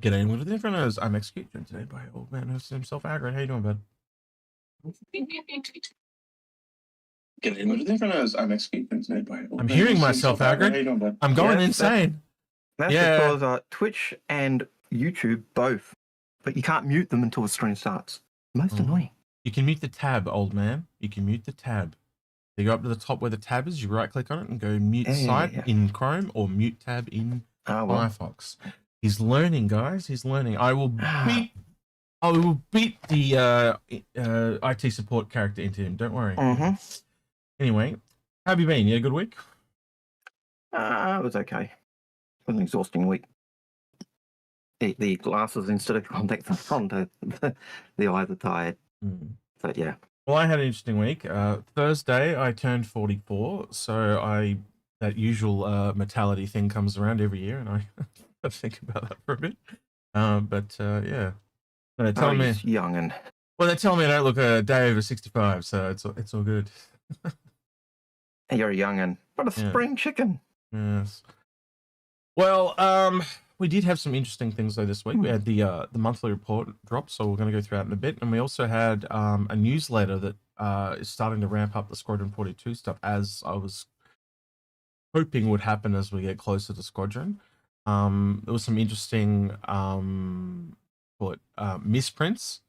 G'day, with the Inforunners. I'm Execute, joined today by old man who's himself, Algared. How you doing, bud? G'day, with the Inforunners. I'm Execute, joined today by old man. I'm hearing myself, Algared. How you doing, bud? I'm going insane. That's because Twitch and YouTube both, but you can't mute them until the stream starts. Most annoying. You can mute the tab, old man. You can mute the tab. You go up to the top where the tab is, you right-click on it and go mute site in Chrome or mute tab in Firefox. He's learning, guys. He's learning. I will beat the IT support character into him. Don't worry. Anyway, how have you been? You had a good week? It was okay. It was an exhausting week. The glasses instead of contacts on the eye are tired. So yeah. Well, I had an interesting week. Thursday, I turned 44, so that usual mortality thing comes around every year, and I think about that for a bit. Yeah, they're telling me young and they're telling me I don't look a day over 65, so it's all good. You're a young and but a spring chicken. Yes. Well, we did have some interesting things though this week. We had the monthly report drop, so we're going to go through that in a bit, and we also had a newsletter that is starting to ramp up the Squadron 42 stuff, as I was hoping would happen as we get closer to Squadron. There was some interesting misprints.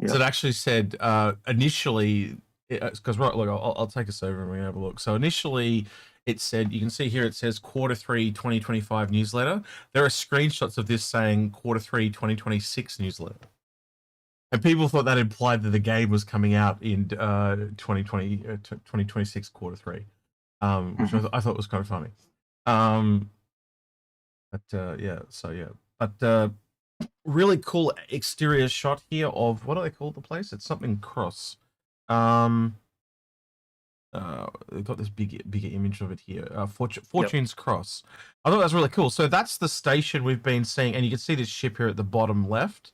So it actually said initially, because look, I'll take us over and we can have a look. So initially it said, you can see here, it says Q3 2025 newsletter. There are screenshots of this saying Q3 2026 newsletter. And people thought that implied that the game was coming out in 2026 Q3, which I thought was kind of funny. Really cool exterior shot here of, what do they call the place? It's something cross. They've got this bigger image of it here. Fortune's Cross. I thought that was really cool. So that's the station we've been seeing, and you can see this ship here at the bottom left.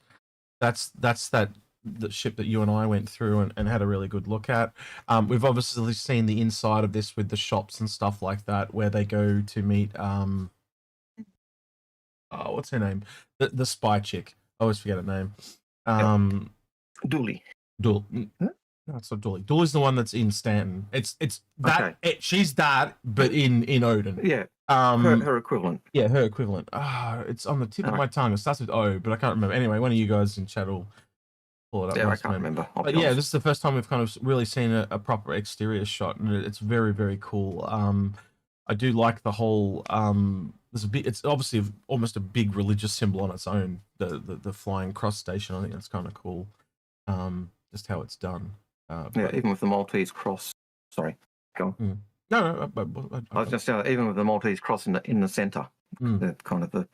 That's the ship that you and I went through and had a really good look at. We've obviously seen the inside of this with the shops and stuff like that, where they go to meet what's her name? The spy chick. I always forget her name. Dooley. No, it's not Dooley. Dooley's the one that's in Stanton. It's that she's that, but in Odin. Yeah. Her equivalent. Yeah, her equivalent. It's on the tip of my tongue. It starts with O, but I can't remember. Anyway, one of you guys in chat will pull it up. Yeah, I can't remember. But yeah, this is the first time we've kind of really seen a proper exterior shot, and it's very, very cool. I do like the whole it's obviously almost a big religious symbol on its own, the flying cross station. I think that's kind of cool. Just how it's done. Even with the Maltese cross. Sorry, go on. No, I was just saying, even with the Maltese cross in the center, the kind of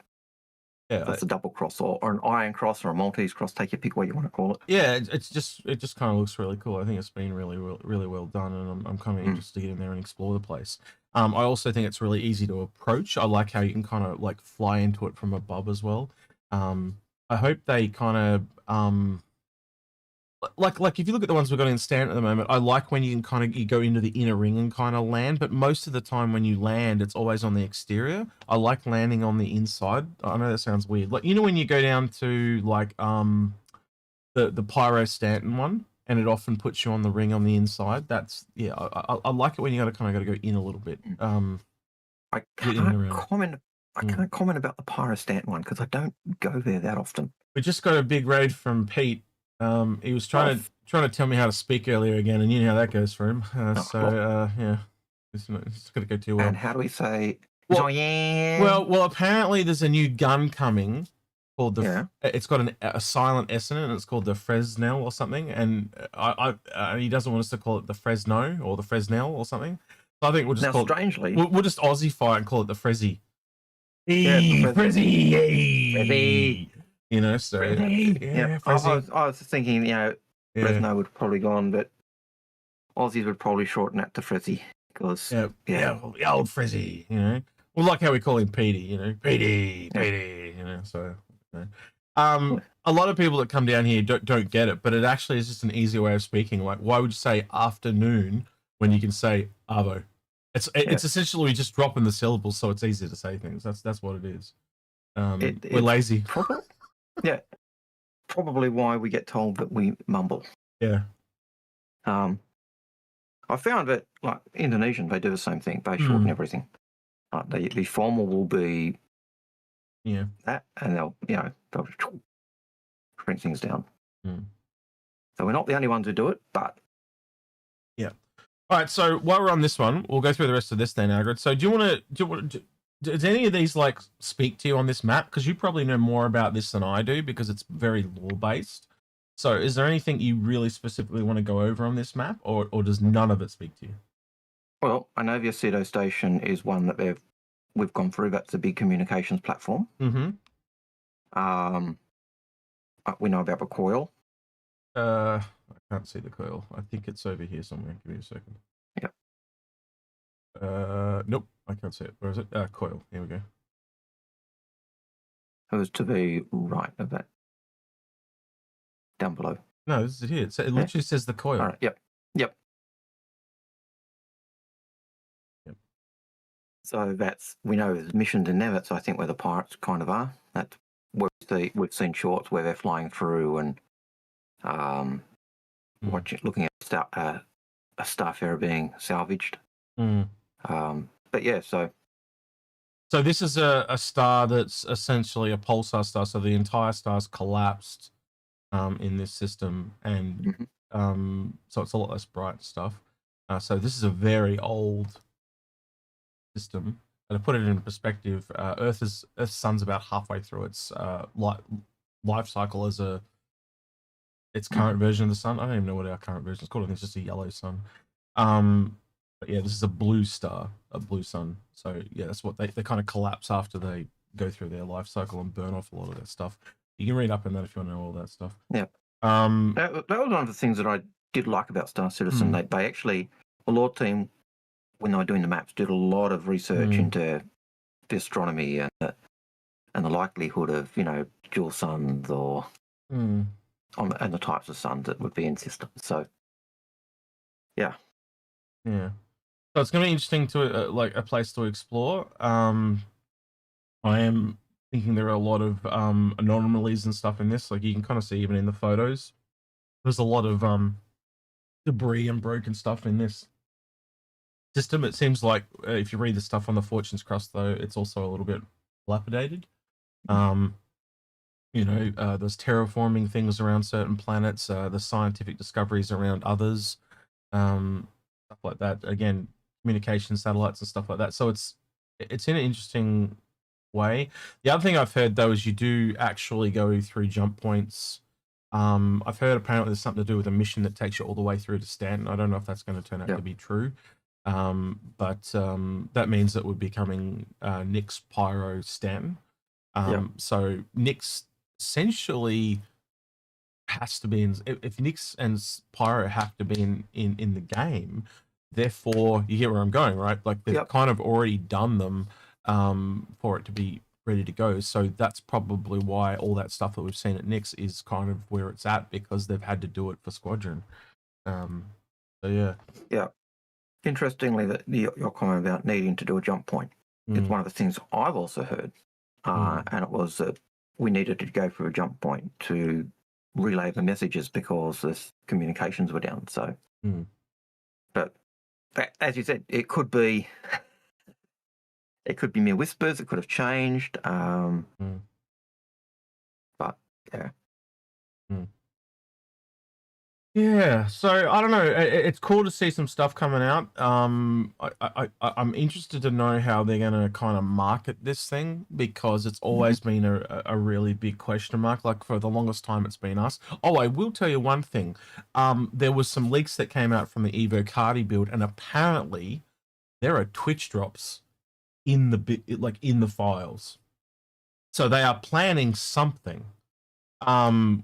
that's a double cross or an iron cross or a Maltese cross. Take your pick, what you want to call it. Yeah, it just kind of looks really cool. I think it's been really well done, and I'm kind of interested to get in there and explore the place. I also think it's really easy to approach. I like how you can kind of like fly into it from above as well. I hope they kind of like if you look at the ones we've got in Stanton at the moment, I like when you can you go into the inner ring and kind of land, but most of the time when you land, it's always on the exterior. I like landing on the inside. I know that sounds weird. Like, you know, when you go down to like the Pyro Stanton one, and it often puts you on the ring on the inside. That's I like it when you got to go in a little bit. I can't comment. I can't comment about the Pyro Stanton one because I don't go there that often. We just got a big raid from Pete. He was trying to tell me how to speak earlier again, and you know how that goes for him. Yeah, it's not going to go too well. And how do we say? Well, apparently there's a new gun coming called it's got a silent S in it, and it's called the Fresnel or something. And he doesn't want us to call it the Fresno or the Fresnel or something. So I think we'll just we'll just Aussiefy and call it the Frezzy. Frezzy. You know, so I was thinking, Fresno would probably go on, but Aussies would probably shorten that to Frezzy because the old Frezzy, you know. Well, like how we call him Petey, you know, Petey, you know. So, a lot of people that come down here don't get it, but it actually is just an easier way of speaking. Like, why would you say afternoon when you can say arvo? It's essentially just dropping the syllables, so it's easier to say things. That's what it is. We're lazy. Yeah, probably why we get told that we mumble. Yeah. I found that, like, Indonesian, they do the same thing. They shorten everything. The formal will be that, and they'll shrink things down. So we're not the only ones who do it, but yeah. All right. So while we're on this one, we'll go through the rest of this then, Algared. So do you want to? Does any of these like speak to you on this map? Because you probably know more about this than I do because it's very lore based. So is there anything you really specifically want to go over on this map, or does none of it speak to you? Well, I know the Aceto station is one that we've gone through. That's a big communications platform. We know about the coil. I can't see the coil. I think it's over here somewhere. Give me a second. Yep. Nope, I can't see it. Where is it? Coil. Here we go. It was to the right of that. Down below. No, this is here. It literally says the coil. All right. Yep. So we know there's missions in there. That's, I think, where the pirates kind of are. That's where we've seen shorts where they're flying through and looking at a Starfarer being salvaged. But yeah, so this is a star that's essentially a pulsar star. So the entire star's collapsed in this system, and so it's a lot less bright stuff. So this is a very old system. And to put it in perspective, Earth's sun's about halfway through its life cycle as its current version of the sun. I don't even know what our current version is called. I think it's just a yellow sun. But yeah, this is a blue star, a blue sun. So yeah, that's what they kind of collapse after they go through their life cycle and burn off a lot of that stuff. You can read up on that if you want to know all that stuff. Yeah. That was one of the things that I did like about Star Citizen. They actually, the lore team, when they were doing the maps, did a lot of research into the astronomy and the likelihood of, dual suns or and the types of suns that would be in systems. So yeah. So it's going to be interesting to like a place to explore. I am thinking there are a lot of anomalies and stuff in this. Like you can kind of see even in the photos, there's a lot of debris and broken stuff in this system. It seems like if you read the stuff on the Fortune's crust, though, it's also a little bit dilapidated. There's terraforming things around certain planets, the scientific discoveries around others, stuff like that. Again, communication satellites and stuff like that. So it's in an interesting way. The other thing I've heard though is you do actually go through jump points. I've heard apparently there's something to do with a mission that takes you all the way through to Stanton. I don't know if that's going to turn out to be true. But that means that we're becoming Nyx, Pyro, Stanton. So Nyx essentially has to be if Nyx and Pyro have to be in the game, therefore you get where I'm going, right? Like they've kind of already done them for it to be ready to go. So that's probably why all that stuff that we've seen at Nyx is kind of where it's at, because they've had to do it for Squadron. So yeah. Interestingly, that your comment about needing to do a jump point is one of the things I've also heard, and it was that we needed to go for a jump point to relay the messages because the communications were down. So, but as you said, it could be mere whispers. It could have changed, but yeah. Yeah, so I don't know. It's cool to see some stuff coming out. I'm interested to know how they're going to kind of market this thing, because it's always been a really big question mark. Like for the longest time, it's been us. Oh, I will tell you one thing. There was some leaks that came out from the Evo Cardi build, and apparently there are Twitch drops in the files. So they are planning something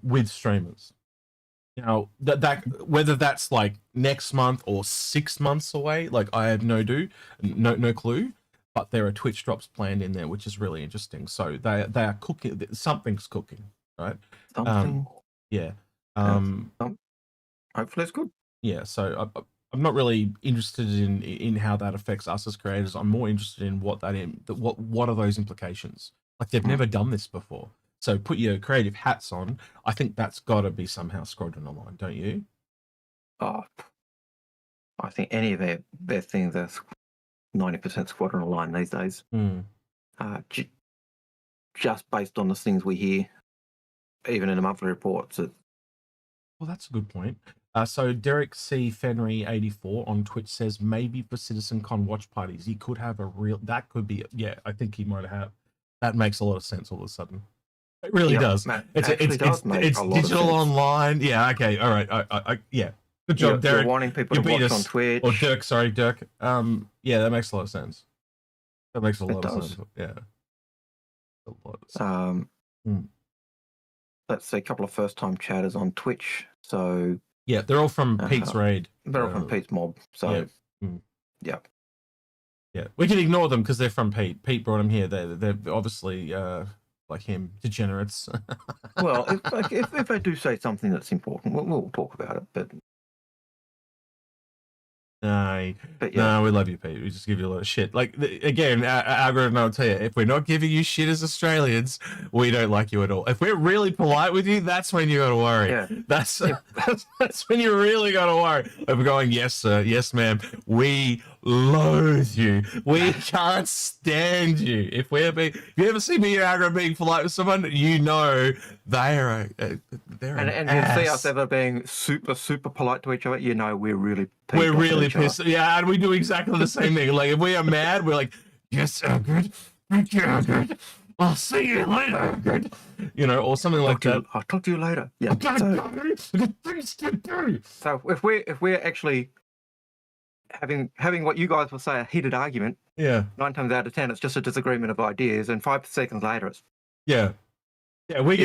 with streamers. That whether that's like next month or 6 months away, like I have no clue, but there are Twitch drops planned in there, which is really interesting. So they are cooking. Something's cooking, right? Something. Hopefully it's good. Yeah. So I'm not really interested in how that affects us as creators. I'm more interested in what are those implications. Like they've never done this before. So put your creative hats on. I think that's got to be somehow Squadron Online, don't you? Oh, I think any of their things are 90% Squadron Online these days. Just based on the things we hear, even in the monthly reports. Well, that's a good point. So Derek C. Fenry 84 on Twitch says maybe for CitizenCon watch parties, he could have a real. That could be. Yeah, I think he might have. That makes a lot of sense all of a sudden. It really does. It's digital online. Yeah. Okay. All right. I yeah. Good job, Derek. You're wanting people to watch on Twitch. Or Dirk. Sorry, Dirk. Yeah, that makes a lot of sense. That makes a lot of sense. Yeah. A lot of sense. Let's see, a couple of first-time chatters on Twitch. So yeah, they're all from Pete's raid. They're all from Pete's mob. So yeah. Yeah, we can ignore them because they're from Pete. Pete brought them here. They're obviously like him, degenerates. Well, if they do say something that's important, we'll talk about it. But no, we love you, Pete. We just give you a lot of shit. Like again, Algared and I'll tell you, if we're not giving you shit as Australians, we don't like you at all. If we're really polite with you, that's when you got to worry. Yeah. That's when you really got to worry. If we're going, yes, sir, yes, ma'am, we loathe you. We can't stand you. If you ever see me and Algared being polite with someone, you know they're and you see us ever being super polite to each other, you know we're really pissed. Yeah, and we do exactly the same thing. Like if we are mad, we're like, yes, Algared, thank you, Algared. I'll see you later, Algared. You know, or something like that. I'll talk to you later. Yeah. So if we're actually having what you guys will say a heated argument, 9 times out of 10 it's just a disagreement of ideas, and 5 seconds later it's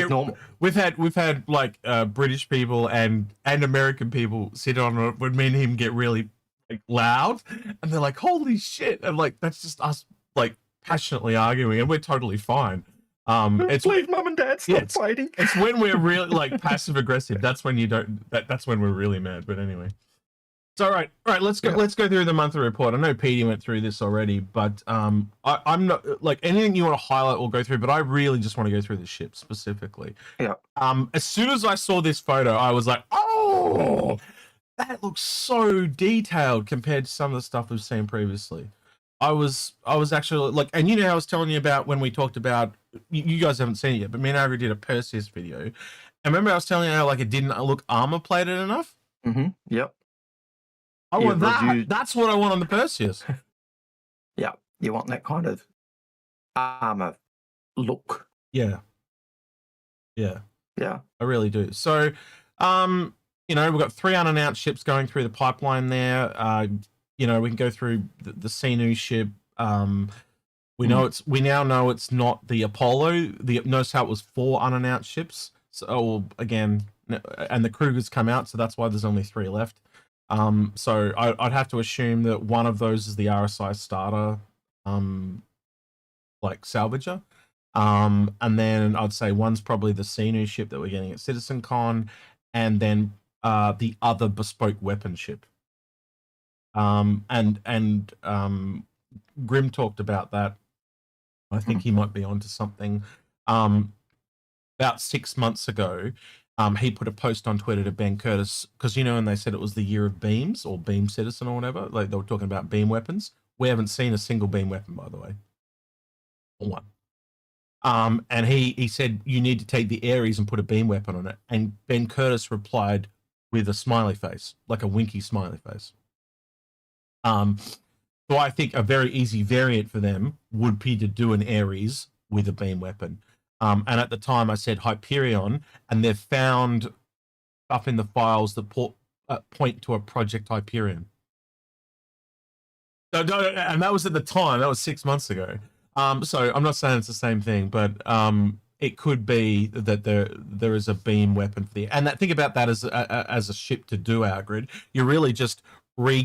normal. We've had like British people and American people sit on it when me and him get really like loud, and they're like, holy shit, and like that's just us like passionately arguing, and we're totally fine. Please, mum and dad, stop fighting. It's when we're really like passive aggressive. That's when you don't. That's when we're really mad. But anyway. So all right, let's go. Let's go through the monthly report. I know Petey went through this already, but I'm not like anything you want to highlight or go through. But I really just want to go through the ship specifically. Yeah. As soon as I saw this photo, I was like, oh, that looks so detailed compared to some of the stuff we've seen previously. I was actually like, and you know, I was telling you about when we talked about. You guys haven't seen it yet, but me and Agri did a Perseus video. And remember, I was telling you how like it didn't look armor plated enough. Yep. I want that. That's what I want on the Perseus. Yeah, you want that kind of armor look. Yeah. I really do. So, you know, we've got 3 unannounced ships going through the pipeline there. You know, we can go through the Sinu ship. We now know it's not the Apollo. Notice how it was 4 unannounced ships. So again, and the Krugers come out, so that's why there's only 3 left. So I'd have to assume that one of those is the RSI starter, like salvager. And then I'd say one's probably the Sinu ship that we're getting at CitizenCon, and then the other bespoke weapon ship. And Grim talked about that. I think he might be onto something. About 6 months ago, he put a post on Twitter to Ben Curtis, because you know, and they said it was the year of beams or beam citizen or whatever. Like they were talking about beam weapons. We haven't seen a single beam weapon, by the way. One. And he said you need to take the Ares and put a beam weapon on it. And Ben Curtis replied with a smiley face, like a winky smiley face. So I think a very easy variant for them would be to do an Ares with a beam weapon. And at the time I said Hyperion, and they've found stuff in the files that point to a Project Hyperion. And that was at the time, that was 6 months ago. So I'm not saying it's the same thing, but it could be that there is a beam weapon for the, and think about that as a ship to do our grid. You're really just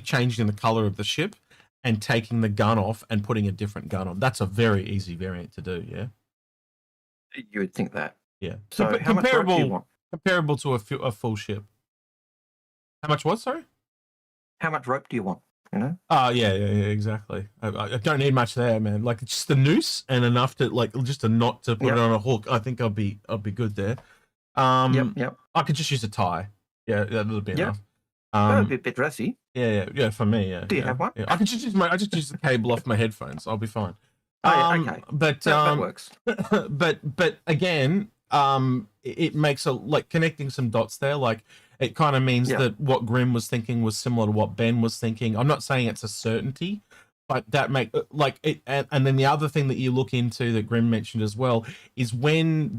changing the color of the ship and taking the gun off and putting a different gun on. That's a very easy variant to do, yeah? You would think that. Yeah. So how much rope do you want? Comparable to a full ship. How much what, sorry? How much rope do you want? you know? Oh yeah, exactly. I don't need much there, man. Like just the noose and enough to like just a knot to put it on a hook. I think I'll be good there. Yep. I could just use a tie. Yeah, that would be enough. That would be a bit dressy. Yeah. For me, yeah. Do you have one? Yeah. I just use the cable off my headphones. I'll be fine. Okay. But that works. but again, it makes like connecting some dots there. Like it kind of means that what Grim was thinking was similar to what Ben was thinking. I'm not saying it's a certainty, but that make like it. And then the other thing that you look into that Grim mentioned as well is when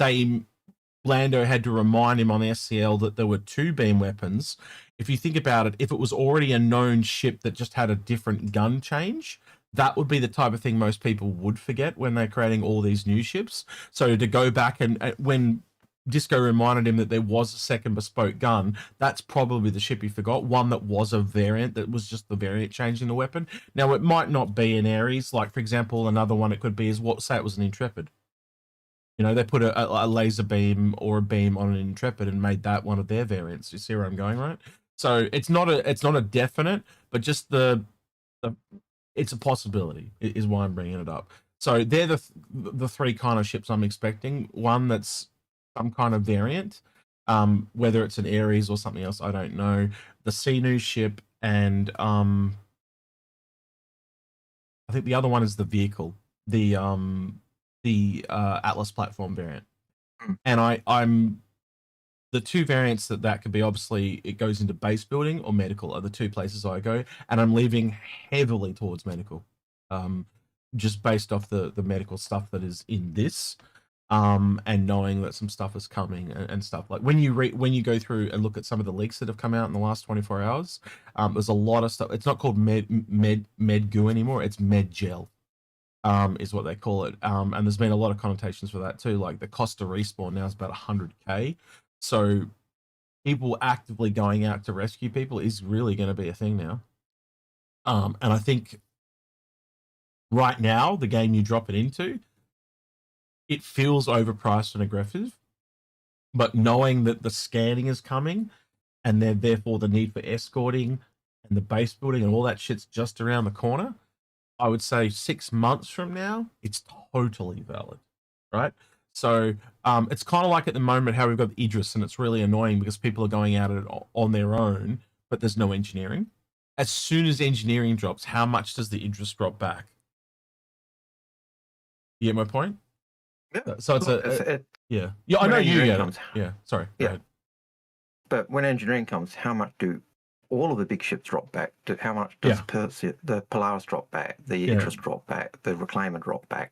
Lando had to remind him on SCL that there were 2 beam weapons. If you think about it, if it was already a known ship that just had a different gun change, that would be the type of thing most people would forget when they're creating all these new ships. So to go back and when Disco reminded him that there was a second bespoke gun, that's probably the ship he forgot, one that was a variant, that was just the variant changing the weapon. Now, it might not be an Ares. Like, for example, another one it could be is say it was an Intrepid. You know, they put a laser beam or a beam on an Intrepid and made that one of their variants. You see where I'm going, right? So it's not a definite, but just it's a possibility is why I'm bringing it up. So they're the 3 kind of ships I'm expecting. One that's some kind of variant, whether it's an Ares or something else, I don't know. The Sea ship, and I think the other one is the vehicle, the Atlas platform variant. And I'm the 2 variants that could be, obviously it goes into base building or medical are the 2 places I go, and I'm leaving heavily towards medical, just based off the medical stuff that is in this, and knowing that some stuff is coming and stuff. Like when you go through and look at some of the leaks that have come out in the last 24 hours, there's a lot of stuff. It's not called med goo anymore, it's med gel. Is what they call it. And there's been a lot of connotations for that too. Like the cost to respawn now is about 100K. So people actively going out to rescue people is really going to be a thing now. And I think right now, the game you drop it into, it feels overpriced and aggressive, but knowing that the scanning is coming and then therefore the need for escorting and the base building and all that shit's just around the corner, I would say 6 months from now, it's totally valid, right? So it's kind of like at the moment how we've got the Idris, and it's really annoying because people are going at it on their own, but there's no engineering. As soon as engineering drops, how much does the Idris drop back? You get my point? Yeah. So yeah. I know you get it. Yeah, sorry. Yeah. Go ahead. But when engineering comes, how much do all of the big ships drop back? How much does the Polaris drop back? The Idris drop back? The Reclaimer drop back?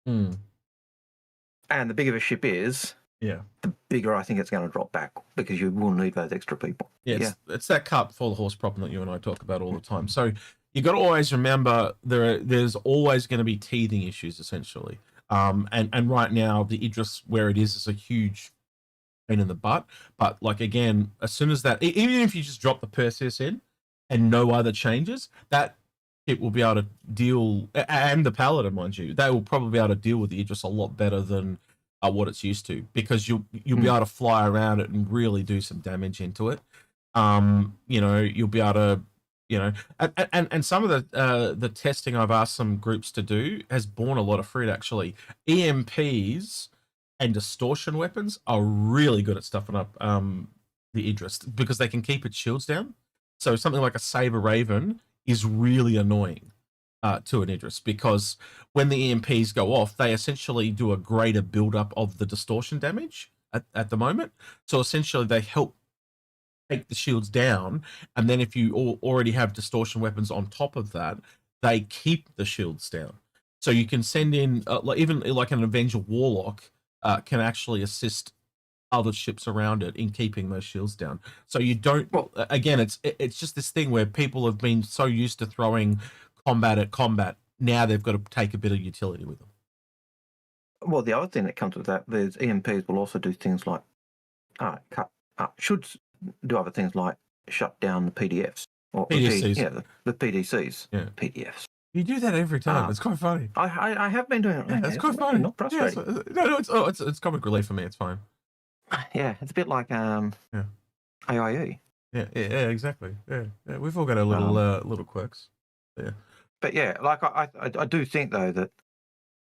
And the bigger the ship is, the bigger I think it's going to drop back, because you will need those extra people. It's that cart before the horse problem that you and I talk about all the time. So you got to always remember there's always going to be teething issues, essentially. And right now the Idris, where it is a huge pain in the butt. But like, again, as soon as that, even if you just drop the Perseus in and no other changes, that it will be able to deal, and the Paladin, mind you, they will probably be able to deal with the Idris a lot better than what it's used to, because you'll be able to fly around it and really do some damage into it. You'll be able to, and some of the testing I've asked some groups to do has borne a lot of fruit, actually. EMPs and distortion weapons are really good at stuffing up the Idris, because they can keep its shields down. So something like a Saber Raven is really annoying to an Idris, because when the EMPs go off, they essentially do a greater buildup of the distortion damage at the moment. So essentially they help take the shields down, and then if you already have distortion weapons on top of that, they keep the shields down. So you can send in, even like an Avenger Warlock can actually assist other ships around it in keeping those shields down. So you don't, again, it's just this thing where people have been so used to throwing combat at combat, now they've got to take a bit of utility with them. Well, the other thing that comes with that, there's EMPs will also do things like should do other things like shut down the PDFs. Or PDCs. The PDCs. Yeah. PDFs. You do that every time. It's quite funny. I have been doing it. Yeah, it's quite funny. Not frustrating. It's comic relief for me. It's fine. Yeah, it's a bit like AIE. Yeah, exactly. Yeah, we've all got our little quirks. Yeah. But yeah, like I do think though that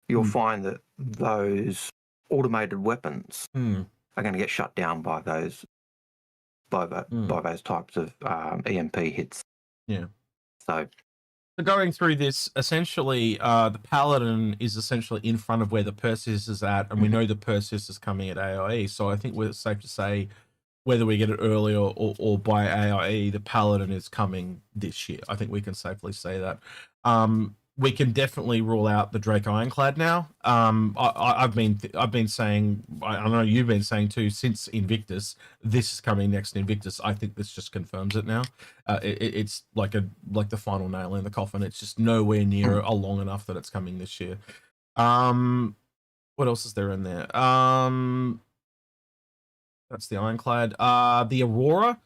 you'll find that those automated weapons are going to get shut down by those types of EMP hits. Yeah. So going through this, essentially, the Paladin is essentially in front of where the Perseus is at, and we know the Perseus is coming at AIE. So I think we're safe to say, whether we get it early or by AIE, the Paladin is coming this year. I think we can safely say that. We can definitely rule out the Drake Ironclad now. I've been saying, I know you've been saying too, since Invictus, this is coming next Invictus. I think this just confirms it now. It's like the final nail in the coffin. It's just nowhere near long enough that it's coming this year. What else is there in there? That's the Ironclad. The Aurora.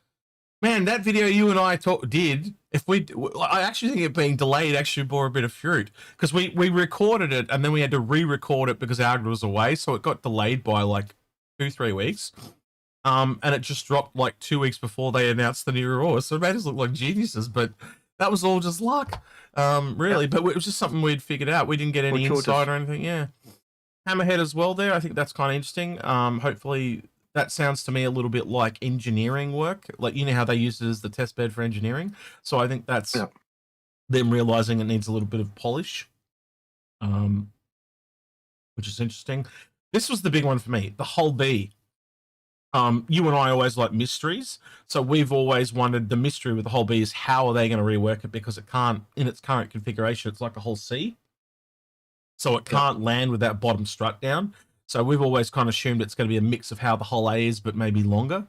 Man, that video you and I did, I actually think it being delayed actually bore a bit of fruit, because we recorded it and then we had to re-record it because Algared was away, so it got delayed by like 2-3 weeks. And it just dropped like 2 weeks before they announced the new Aurora, so it made us look like geniuses, but that was all just luck, really. But it was just something we'd figured out. We didn't get any insight or anything. Yeah. Hammerhead as well there. I think that's kind of interesting. Hopefully that sounds to me a little bit like engineering work. Like, you know how they use it as the test bed for engineering. So I think that's them realizing it needs a little bit of polish, which is interesting. This was the big one for me, the Hull B. You and I always like mysteries. So we've always wondered, the mystery with the Hull B is how are they going to rework it, because it can't, in its current configuration, it's like a Hull C. So it can't land with that bottom strut down. So we've always kind of assumed it's going to be a mix of how the Hull A is, but maybe longer.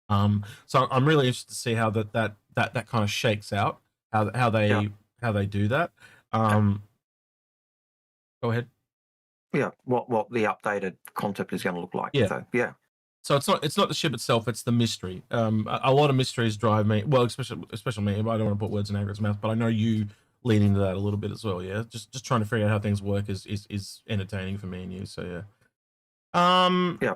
So I'm really interested to see how that kind of shakes out, how they do that. Go ahead. Yeah, what the updated concept is going to look like. Yeah. So it's not the ship itself; it's the mystery. A lot of mysteries drive me. Well, especially me. I don't want to put words in Algared's mouth, but I know you lean into that a little bit as well. Yeah, just trying to figure out how things work is entertaining for me and you. So yeah.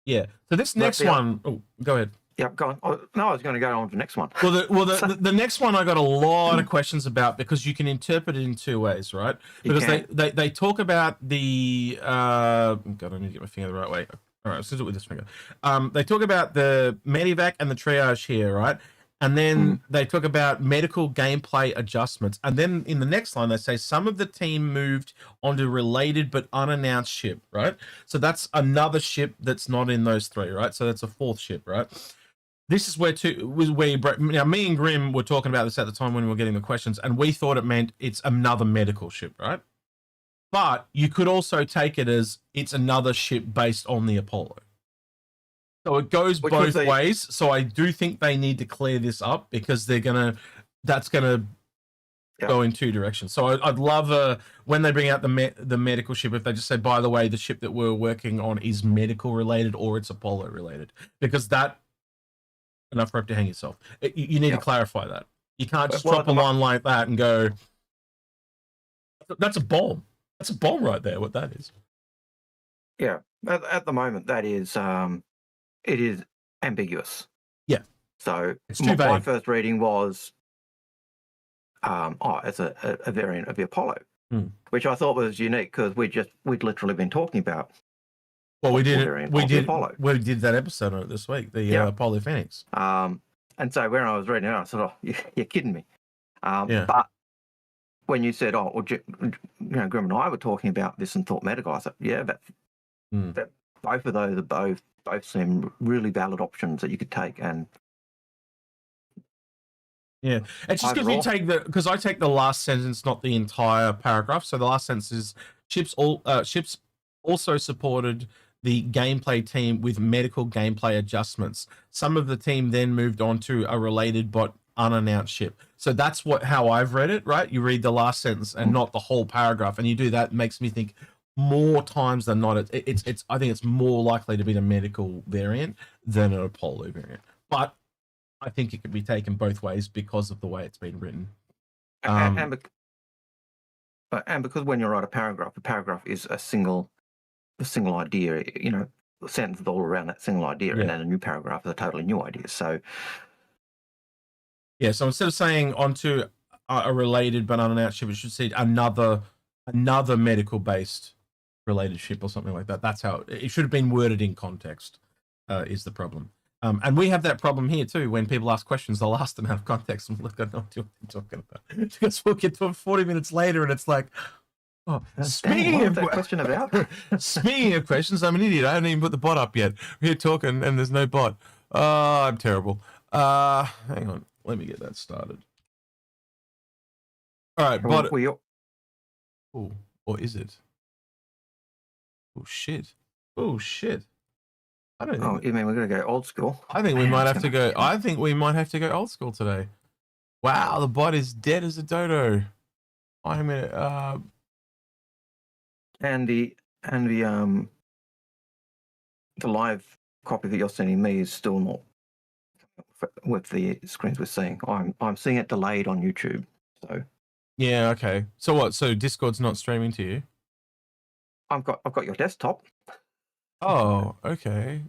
Yeah. So this next one. Oh, go ahead. Yeah, go on. Oh, no, I was going to go on to the next one. Well, the next one I got a lot of questions about, because you can interpret it in two ways, right? Because they talk about the God, I need to get my finger the right way. All right, let's do it with this finger. They talk about the medevac and the triage here, right? And then they talk about medical gameplay adjustments. And then in the next line, they say some of the team moved onto related but unannounced ship, right? So that's another ship that's not in those three, right? So that's a fourth ship, right? This is where now me and Grim were talking about this at the time when we were getting the questions, and we thought it meant it's another medical ship, right? But you could also take it as it's another ship based on the Apollo. So it goes both ways. So I do think they need to clear this up, because that's gonna go in two directions. So I'd love when they bring out the medical ship, if they just say, by the way, the ship that we're working on is medical related or it's Apollo related, because that enough rope to hang yourself. You need to clarify that. You can't just drop a line like that and go, that's a bomb. That's a bomb right there, what that is. Yeah. At the moment, that is, it is ambiguous. Yeah. So my first reading was, it's a variant of the Apollo, which I thought was unique, because we'd literally been talking about. Well, we did that episode on it this week, the Apollo Phoenix. And so when I was reading it, I thought, you're kidding me. But when you said, Grim and I were talking about this and thought medical, I thought, that both of those are both seem really valid options that you could take. And yeah, it's just because I take the last sentence, not the entire paragraph. So the last sentence is ships also supported the gameplay team with medical gameplay adjustments. Some of the team then moved on to a related but unannounced ship. So that's how I've read it, right? You read the last sentence and not the whole paragraph, and you do that. It makes me think more times than not, it's I think it's more likely to be the medical variant than an Apollo variant. But I think it could be taken both ways because of the way it's been written. And because when you write a paragraph is a single idea, the sentence is all around that single idea, and then a new paragraph is a totally new idea. So so instead of saying onto a related but unannounced ship. It should say another medical based related ship or something like that. That's how it should have been worded in context. Is the problem. And we have that problem here too. When people ask questions, they'll ask them out of context. And look, I don't know what you're talking about. Because we'll get to it 40 minutes later, and it's like, oh, speaking of that question about. Speaking of questions, I'm an idiot. I haven't even put the bot up yet. We're here talking, and there's no bot. I'm terrible. Hang on, let me get that started. All right, bot. Oh, or is it? Oh shit! Oh shit! I don't know. Oh, you mean we're going to go old school? I think we might have to go. I think we might have to go old school today. Wow, the bot is dead as a dodo. I mean, and the live copy that you're sending me is still not with the screens we're seeing. I'm seeing it delayed on YouTube. So yeah, okay. So what? So Discord's not streaming to you? I've got your desktop. Oh, okay.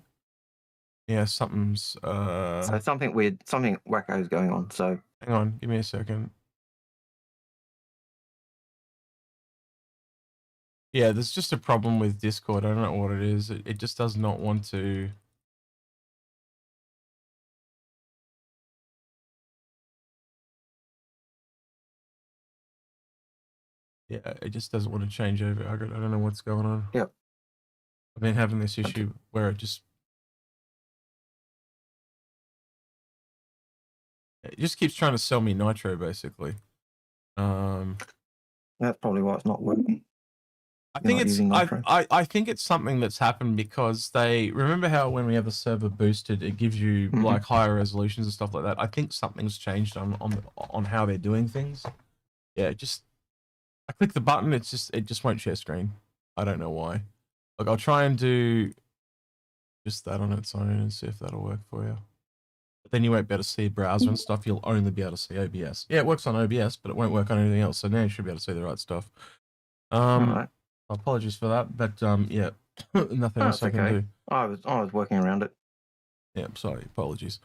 Yeah, something's so something weird, something wacko is going on. So hang on, give me a second. Yeah, there's just a problem with Discord. I don't know what it is. It just does not want to. Yeah, it just doesn't want to change over. I don't know what's going on. Yep. I've been having this issue where it just keeps trying to sell me Nitro, basically. That's probably why it's not working. I think I think it's something that's happened because they remember how when we have a server boosted, it gives you like higher resolutions and stuff like that. I think something's changed on how they're doing things. Yeah, I click the button, it just won't share screen. I don't know why. Look, I'll try and do just that on its own and see if that'll work for you. But then you won't be able to see browser and stuff. You'll only be able to see OBS. Yeah, it works on OBS, but it won't work on anything else. So now you should be able to see the right stuff. Right. Apologies for that, but yeah, nothing else I can do. I was working around it. Yeah, I'm sorry. Apologies.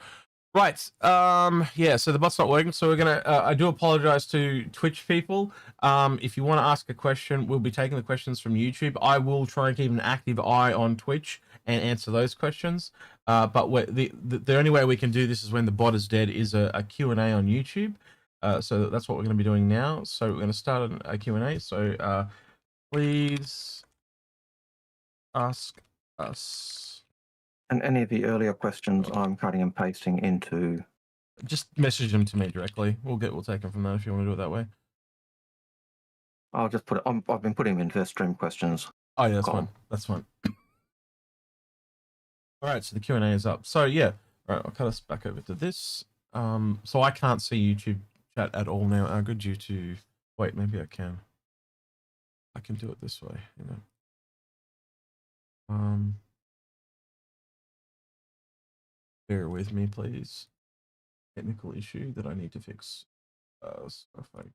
Right. Yeah, so the bot's not working, so we're gonna I do apologize to Twitch people. If you want to ask a question, we'll be taking the questions from YouTube. I will try and keep an active eye on Twitch and answer those questions. But the only way we can do this is when the bot is dead is a Q&A on YouTube. So that's what we're going to be doing now. So we're going to start a Q&A. So please ask us. And any of the earlier questions, I'm cutting and pasting into. Just message them to me directly. We'll take them from there if you want to do it that way. I'll just put it. I've been putting them into their stream questions. Oh yeah, that's fine. That's fine. All right, so the Q&A is up. So yeah, all right, I'll cut us back over to this. So I can't see YouTube chat at all now, Algared, due to. Wait, maybe I can. I can do it this way. You know. Bear with me, please. Technical issue that I need to fix. Stuff like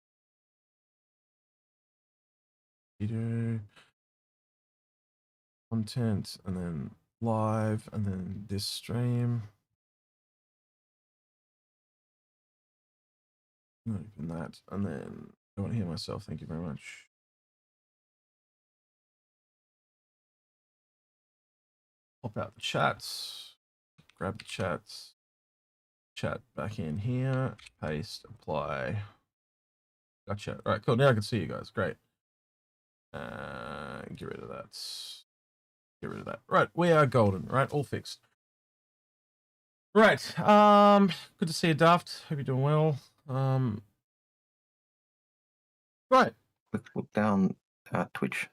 video, content, and then live, and then this stream. Open that, and then I don't hear myself. Thank you very much. Pop out the chats. Grab the chats. Chat back in here. Paste. Apply. Gotcha. All right, cool. Now I can see you guys. Great. Get rid of that. Get rid of that. Right, we are golden. Right, all fixed. Right. Good to see you, Daft. Hope you're doing well. Right. Quick look down at Twitch. If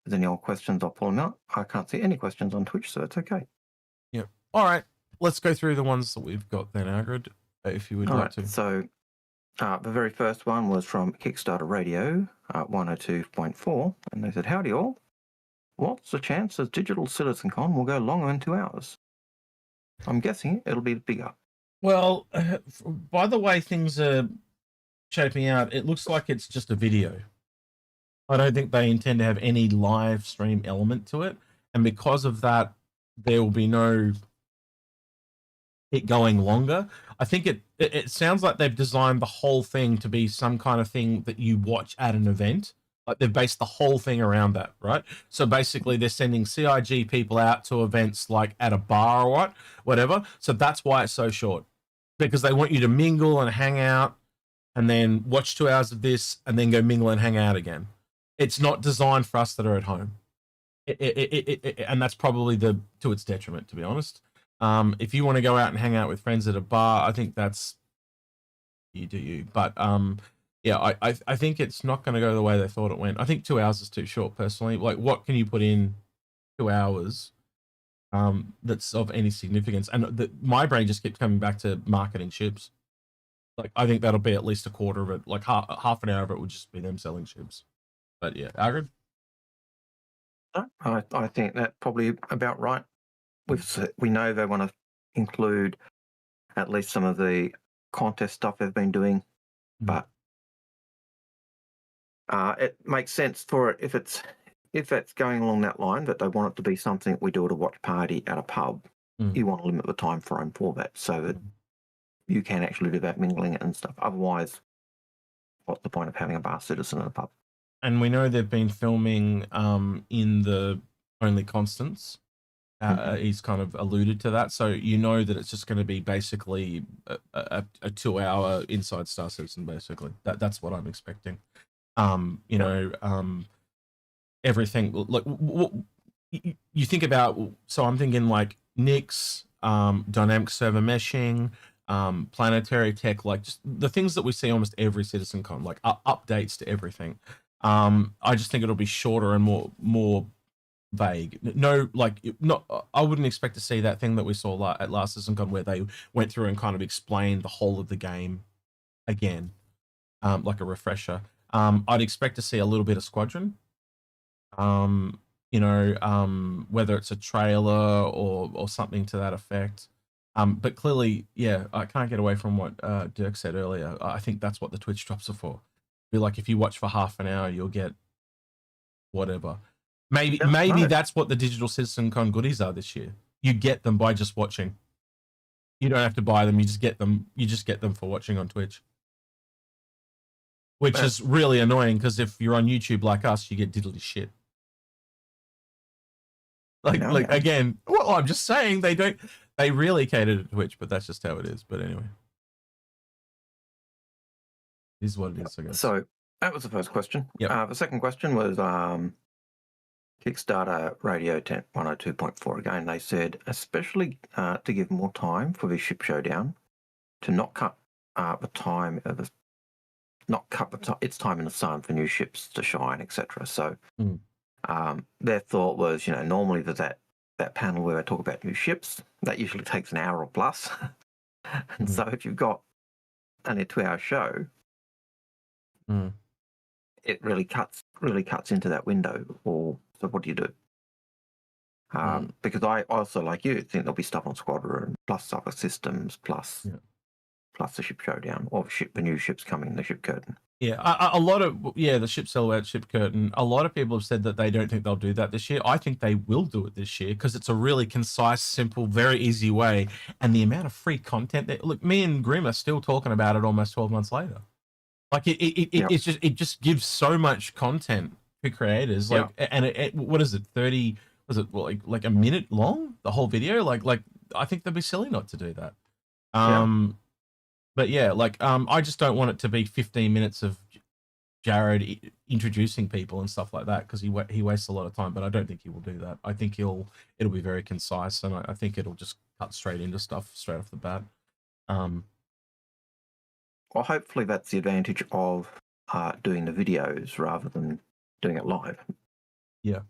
there's any old questions, I'll pull them out. I can't see any questions on Twitch, so it's okay. Yep. All right. Let's go through the ones that we've got then, Algared, if you would like to. So the very first one was from Kickstarter Radio 102.4, and they said, "Howdy all. What's the chances digital CitizenCon will go longer than 2 hours? I'm guessing it'll be bigger." Well, by the way things are shaping out, it looks like it's just a video. I don't think they intend to have any live stream element to it, and because of that, there will be no it going longer. I think it sounds like they've designed the whole thing to be some kind of thing that you watch at an event. Like they've based the whole thing around that, right? So basically they're sending CIG people out to events like at a bar or whatever. So that's why it's so short, because they want you to mingle and hang out and then watch 2 hours of this and then go mingle and hang out again. It's not designed for us that are at home. And that's probably to its detriment, to be honest. If you want to go out and hang out with friends at a bar, I think that's you do you. But yeah, I think it's not going to go the way they thought it went. I think 2 hours is too short, personally. Like, what can you put in 2 hours that's of any significance? And my brain just keeps coming back to marketing chips. Like, I think that'll be at least a quarter of it. Like half an hour of it would just be them selling chips. But yeah, Algared? I think that's probably about right. We know they want to include at least some of the contest stuff they've been doing, but it makes sense for it if it's going along that line, that they want it to be something we do at a watch party at a pub. You want to limit the time frame for that so that you can actually do that mingling and stuff. Otherwise, what's the point of having a bar citizen at a pub? And we know they've been filming in the Only Constants. He's kind of alluded to that, so you know that it's just going to be basically a 2 hour inside Star Citizen. Basically, that's what I'm expecting. You know, everything like you think about. So I'm thinking like Nix, dynamic server meshing, planetary tech, like just the things that we see almost every CitizenCon, like updates to everything. I just think it'll be shorter and more vague. No, like not. I wouldn't expect to see that thing that we saw at last CitizenCon where they went through and kind of explained the whole of the game again, like a refresher. I'd expect to see a little bit of Squadron. You know, whether it's a trailer or something to that effect. But clearly, yeah, I can't get away from what Dirk said earlier. I think that's what the Twitch drops are for. Be like, if you watch for half an hour, you'll get whatever. Maybe that's what the Digital CitizenCon goodies are this year. You get them by just watching. You don't have to buy them. You just get them. You just get them for watching on Twitch, which is really annoying because if you're on YouTube like us, you get diddly shit. Again, well, I'm just saying they don't. They really cater to Twitch, but that's just how it is. But anyway, it is what it is, I guess. So that was the first question. Yep. The second question was Kickstarter Radio 102.4 again. They said, especially to give more time for the ship showdown, to not cut the time of its time in the sun for new ships to shine, etc. So their thought was, you know, normally there's that panel where they talk about new ships that usually takes an hour or plus, and so if you've got only a 2 hour show, it really cuts into that window. Or so what do you do? Because I also, like you, think there'll be stuff on Squadron plus other systems plus the ship showdown or the new ships coming, the ship curtain. Yeah, a lot of the ship silhouette, ship curtain. A lot of people have said that they don't think they'll do that this year. I think they will do it this year because it's a really concise, simple, very easy way, and the amount of free content that look. Me and Grim are still talking about it almost 12 months later. Like it just gives so much content for creators. Like, and what is it? 30? Was it like a minute long? The whole video? Like I think they'd be silly not to do that. But yeah, like I just don't want it to be 15 minutes of Jared introducing people and stuff like that because he wastes a lot of time. But I don't think he will do that. I think it'll be very concise, and I think it'll just cut straight into stuff straight off the bat. Well, hopefully that's the advantage of doing the videos rather than doing it live. Yeah.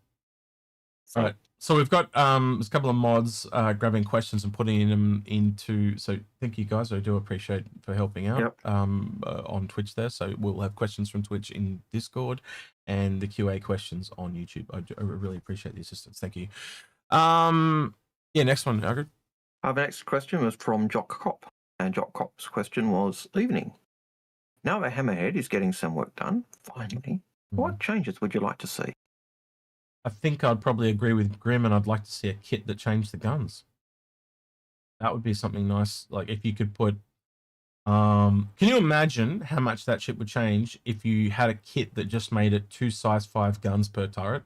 All right. So we've got there's a couple of mods grabbing questions and putting them into. So thank you guys. I do appreciate for helping out on Twitch there. So we'll have questions from Twitch in Discord and the QA questions on YouTube. I really appreciate the assistance. Thank you. Yeah, next one, Algared. The next question was from Jock Cop. And Jock Cop's question was, evening. Now that Hammerhead is getting some work done, finally, what changes would you like to see? I think I'd probably agree with Grim, and I'd like to see a kit that changed the guns. That would be something nice. Like if you could put, can you imagine how much that ship would change if you had a kit that just made it 2 size 5 guns per turret?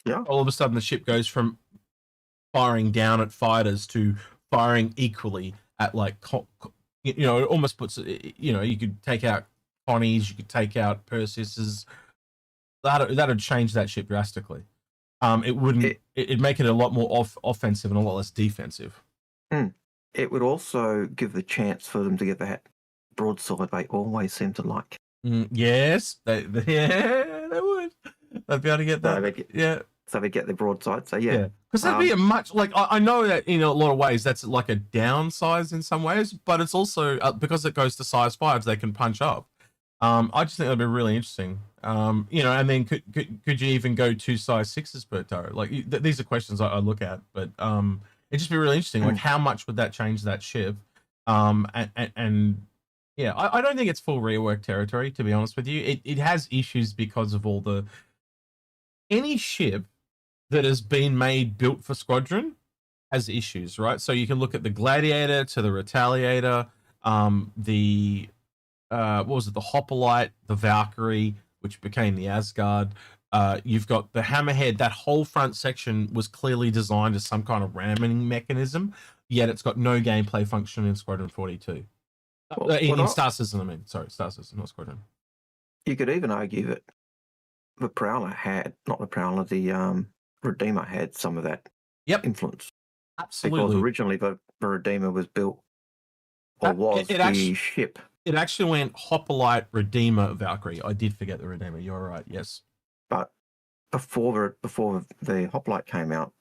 Yeah. All of a sudden the ship goes from firing down at fighters to firing equally at like, you know, it almost puts, you know, you could take out Connies, you could take out Persis's. That'd change that ship drastically. It wouldn't. It'd make it a lot more offensive and a lot less defensive. It would also give the chance for them to get that broadside they always seem to like. Yes, they would. They'd be able to get that. So they get the broadside. So yeah, because that'd be a much like I know that in a lot of ways that's like a downsize in some ways, but it's also because it goes to size 5s, they can punch up. I just think that'd be really interesting. You know, and then could you even go 2 size 6s per turret? Like these are questions I look at, but it'd just be really interesting. Like how much would that change that ship? And yeah, I don't think it's full rework territory, to be honest with you. It has issues because of all the any ship that has been built for Squadron has issues, right? So you can look at the Gladiator to the Retaliator, the what was it, the Hoplite, the Valkyrie, which became the Asgard. You've got the Hammerhead. That whole front section was clearly designed as some kind of ramming mechanism, yet it's got no gameplay function in Squadron 42. In Star Citizen, I mean. Sorry, Star Citizen, not Squadron. You could even argue that the Prowler had, not the Prowler, the Redeemer had some of that influence. Absolutely. Because originally the Redeemer was built, or was the ship. It actually went Hoplite, Redeemer, Valkyrie. I did forget the Redeemer. You're right. Yes. But before the Hoplite came out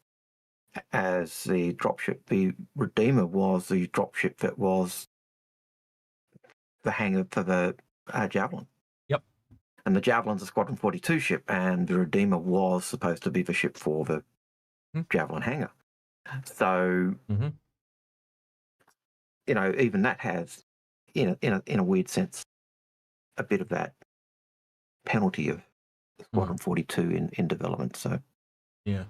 as the dropship, the Redeemer was the dropship that was the hangar for the Javelin. Yep. And the Javelin's a Squadron 42 ship, and the Redeemer was supposed to be the ship for the Javelin hangar. So, you know, even that has, in a weird sense, a bit of that penalty of Squadron 42 in development. So yeah,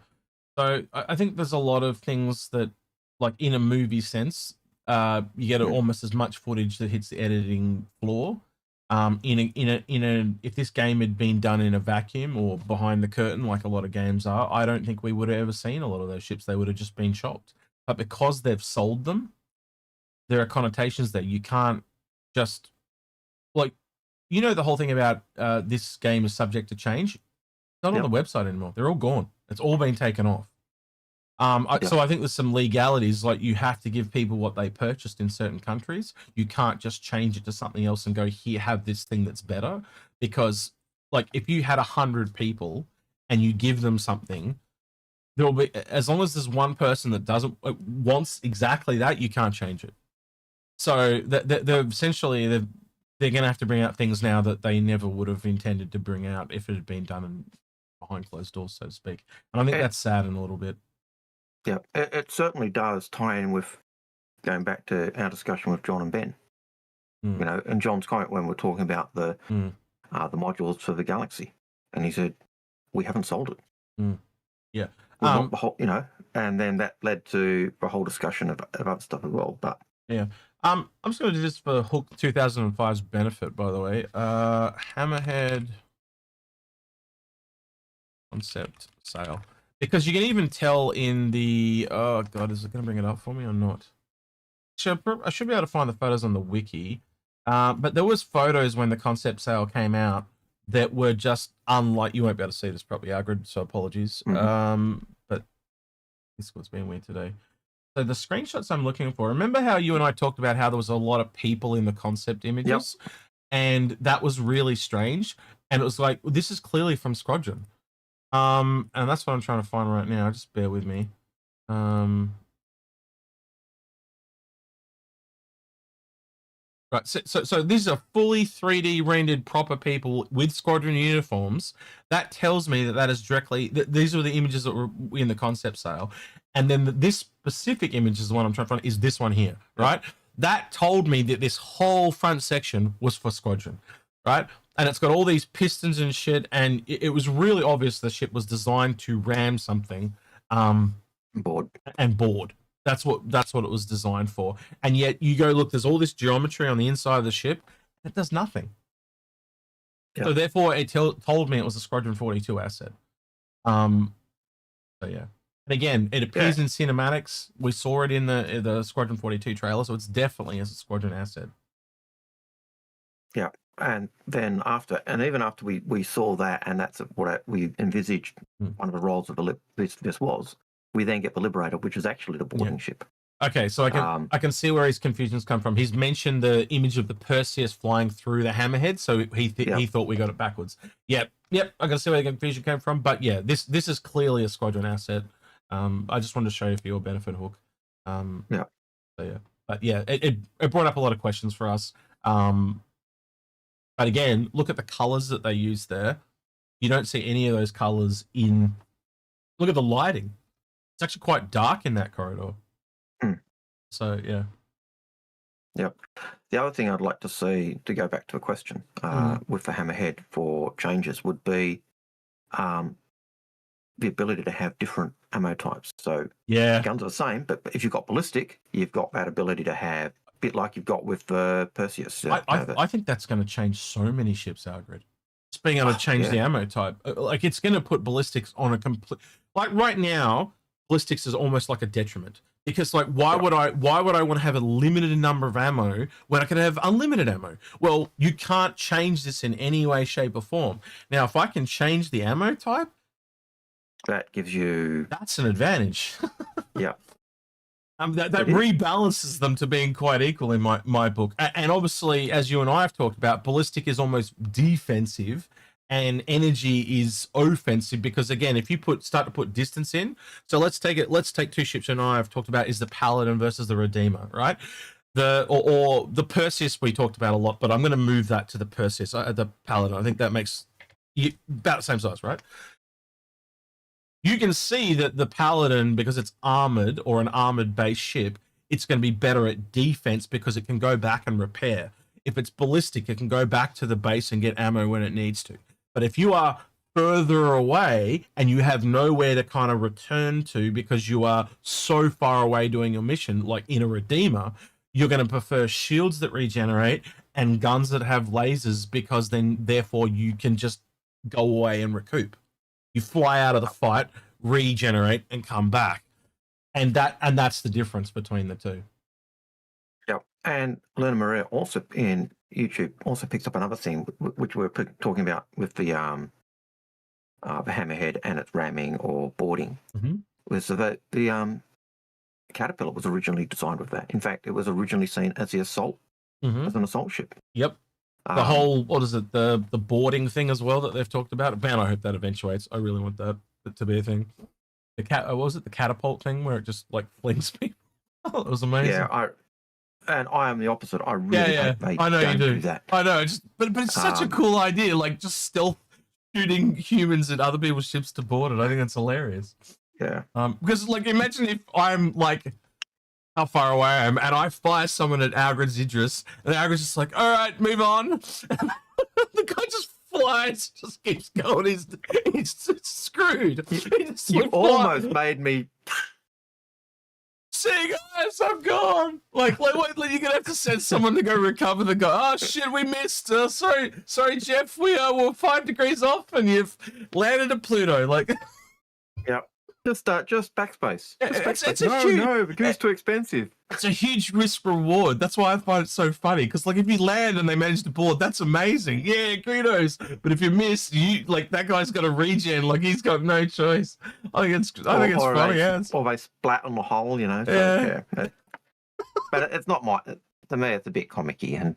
so I think there's a lot of things that, like in a movie sense, you get almost as much footage that hits the editing floor. If this game had been done in a vacuum or behind the curtain, like a lot of games are, I don't think we would have ever seen a lot of those ships. They would have just been shocked. But because they've sold them, there are connotations there. You can't just, like, you know, the whole thing about this game is subject to change. It's not on the website anymore. They're all gone. It's all been taken off. So I think there's some legalities, like you have to give people what they purchased in certain countries. You can't just change it to something else and go, here, have this thing that's better. Because, like, if you had 100 people and you give them something, there'll be, as long as there's one person that wants exactly that, you can't change it. So they're essentially they're going to have to bring out things now that they never would have intended to bring out if it had been done behind closed doors, so to speak. And I think that's sad in a little bit. Yeah, it certainly does tie in with going back to our discussion with John and Ben. You know, and John's comment when we're talking about the modules for the Galaxy, and he said we haven't sold it. Yeah, you know, and then that led to a whole discussion of other stuff as well. But yeah, I'm just going to do this for Hook 2005's benefit, by the way. Hammerhead concept sale. Because you can even tell in the, oh God, is it going to bring it up for me or not? I should be able to find the photos on the wiki. But there was photos when the concept sale came out that were just unlike, you won't be able to see this properly, Algared, so apologies. But Discord's been weird today. So the screenshots I'm looking for, remember how you and I talked about how there was a lot of people in the concept images? Yep. And that was really strange. And it was like, well, this is clearly from Squadron. And that's what I'm trying to find right now. Just bear with me. Right, so these are fully 3D rendered proper people with Squadron uniforms. That tells me that is directly, these are the images that were in the concept sale. And then this specific image is the one I'm trying to find, is this one here, right? That told me that this whole front section was for Squadron, right? And it's got all these pistons and shit, and it was really obvious the ship was designed to ram something. Board. That's what it was designed for. And yet you go look. There's all this geometry on the inside of the ship. It does nothing. Yep. So therefore, it told me it was a Squadron 42 asset. So yeah. And again, it appears in cinematics. We saw it in the Squadron 42 trailer, so it's definitely a Squadron asset. Yeah. And then even after we saw that, and that's what we envisaged one of the roles of this was, we then get the Liberator, which is actually the boarding ship. Okay, so I can see where his confusions come from. He's mentioned the image of the Perseus flying through the Hammerhead, so he thought we got it backwards. Yep, I can see where the confusion came from. But yeah, this is clearly a Squadron asset. I just wanted to show you for your benefit, Hook. So yeah, but yeah, it brought up a lot of questions for us. But again, look at the colors that they use there. You don't see any of those colors in. Look at the lighting. It's actually quite dark in that corridor. So yeah. Yep. The other thing I'd like to see, to go back to a question with the Hammerhead for changes, would be the ability to have different ammo types. So guns are the same, but if you've got ballistic, you've got that ability to have a bit like you've got with Perseus. I think that's going to change so many ships, Algared. Just being able to change the ammo type. Like, it's going to put ballistics on a complete... Like, right now, ballistics is almost like a detriment. Because, like, why would I want to have a limited number of ammo when I could have unlimited ammo? Well, you can't change this in any way, shape, or form. Now, if I can change the ammo type, that gives you... That's an advantage. Yeah. That rebalances them to being quite equal in my book. And obviously, as you and I have talked about, ballistic is almost defensive and energy is offensive, because again, if you start to put distance in, so let's take two ships you and I have talked about, is the Paladin versus the Redeemer, right? Or the Perseus we talked about a lot, but I'm going to move that to the Perseus, the Paladin. I think that makes you about the same size, right? You can see that the Paladin, because it's armored or an armored base ship, it's going to be better at defense because it can go back and repair. If it's ballistic, it can go back to the base and get ammo when it needs to. But if you are further away and you have nowhere to kind of return to because you are so far away doing your mission, like in a Redeemer, you're going to prefer shields that regenerate and guns that have lasers, because then therefore you can just go away and recoup. You fly out of the fight, regenerate, and come back, and that's the difference between the two. Yep. And Luna Maria also in YouTube also picks up another thing, which we're talking about with the Hammerhead and its ramming or boarding. Was that the Caterpillar was originally designed with that. In fact, it was originally seen as the assault, as an assault ship. Yep. The whole, what is it, the boarding thing as well that they've talked about. Man, I hope that eventuates. I really want that to be a thing. What was it, the catapult thing where it just like flings people? Oh, it was amazing. Yeah, I am the opposite. I really hope they I know don't you do that. I know, but it's such a cool idea, like just stealth shooting humans at other people's ships to board it. I think that's hilarious. Yeah. Because like, imagine if I'm like, how far away I am, and I fire someone at Algared's Idris, and Algared's just like, all right, move on. The guy just flies, just keeps going. He's screwed. You almost made me... See, guys, I'm gone. Like, you're gonna have to send someone to go recover the guy. Oh shit, we missed. Sorry, Jeff. We're 5 degrees off, and you've landed at Pluto. Like, yep. Just backspace. It's because it's too expensive. It's a huge risk reward. That's why I find it so funny. Because like, if you land and they manage to board, that's amazing. Yeah, kudos. But if you miss, that guy's got a regen. Like, he's got no choice. I think it's funny. Or they splat on the hull, you know. So, yeah. But it's not to me. It's a bit comicky,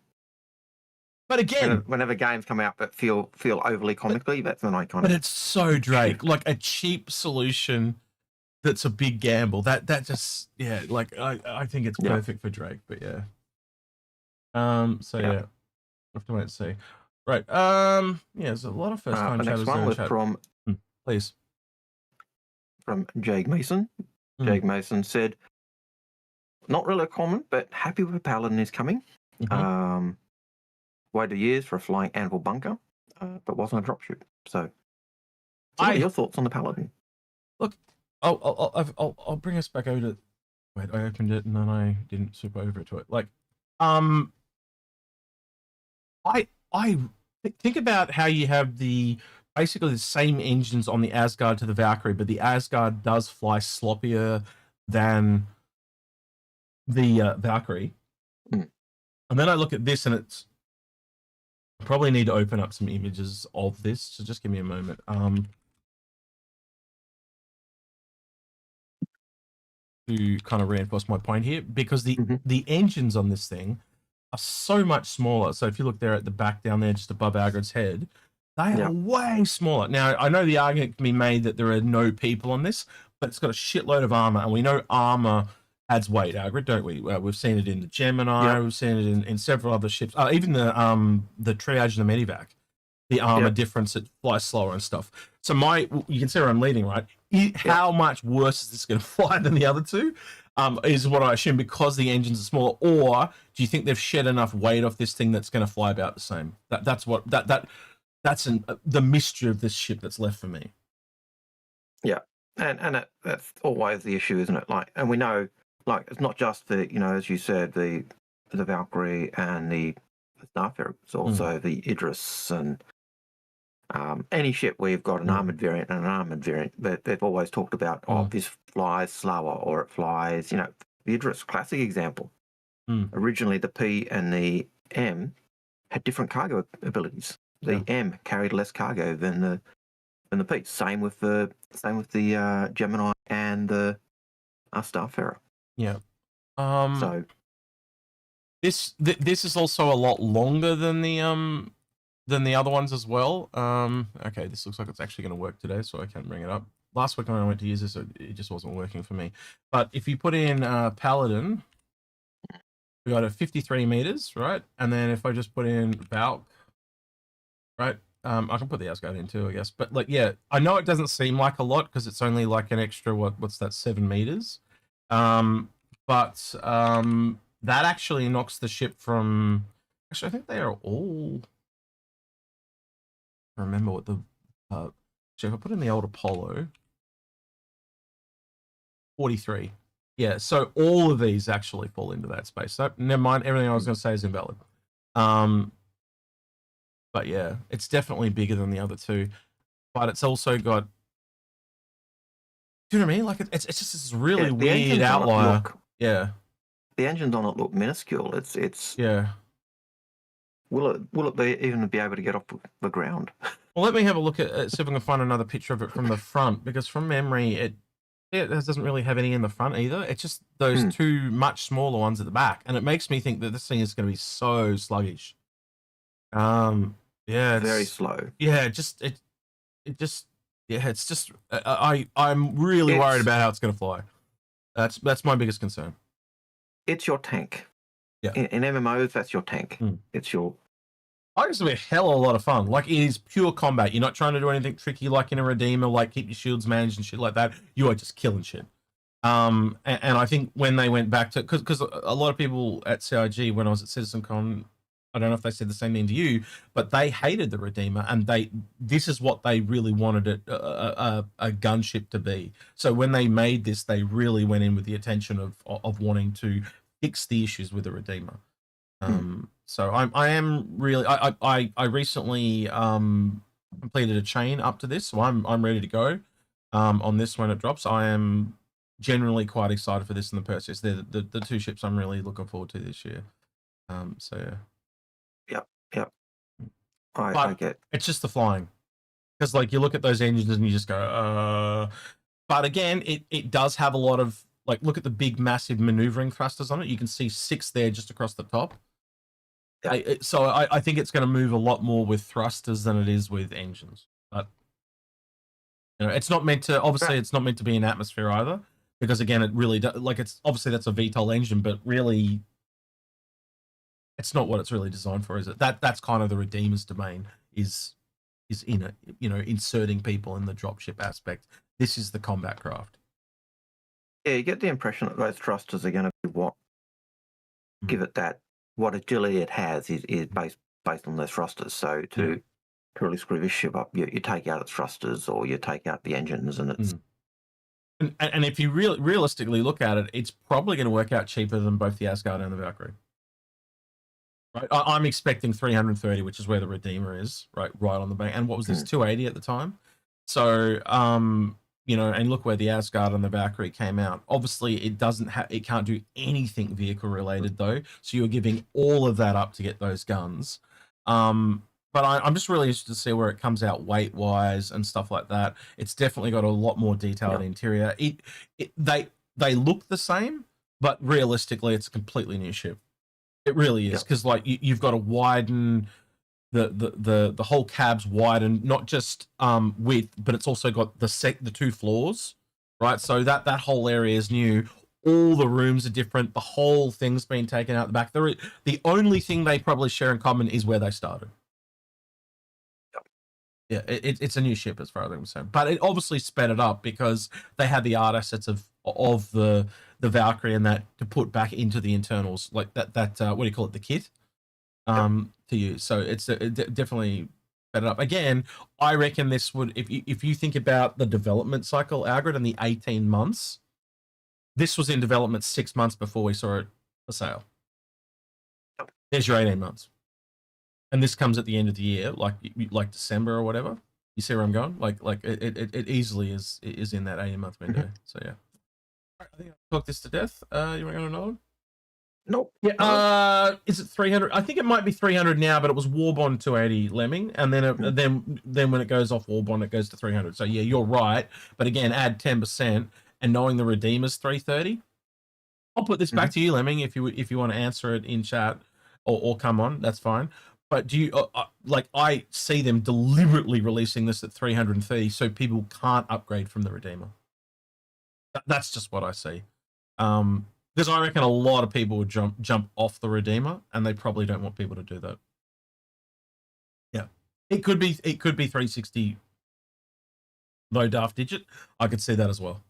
but again, whenever games come out that feel overly comically, that's an iconic. But it's so Drake, like a cheap solution that's a big gamble. That just, yeah, like I think it's perfect for Drake. But yeah. So yeah, we'll have to wait and see. Right. Yeah, there's a lot of first time chatters. The next one was from please. From Jake Mason. Jake Mason said, not really common, but happy with Paladin is coming. Waited years for a flying anvil bunker, but wasn't a dropship. So what are your thoughts on the Paladin? Look, I'll bring us back over to Wait, I opened it and then I didn't super over to it. Like, I think about how you have basically the same engines on the Asgard to the Valkyrie, but the Asgard does fly sloppier than the Valkyrie. Mm. And then I look at this and it's I probably need to open up some images of this, so just give me a moment. To kind of reinforce my point here, because the engines on this thing are so much smaller. So if you look there at the back down there, just above Algared's head, they are way smaller. Now, I know the argument can be made that there are no people on this, but it's got a shitload of armor, and we know armor adds weight, Algared, don't we? We've seen it in the Gemini, we've seen it in several other ships, even the Triage and the Medivac. The armor difference, it flies slower and stuff. So you can see where I'm leading, right? How much worse is this going to fly than the other two? Is what I assume, because the engines are smaller, or do you think they've shed enough weight off this thing that's going to fly about the same? That's the mystery of this ship that's left for me. Yeah, and that's always the issue, isn't it? Like, and we know, like, it's not just the, as you said, the Valkyrie and the Starfarer. It's also the Idris and any ship where you've got an armored variant and an armored variant. They've always talked about, this flies slower, or it flies, the Idris, classic example. Originally, the P and the M had different cargo abilities. The M carried less cargo than the P. Same with the Gemini and the Starfarer. Yeah. So this is also a lot longer than the other ones as well. Okay, this looks like it's actually going to work today, so I can bring it up. Last week when I went to use this, it just wasn't working for me. But if you put in Paladin, we got a 53 meters, right? And then if I just put in Valk, right? I can put the Asgard in too, I guess. But like, yeah, I know it doesn't seem like a lot because it's only like an extra what's that, 7 meters. But that actually knocks the ship from. Actually, I think they are all. I remember what the. So if I put in the old Apollo. 43. Yeah, so all of these actually fall into that space. So never mind, everything I was going to say is invalid. But yeah, it's definitely bigger than the other two. But it's also got. Do you know what I mean? Like it's just this really weird outlier. The engines on it look minuscule. It's yeah. Will it even be able to get off the ground? Well, let me have a look at see if I can find another picture of it from the front, because from memory it doesn't really have any in the front either. It's just those two much smaller ones at the back, and it makes me think that this thing is going to be so sluggish. Yeah, very slow. Yeah, it's just I'm really worried about how it's going to fly. That's my biggest concern. It's your tank. Yeah. In MMOs, that's your tank. It's your. I think it's gonna be a hell of a lot of fun. Like, it is pure combat. You're not trying to do anything tricky like in a Redeemer, like keep your shields managed and shit like that. You are just killing shit. And I think when they went back to, because a lot of people at CIG, when I was at CitizenCon, I don't know if they said the same thing to you, but they hated the Redeemer, and this is what they really wanted it a gunship to be. So when they made this, they really went in with the intention of wanting to fix the issues with the Redeemer. So I am really I recently completed a chain up to this, so I'm ready to go on this when it drops. I am generally quite excited for this and the Perseus. They're the two ships I'm really looking forward to this year. So yeah. Yep. I get. It's just the flying, because like you look at those engines and you just go, But again, it does have a lot of, like, look at the big massive maneuvering thrusters on it. You can see 6 there just across the top. So I think it's going to move a lot more with thrusters than it is with engines. But it's not meant to. Obviously, it's not meant to be in atmosphere either, because again, it really does. Like, it's obviously that's a VTOL engine, but really, it's not what it's really designed for, is it? That's kind of the Redeemer's domain. Is in it, inserting people in the dropship aspect. This is the combat craft. Yeah, you get the impression that those thrusters are going to be what give it that. What agility it has is based on those thrusters. So to really screw this ship up, you take out its thrusters or you take out the engines, and it's And if you realistically look at it, it's probably going to work out cheaper than both the Asgard and the Valkyrie. Right? I'm expecting 330, which is where the Redeemer is, right on the bank. And what was this, 280 at the time? So, you know, and look where the Asgard and the Valkyrie came out. Obviously, it can't do anything vehicle related though. So you're giving all of that up to get those guns. But I'm just really interested to see where it comes out weight wise and stuff like that. It's definitely got a lot more detailed interior. They look the same, but realistically, it's a completely new ship. It really is, because like you've got to widen the whole cab's widened, not just width, but it's also got the 2 floors, right? So that whole area is new. All the rooms are different. The whole thing's been taken out the back. The only thing they probably share in common is where they started. Yeah, it's a new ship as far as I'm concerned, but it obviously sped it up because they had the art assets of the Valkyrie and that to put back into the internals, like that what do you call it, the kit, to use. So it's definitely sped it up. Again, I reckon this would, if you think about the development cycle, Algared, and the 18 months, this was in development 6 months before we saw it for sale. There's your 18 months. And this comes at the end of the year, like December or whatever. You see where I'm going? Like it easily is in that 18-month window. So yeah, I think I've talked this to death. You want to go to another one? Nope. Yeah. Is it 300? I think it might be 300 now, but it was Warbond 280 Lemming, and then when it goes off Warbond, it goes to 300. So yeah, you're right. But again, add 10%, and knowing the Redeemer's 330. I'll put this back to you, Lemming, if you want to answer it in chat or come on. That's fine. But do you like? I see them deliberately releasing this at 330, so people can't upgrade from the Redeemer. That's just what I see. Because I reckon a lot of people would jump off the Redeemer, and they probably don't want people to do that. Yeah, it could be 360 low daft digit. I could see that as well.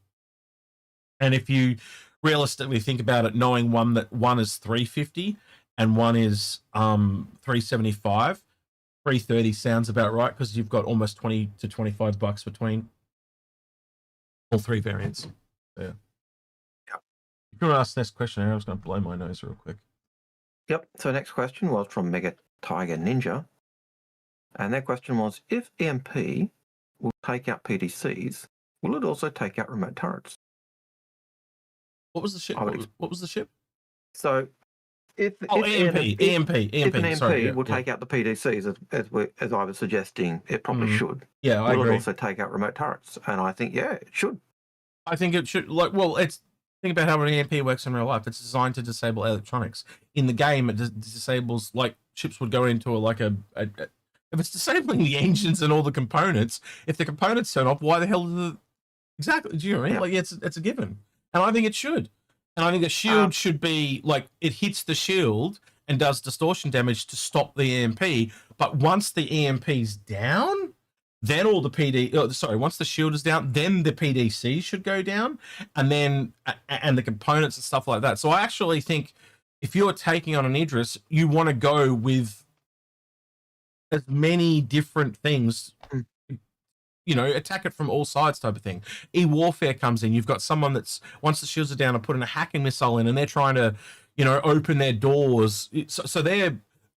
And if you realistically think about it, knowing one is 350. And one is 375, 330 sounds about right because you've got almost 20 to 25 bucks between all 3 variants. Yeah. Yep. If you want to ask the next question, I was going to blow my nose real quick. Yep. So next question was from Mega Tiger Ninja, and their question was: if EMP will take out PDCs, will it also take out remote turrets? What was the ship? What was the ship? So. If EMP if an EMP will take out the PDCs, as I was suggesting, it probably should. Yeah, I agree. Will it also take out remote turrets? And I think, yeah, it should. I think it should. Think about how an EMP works in real life. It's designed to disable electronics. In the game, it disables, like, ships would go into if it's disabling the engines and all the components, if the components turn off, why the hell exactly? Do you know what I mean? Like, it's a given. And I think it should. And I think the shield should be like it hits the shield and does distortion damage to stop the EMP. But once the EMP's down, then all the once the shield is down, then the PDC should go down, and then and the components and stuff like that. So I actually think if you're taking on an Idris, you want to go with as many different things. You know, attack it from all sides type of thing. E-warfare comes in. You've got someone that's, once the shields are down, are putting a hacking missile in, and they're trying to, you know, open their doors. So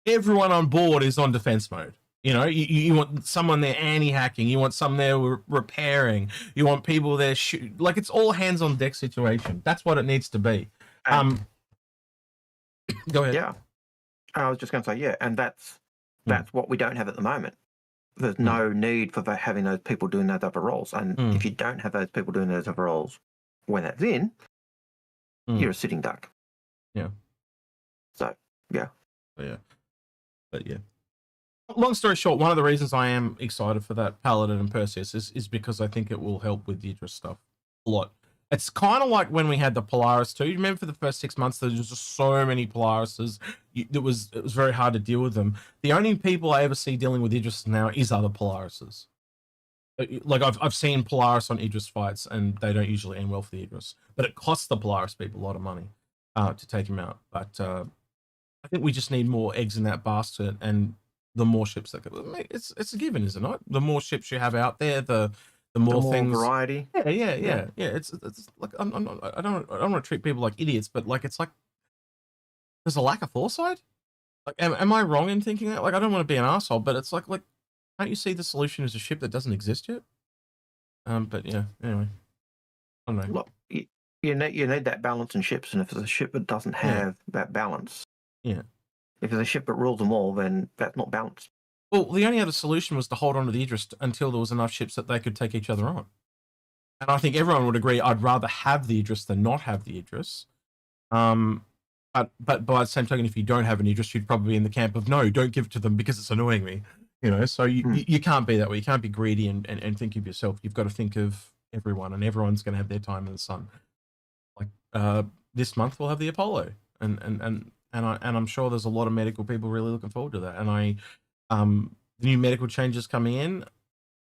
everyone on board is on defense mode. You know, you want someone there anti-hacking. You want someone there repairing. You want people there like it's all hands on deck situation. That's what it needs to be. Go ahead. Yeah, I was just going to say, yeah, and that's what we don't have at the moment. There's no need for having those people doing those other roles. And if you don't have those people doing those other roles when that's in, you're a sitting duck. Yeah. So, yeah. But yeah. Long story short, one of the reasons I am excited for that Paladin and Perseus is because I think it will help with the Idris stuff a lot. It's kind of like when we had the Polaris too. You remember for the first 6 months, there was just so many Polarises. It was very hard to deal with them. The only people I ever see dealing with Idris now is other Polarises. Like I've seen Polaris on Idris fights, and they don't usually end well for the Idris. But it costs the Polaris people a lot of money to take him out. But I think we just need more eggs in that basket, and the more ships that it's a given, is it not? The more ships you have out there, the the more more things. variety. Yeah. It's like I don't want to treat people like idiots, but like it's like there's a lack of foresight. Like, am I wrong in thinking that? Like, I don't want to be an asshole, but it's like can't you see the solution is a ship that doesn't exist yet? But yeah, anyway, I don't know. Look, you need that balance in ships, and if it's a ship that doesn't have that balance, if it's a ship that rules them all, then that's not balanced. Well, the only other solution was to hold on to the Idris until there was enough ships that they could take each other on. And I think everyone would agree I'd rather have the Idris than not have the Idris. But by the same token, if you don't have an Idris, you'd probably be in the camp of no, don't give it to them because it's annoying me. So you can't be that way. You can't be greedy and think of yourself. You've got to think of everyone, and everyone's going to have their time in the sun. Like this month we'll have the Apollo, and I'm sure there's a lot of medical people really looking forward to that. And the new medical changes coming in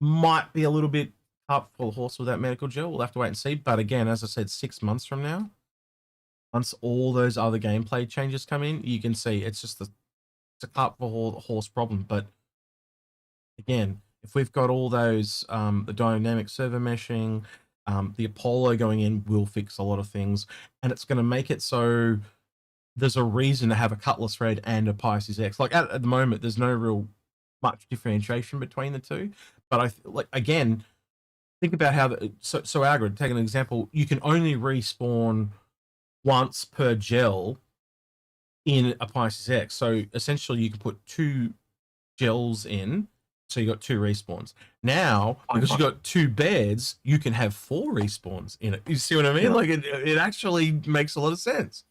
might be a little bit up for the horse with that medical gel. We'll have to wait and see. But again, as I said, 6 months from now, once all those other gameplay changes come in, you can see it's just it's a cart for the horse problem. But again, if we've got all those the dynamic server meshing, the Apollo going in will fix a lot of things, and it's going to make it so there's a reason to have a Cutlass Red and a Pisces X. Like at the moment, there's no real much differentiation between the two. But again, think about how so Algared, take an example. You can only respawn once per gel in a Pisces X. So essentially, you can put 2 gels in, so you got 2 respawns. Now, because you got 2 beds, you can have 4 respawns in it. You see what I mean? Yeah. Like it actually makes a lot of sense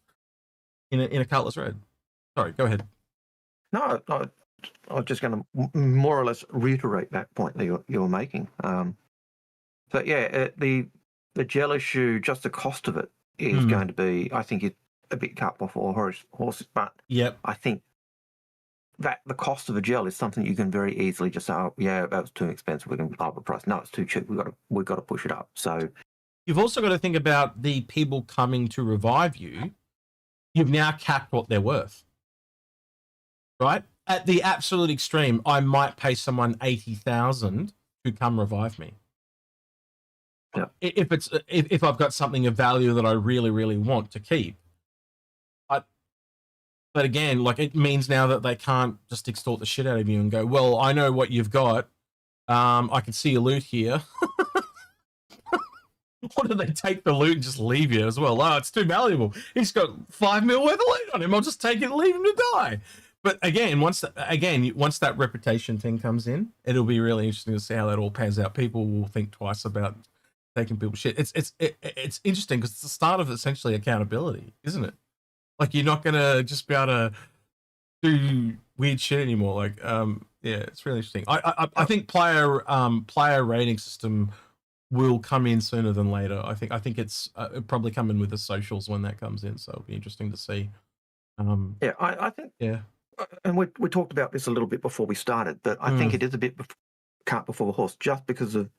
in a Cutlass Red. Sorry, go ahead. No, I was just going to more or less reiterate that point that you're making. So yeah, the gel issue, just the cost of it is going to be, I think, a bit cut before horses. But I think that the cost of a gel is something you can very easily just say, oh, yeah, that was too expensive, we're going to up the price. No, it's too cheap. We've got to push it up. So you've also got to think about the people coming to revive you. You've now capped what they're worth, right? At the absolute extreme, I might pay someone 80,000 to come revive me. Yeah. If I've got something of value that I really, really want to keep. But again, like it means now that they can't just extort the shit out of you and go, well, I know what you've got. I can see your loot here. Or do they take the loot and just leave you as well? Oh, it's too valuable. He's got 5 mil worth of loot on him. I'll just take it and leave him to die. But again, once that reputation thing comes in, it'll be really interesting to see how that all pans out. People will think twice about taking people's shit. It's interesting because it's the start of essentially accountability, isn't it? Like you're not gonna just be able to do weird shit anymore. Like, yeah, it's really interesting. I think player rating system will come in sooner than later. I think it's it'll probably come in with the socials when that comes in. So it'll be interesting to see. Yeah, I think. Yeah. And we talked about this a little bit before we started, but I think it is a bit cart before the horse, just because of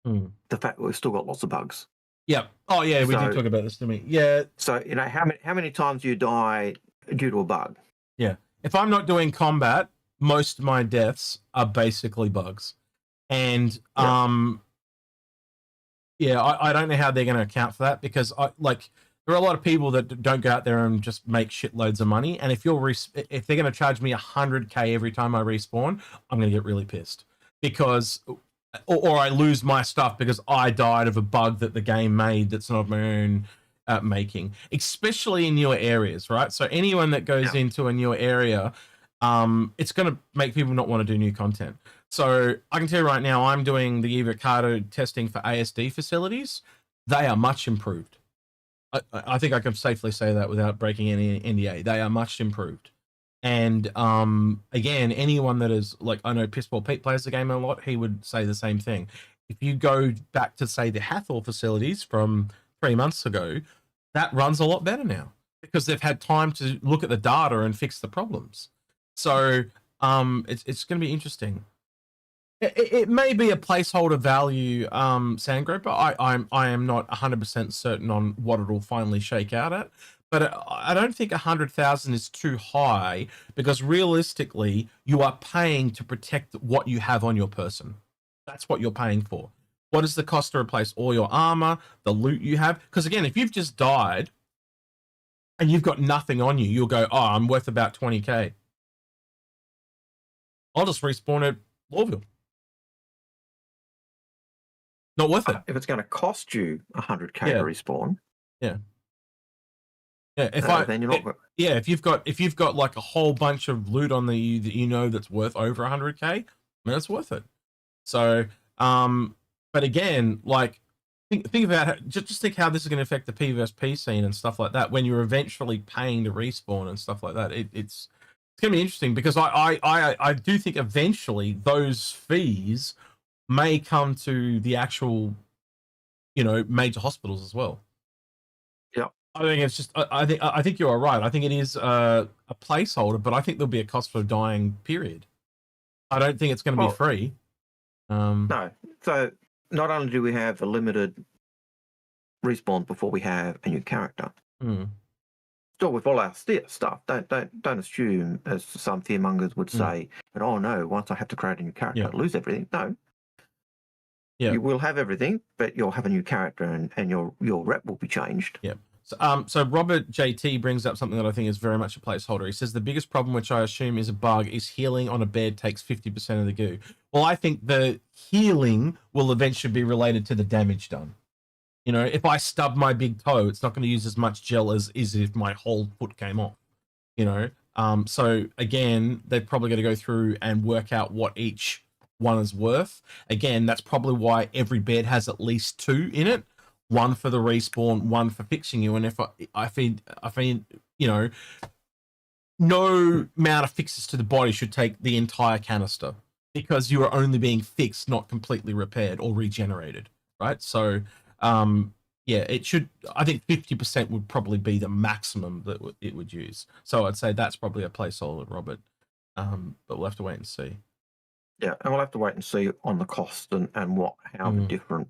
the fact that we've still got lots of bugs. Yeah. Oh, yeah. We did talk about this, didn't we? Yeah. So how many times do you die due to a bug? Yeah. If I'm not doing combat, most of my deaths are basically bugs, and I don't know how they're going to account for that because there are a lot of people that don't go out there and just make shitloads of money. And if they're going to charge me 100K every time I respawn, I'm going to get really pissed because, or I lose my stuff because I died of a bug that the game made that's not my own making, especially in newer areas, right? So anyone that goes into a newer area, it's going to make people not want to do new content. So I can tell you right now, I'm doing the avocado testing for ASD facilities. They are much improved. I think I can safely say that without breaking any NDA. They are much improved. And again, anyone that is like, I know Pissball Pete plays the game a lot. He would say the same thing. If you go back to say the Hathor facilities from 3 months ago, that runs a lot better now because they've had time to look at the data and fix the problems. So it's going to be interesting. It may be a placeholder value, Sandgroper. I am not 100% certain on what it'll finally shake out at, but I don't think 100,000 is too high because realistically, you are paying to protect what you have on your person. That's what you're paying for. What is the cost to replace all your armor, the loot you have? Because again, if you've just died and you've got nothing on you, you'll go, oh, I'm worth about 20k. I'll just respawn at Lorville. Not worth it. If it's going to cost you 100k to respawn. Yeah. Yeah. Then you're not. If you've got like a whole bunch of loot on the that you know that's worth over 100k, I mean, it's worth it. So, but again, like think about how, just think how this is going to affect the PvP scene and stuff like that when you're eventually paying to respawn and stuff like that. It's going to be interesting because I do think eventually those fees may come to the actual, major hospitals as well. Yeah, I think it's just I think you're right. I think it is a placeholder, but I think there'll be a cost for dying. Period. I don't think it's going to be free. No. So not only do we have a limited respawn before we have a new character. Still, with all our stuff, don't assume, as some fearmongers would say, that oh no, once I have to create a new character, I lose everything. No. Yeah. You will have everything, but you'll have a new character, and your rep will be changed. Yeah. So Robert JT brings up something that I think is very much a placeholder. He says the biggest problem, which I assume is a bug, is healing on a bed takes 50% of the goo. Well, I think the healing will eventually be related to the damage done. If I stub my big toe, it's not going to use as much gel as if my whole foot came off. So again, they're probably going to go through and work out what each one is worth. Again, that's probably why every bed has at least 2 in it. One for the respawn, one for fixing you. And if I feed, no amount of fixes to the body should take the entire canister because you are only being fixed, not completely repaired or regenerated, right? So, it should. I think 50% would probably be the maximum that it would use. So I'd say that's probably a placeholder, Robert. But we'll have to wait and see. Yeah, and we'll have to wait and see on the cost and how the different.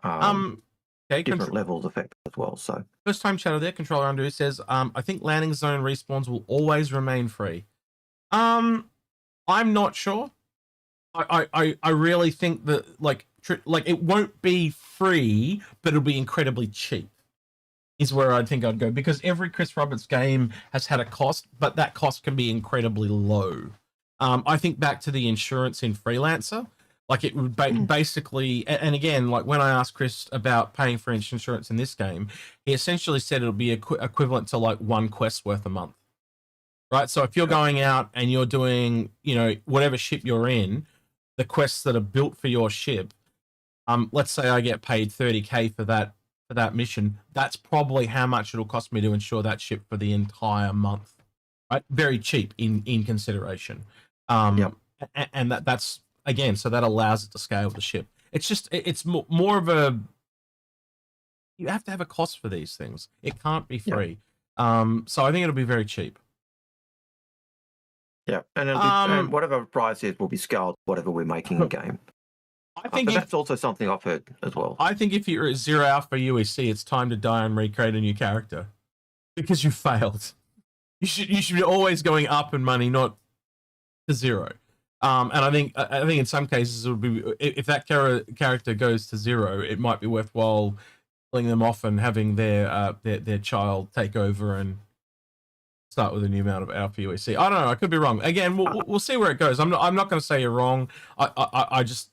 Different levels affect as well. So first time chatter there, Controller Undo says, I think landing zone respawns will always remain free. I'm not sure. I really think that like it won't be free, but it'll be incredibly cheap. Is where I think I'd go, because every Chris Roberts game has had a cost, but that cost can be incredibly low. I think back to the insurance in Freelancer. Like it would basically, and again, like when I asked Chris about paying for insurance in this game, he essentially said it'll be equivalent to like 1 quest worth a month, right? So if you're going out and you're doing, whatever ship you're in, the quests that are built for your ship, let's say I get paid 30k for that mission, that's probably how much it'll cost me to insure that ship for the entire month, right? Very cheap in consideration. And that's. Again, so that allows it to scale the ship. It's just, it's more of a, you have to have a cost for these things. It can't be free. So I think it'll be very cheap. Yeah, and it'll be, and whatever price is will be scaled whatever we're making in game. I think that's also something I've heard as well. I think if you're at 0 alpha UEC, it's time to die and recreate a new character because you failed. You should be always going up in money, not to 0. And I think in some cases it would be, if that character goes to 0, it might be worthwhile pulling them off and having their child take over and start with a new amount of alpha UEC. I don't know. I could be wrong. Again, we'll see where it goes. I'm not going to say you're wrong. I just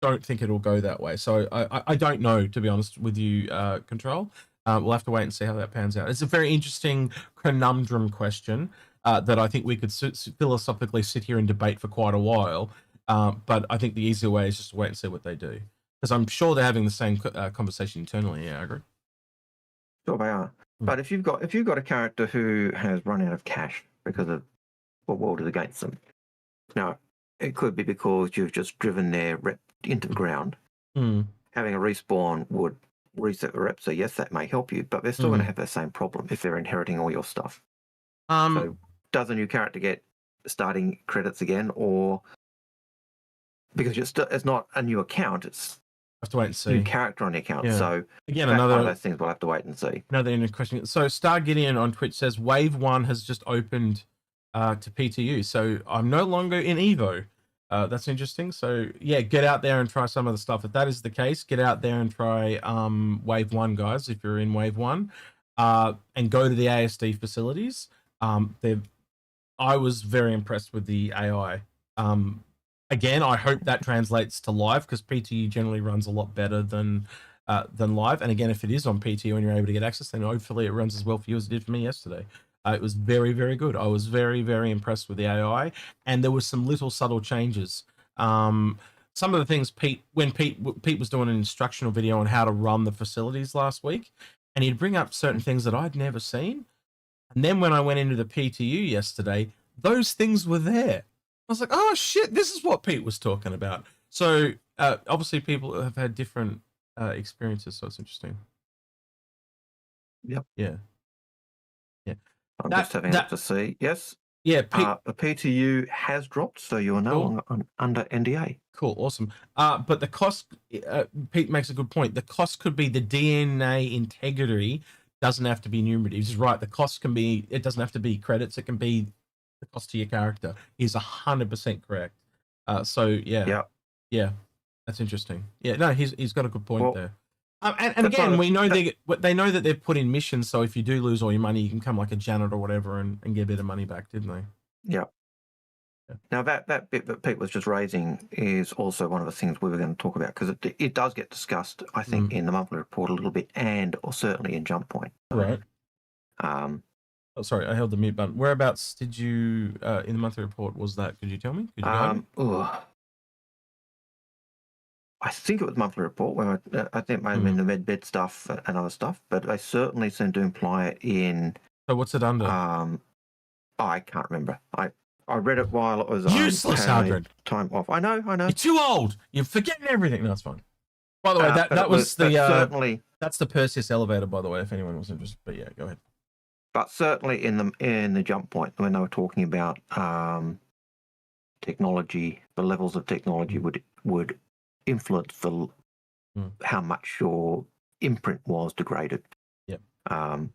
don't think it'll go that way. So I don't know, to be honest with you, Control. We'll have to wait and see how that pans out. It's a very interesting conundrum question. That I think we could philosophically sit here and debate for quite a while. But I think the easier way is just to wait and see what they do. Because I'm sure they're having the same conversation internally. Yeah, I agree. Sure they are. But if you've got a character who has run out of cash because of what world is against them, now it could be because you've just driven their rep into the ground. Having a respawn would reset the rep. So yes, that may help you, but they're still going to have the same problem if they're inheriting all your stuff. So does a new character get starting credits again, or because it's not a new account, it's have to wait and see. New character on the account. Yeah. So again, one another of those things we'll have to wait and see. Another interesting question. So Star Gideon on Twitch says Wave 1 has just opened to PTU, so I'm no longer in Evo. That's interesting. So yeah, get out there and try some of the stuff. If that is the case, get out there and try wave 1, guys, if you're in wave 1, and go to the ASD facilities. I was very impressed with the AI. Again, I hope that translates to live, because PTU generally runs a lot better than live. And again, if it is on PTU and you're able to get access, then hopefully it runs as well for you as it did for me yesterday. It was very, very good. I was very, very impressed with the AI, and there were some little subtle changes. Some of the things Pete was doing an instructional video on how to run the facilities last week, and he'd bring up certain things that I'd never seen. And then when I went into the PTU yesterday, those things were there. I was like, oh shit, this is what Pete was talking about. So obviously people have had different experiences, so it's interesting. Yep. Yeah. I'm just having a look to see. Yes. Yeah. The PTU has dropped, so you are no longer under NDA. Cool. Awesome. But the cost, Pete makes a good point. The cost could be the DNA integrity. Doesn't have to be numerative. He's right. The cost can be, it doesn't have to be credits. It can be the cost to your character. He's 100% correct. So yeah. Yeah. That's interesting. Yeah, no, he's got a good point there. And again, we know they know that they've put in missions, so if you do lose all your money, you can come like a janitor or whatever and get a bit of money back, didn't they? Yeah. Now that bit that Pete was just raising is also one of the things we were going to talk about, because it does get discussed, I think, in the monthly report a little bit, and or certainly in Jump Point. Right. Oh, sorry, I held the mute button. Whereabouts did you in the monthly report was that? Could you tell me? Could you I think it was monthly report where I think it might have been the MedBed stuff and other stuff, but they certainly seem to imply it in. So what's it under? I can't remember. I read it while it was useless, Algared. Time off. I know. You're too old. You're forgetting everything. No, that's fine. By the way, that was the certainly that's the Perseus elevator. By the way, if anyone was interested. But yeah, go ahead. But certainly in the Jump Point, when they were talking about technology, the levels of technology would influence how much your imprint was degraded. Yep. And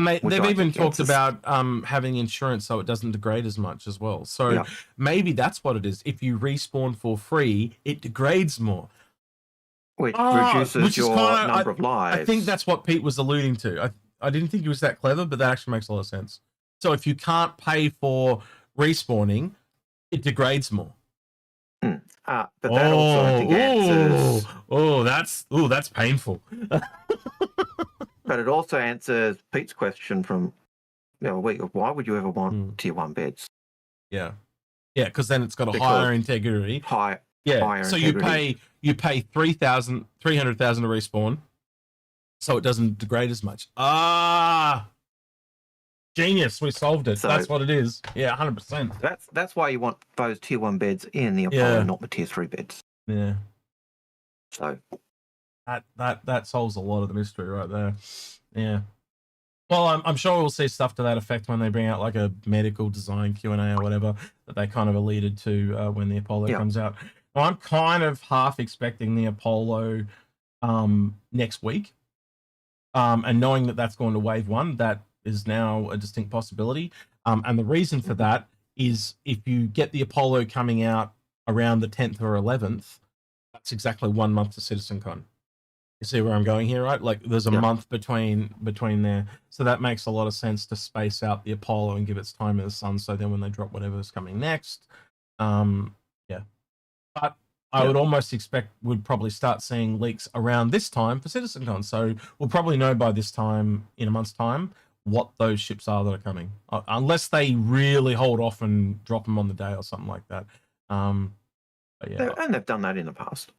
they've even talked about having insurance so it doesn't degrade as much as well. So maybe that's what it is. If you respawn for free, it degrades more. Which reduces your number of lives. I think that's what Pete was alluding to. I didn't think he was that clever, but that actually makes a lot of sense. So if you can't pay for respawning, it degrades more. But that also I think answers. That's painful. But it also answers Pete's question from, why would you ever want tier 1 beds? Yeah, because then it's got a higher integrity. Higher so integrity. you pay 300,000 to respawn, so it doesn't degrade as much. Genius, we solved it. So that's what it is. Yeah, 100%. That's why you want those tier 1 beds in the Apollo, not the tier 3 beds. Yeah. So that solves a lot of the mystery right there. Yeah. Well, I'm sure we'll see stuff to that effect when they bring out like a medical design Q&A or whatever that they kind of alluded to when the Apollo comes out. Well, I'm kind of half expecting the Apollo next week. And knowing that that's going to wave 1, that is now a distinct possibility. And the reason for that is if you get the Apollo coming out around the 10th or 11th, that's exactly 1 month to CitizenCon. You see where I'm going here, right? Like there's a month between there. So that makes a lot of sense to space out the Apollo and give its time in the sun. So then when they drop whatever's coming next, But I would almost expect we'd probably start seeing leaks around this time for CitizenCon. So we'll probably know by this time, in a month's time, what those ships are that are coming. Unless they really hold off and drop them on the day or something like that. But yeah. And they've done that in the past.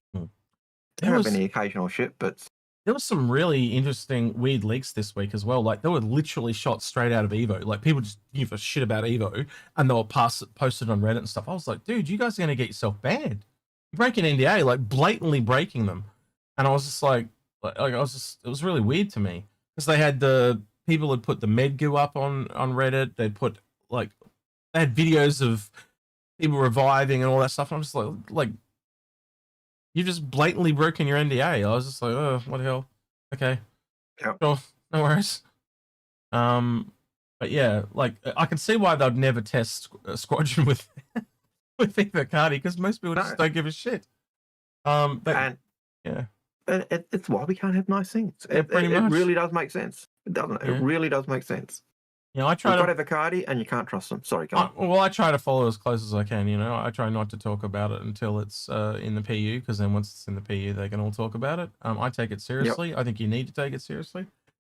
There have been the occasional ship, but there was some really interesting, weird leaks this week as well. Like they were literally shot straight out of Evo. Like people just give a shit about Evo, and they were posted on Reddit and stuff. I was like, dude, you guys are gonna get yourself banned. You're breaking NDA, like blatantly breaking them. And I was just like it was really weird to me because they had people had put the med goo up on Reddit. They'd put they had videos of people reviving and all that stuff. And I'm just like. You just blatantly broken your NDA. I was just like, oh, what the hell? Okay. Yep. Sure, no worries. But yeah, like I can see why they'd never test a squadron with with either party because most people just don't give a shit. And yeah, it's why we can't have nice things. Yeah, pretty much. It really does make sense. It doesn't. Yeah. It really does make sense. Yeah, I try You've to got to have a cardi, and you can't trust them. Sorry, go on. well, I try to follow as close as I can. You know, I try not to talk about it until it's in the PU, because then once it's in the PU, they can all talk about it. I take it seriously. I think you need to take it seriously.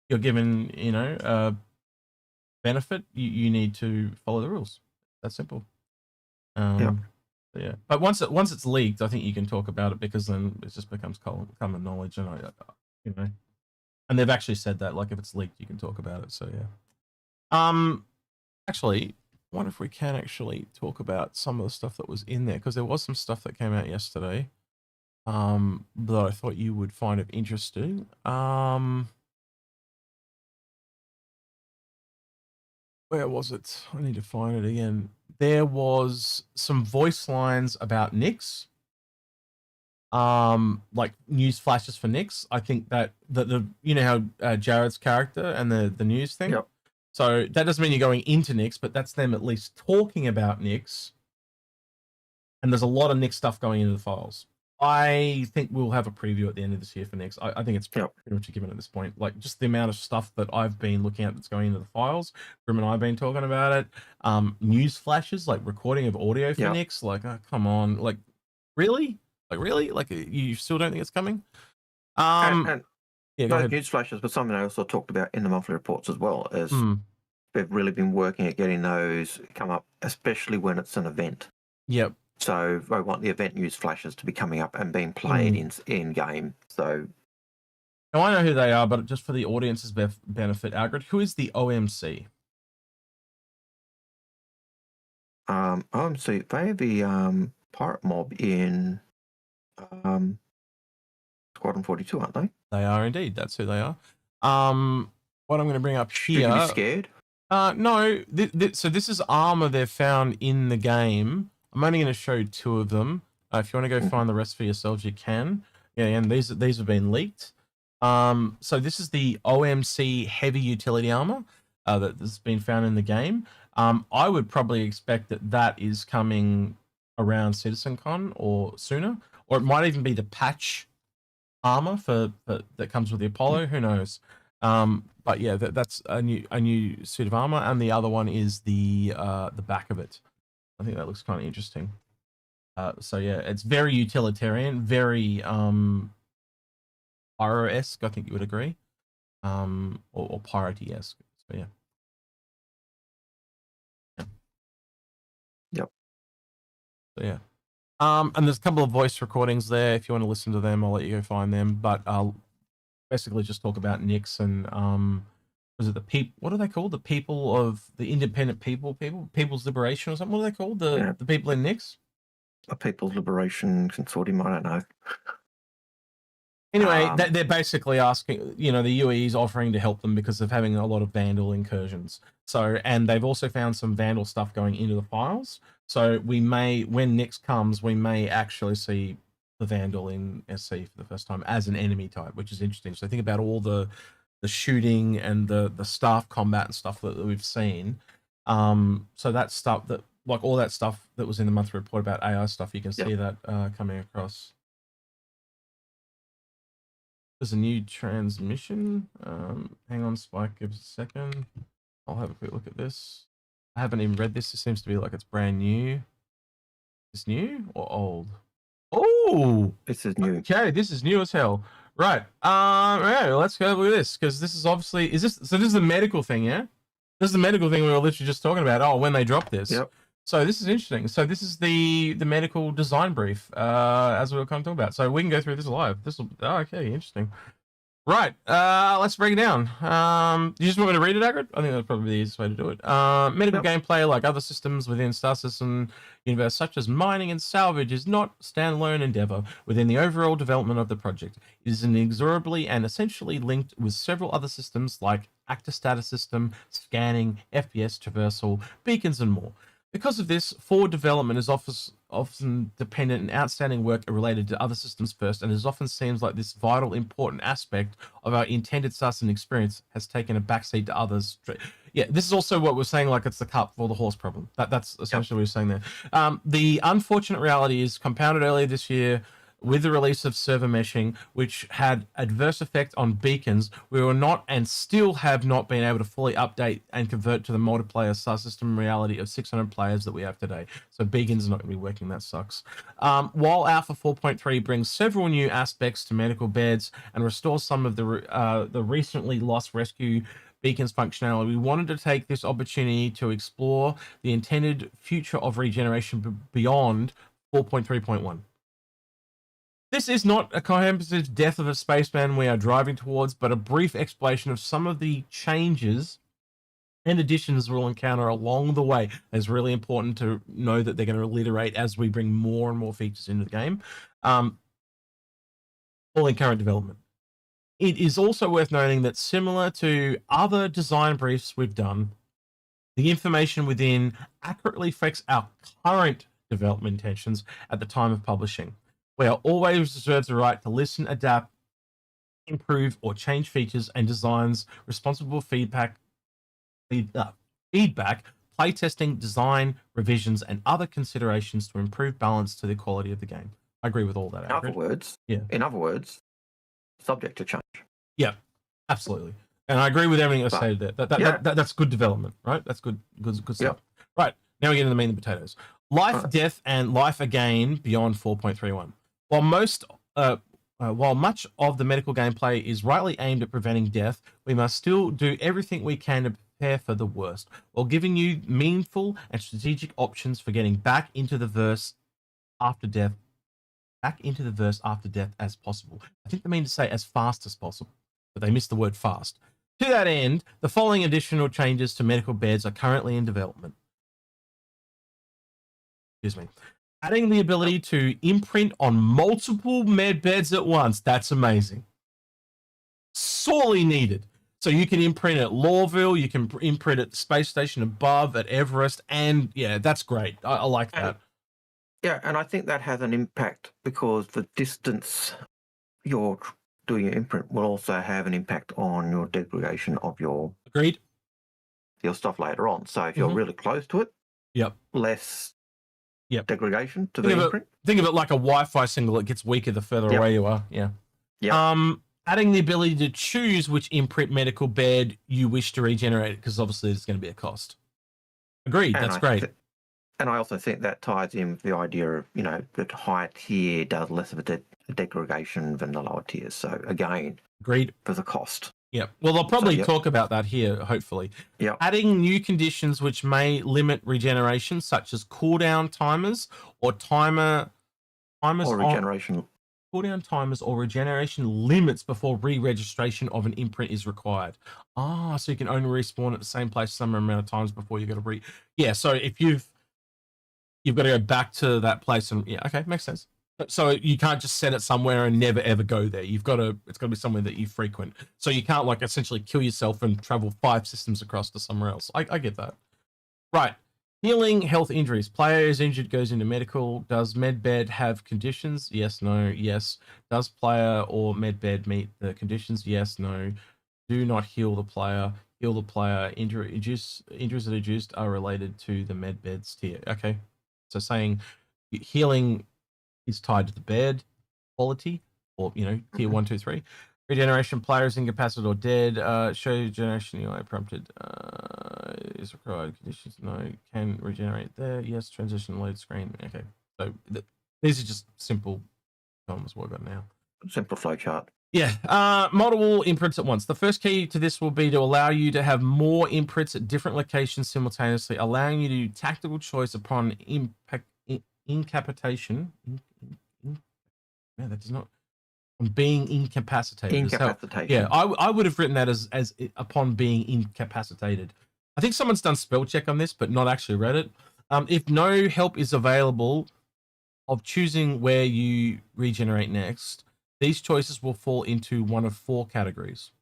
You're given, you know, benefit. You need to follow the rules. That's simple. Yeah. But once it's leaked, I think you can talk about it, because then it just becomes common knowledge, and you know, and they've actually said that, like, if it's leaked, you can talk about it. So yeah. Actually, I wonder if we can actually talk about some of the stuff that was in there, because there was some stuff that came out yesterday that I thought you would find of interesting. Where was it? I need to find it again. There was some voice lines about Nyx. Like news flashes for Nyx. I think that the you know how Jared's character and the news thing. Yep. So that doesn't mean you're going into Nyx, but that's them at least talking about Nyx. And there's a lot of Nyx stuff going into the files. I think we'll have a preview at the end of this year for Nyx. I think it's pretty much a given at this point. Like, just the amount of stuff that I've been looking at that's going into the files. Grim and I have been talking about it. News flashes, like recording of audio for Nyx. Like, oh, come on. Like, really? Like, you still don't think it's coming? Yeah, those news flashes, but something I also talked about in the monthly reports as well, is we've really been working at getting those come up, especially when it's an event. Yep. So I want the event news flashes to be coming up and being played in game. So now I know who they are, but just for the audience's benefit, Algared, who is the OMC? OMC, they're the pirate mob in Squadron 42, aren't they? They are indeed. That's who they are. What I'm going to bring up here. Should you be scared? No. So this is armor they've found in the game. I'm only going to show 2 of them. If you want to go find the rest for yourselves, you can. Yeah, and these have been leaked. So this is the OMC heavy utility armor that has been found in the game. I would probably expect that is coming around CitizenCon or sooner, or it might even be the patch armor for that comes with the Apollo. Who knows? But yeah, that's a new suit of armor, and the other one is the back of it. I think that looks kind of interesting. So yeah, it's very utilitarian, very pyro-esque, I think you would agree, or pirate-esque. So yeah. Yep. So yeah. And there's a couple of voice recordings there. If you want to listen to them, I'll let you go find them. But I'll basically just talk about Nyx and was it the people? What are they called? The people of the independent People's Liberation or something. What are they called? The people in Nyx? A People's Liberation Consortium. I don't know. Anyway, they're basically asking, you know, the UAE is offering to help them because of having a lot of Vandal incursions. So, and they've also found some Vandal stuff going into the files. So we may, when Nyx comes, we may actually see the Vandal in SC for the first time as an enemy type, which is interesting. So think about all the shooting and the staff combat and stuff that we've seen. So that stuff that, like all that stuff that was in the monthly report about AI stuff, you can see that coming across. There's a new transmission. Hang on, Spike, give us a second. I'll have a quick look at this. I haven't even read this. It seems to be like it's brand new. Is this new or old? Oh, this is new. Okay, this is new as hell. Right. Yeah, let's go look at this, because this is obviously this is the medical thing, yeah? This is the medical thing we were literally just talking about. Oh, when they drop this. Yep. So this is interesting. So this is the medical design brief, as we were kind of talking about. So we can go through this live. Okay, interesting. Right, let's break it down. You just want me to read it, Algared? I think that's probably the easiest way to do it. Medical gameplay, like other systems within Star Citizen universe, such as mining and salvage, is not a standalone endeavor within the overall development of the project. It is inexorably and essentially linked with several other systems like actor status system, scanning, FPS, traversal, beacons, and more. Because of this, forward development is often dependent and outstanding work related to other systems first, and it often seems like this vital, important aspect of our intended system experience has taken a backseat to others. Yeah, this is also what we're saying, like it's the cart before the horse problem. That's essentially what we're saying there. The unfortunate reality is compounded earlier this year with the release of server meshing, which had adverse effect on beacons. We were not and still have not been able to fully update and convert to the multiplayer star system reality of 600 players that we have today. So beacons are not going to be working. That sucks. While Alpha 4.3 brings several new aspects to medical beds and restores some of the recently lost rescue beacons functionality, we wanted to take this opportunity to explore the intended future of regeneration beyond 4.3.1. This is not a comprehensive death of a spaceman we are driving towards, but a brief explanation of some of the changes and additions we'll encounter along the way. It's really important to know that they're going to iterate as we bring more and more features into the game, all in current development. It is also worth noting that similar to other design briefs we've done, the information within accurately reflects our current development intentions at the time of publishing. We are always reserved the right to listen, adapt, improve, or change features and designs. Responsible feedback, playtesting, design, revisions, and other considerations to improve balance to the quality of the game. I agree with all that. In other words, subject to change. Yeah, absolutely. And I agree with everything I said there. That's good development, right? That's good stuff. Yep. Right, now we get into the meat and potatoes. Life, death, and life again beyond 4.31. While much of the medical gameplay is rightly aimed at preventing death, we must still do everything we can to prepare for the worst, while giving you meaningful and strategic options for getting back into the verse after death as possible. I think they mean to say as fast as possible, but they missed the word fast. To that end, the following additional changes to medical beds are currently in development. Excuse me. Adding the ability to imprint on multiple med beds at once. That's amazing. Sorely needed. So you can imprint at Lawville, you can imprint at the space station above, at Everest, and yeah, that's great. I like that. Yeah, and I think that has an impact because the distance you're doing your imprint will also have an impact on your degradation of your stuff later on. So if you're really close to it, less degradation to the imprint. Think of it like a Wi-Fi signal. It gets weaker the further away you are. Adding the ability to choose which imprint medical bed you wish to regenerate, because obviously there's going to be a cost. Agreed. That's great. And I also think that ties in with the idea of, that higher tier does less of a degradation than the lower tiers. So again, agreed for the cost. Yeah. Well, they'll probably talk about that here, hopefully. Yeah. Adding new conditions which may limit regeneration, such as cooldown timers or timers or regeneration. Cooldown timers or regeneration limits before re-registration of an imprint is required. So you can only respawn at the same place some amount of times before you got to so if you've got to go back to that place and makes sense. So you can't just set it somewhere and never ever go there. It's got to be somewhere that you frequent. So you can't essentially kill yourself and travel 5 systems across to somewhere else. I get that. Right. Healing health injuries. Player is injured, goes into medical. Does MedBed have conditions? Yes, no, yes. Does player or MedBed meet the conditions? Yes, no. Do not heal the player. Heal the player. Injuries that are induced are related to the MedBed's tier. Okay. So saying healing is tied to the bed quality, or tier 1, 2, 3. Regeneration, player is incapacitated or dead. Show generation UI prompted is required. Conditions no. Can regenerate there. Yes. Transition load screen. Okay. So these are just simple comments what I've got now. Simple flowchart. Yeah. Multiple imprints at once. The first key to this will be to allow you to have more imprints at different locations simultaneously, allowing you to do tactical choice upon incapacitation. Man, that does not. Being incapacitated. Incapacitation. I would have written that as upon being incapacitated. I think someone's done spell check on this, but not actually read it. If no help is available of choosing where you regenerate next, these choices will fall into one of 4 categories.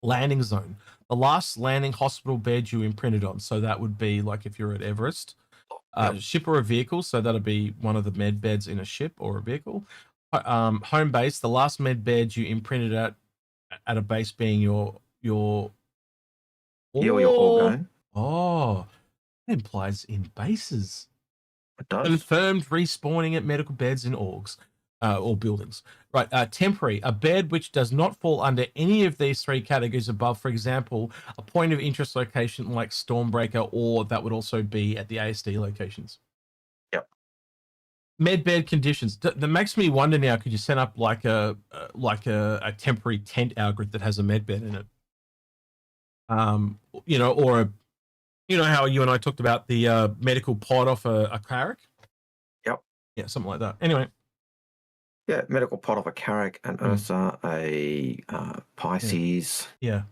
Landing zone, the last landing hospital bed you imprinted on. So that would be like if you're at Everest, Ship or a vehicle, so that'll be one of the med beds in a ship or a vehicle. Home base, the last med bed you imprinted at a base being your orgo. Oh, that implies in bases. It does. Confirmed respawning at medical beds in orgs or buildings. Right. Temporary, a bed which does not fall under any of these three categories above. For example, a point of interest location like Stormbreaker, or that would also be at the ASD locations. Yep. Medbed conditions. That makes me wonder now. Could you set up like a temporary tent Algared that has a medbed in it? Or a, how you and I talked about the medical pod off a carrack? Yep. Yeah, something like that. Anyway. Yeah, medical pod of a carrack, an Ursa, a Pisces. Yeah.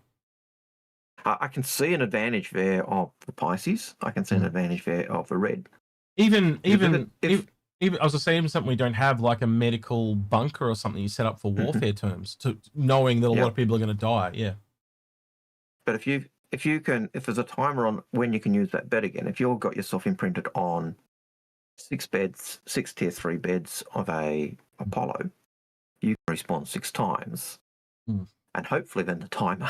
I can see an advantage there of the Pisces. I can see an advantage there of the red. Even I was just saying something we don't have, like a medical bunker or something you set up for warfare terms, to knowing that a lot of people are going to die. Yeah. But if there's a timer on when you can use that bed again, if you've got yourself imprinted on 6 tier 3 beds of a Apollo, you can respawn 6 times, and hopefully then the timer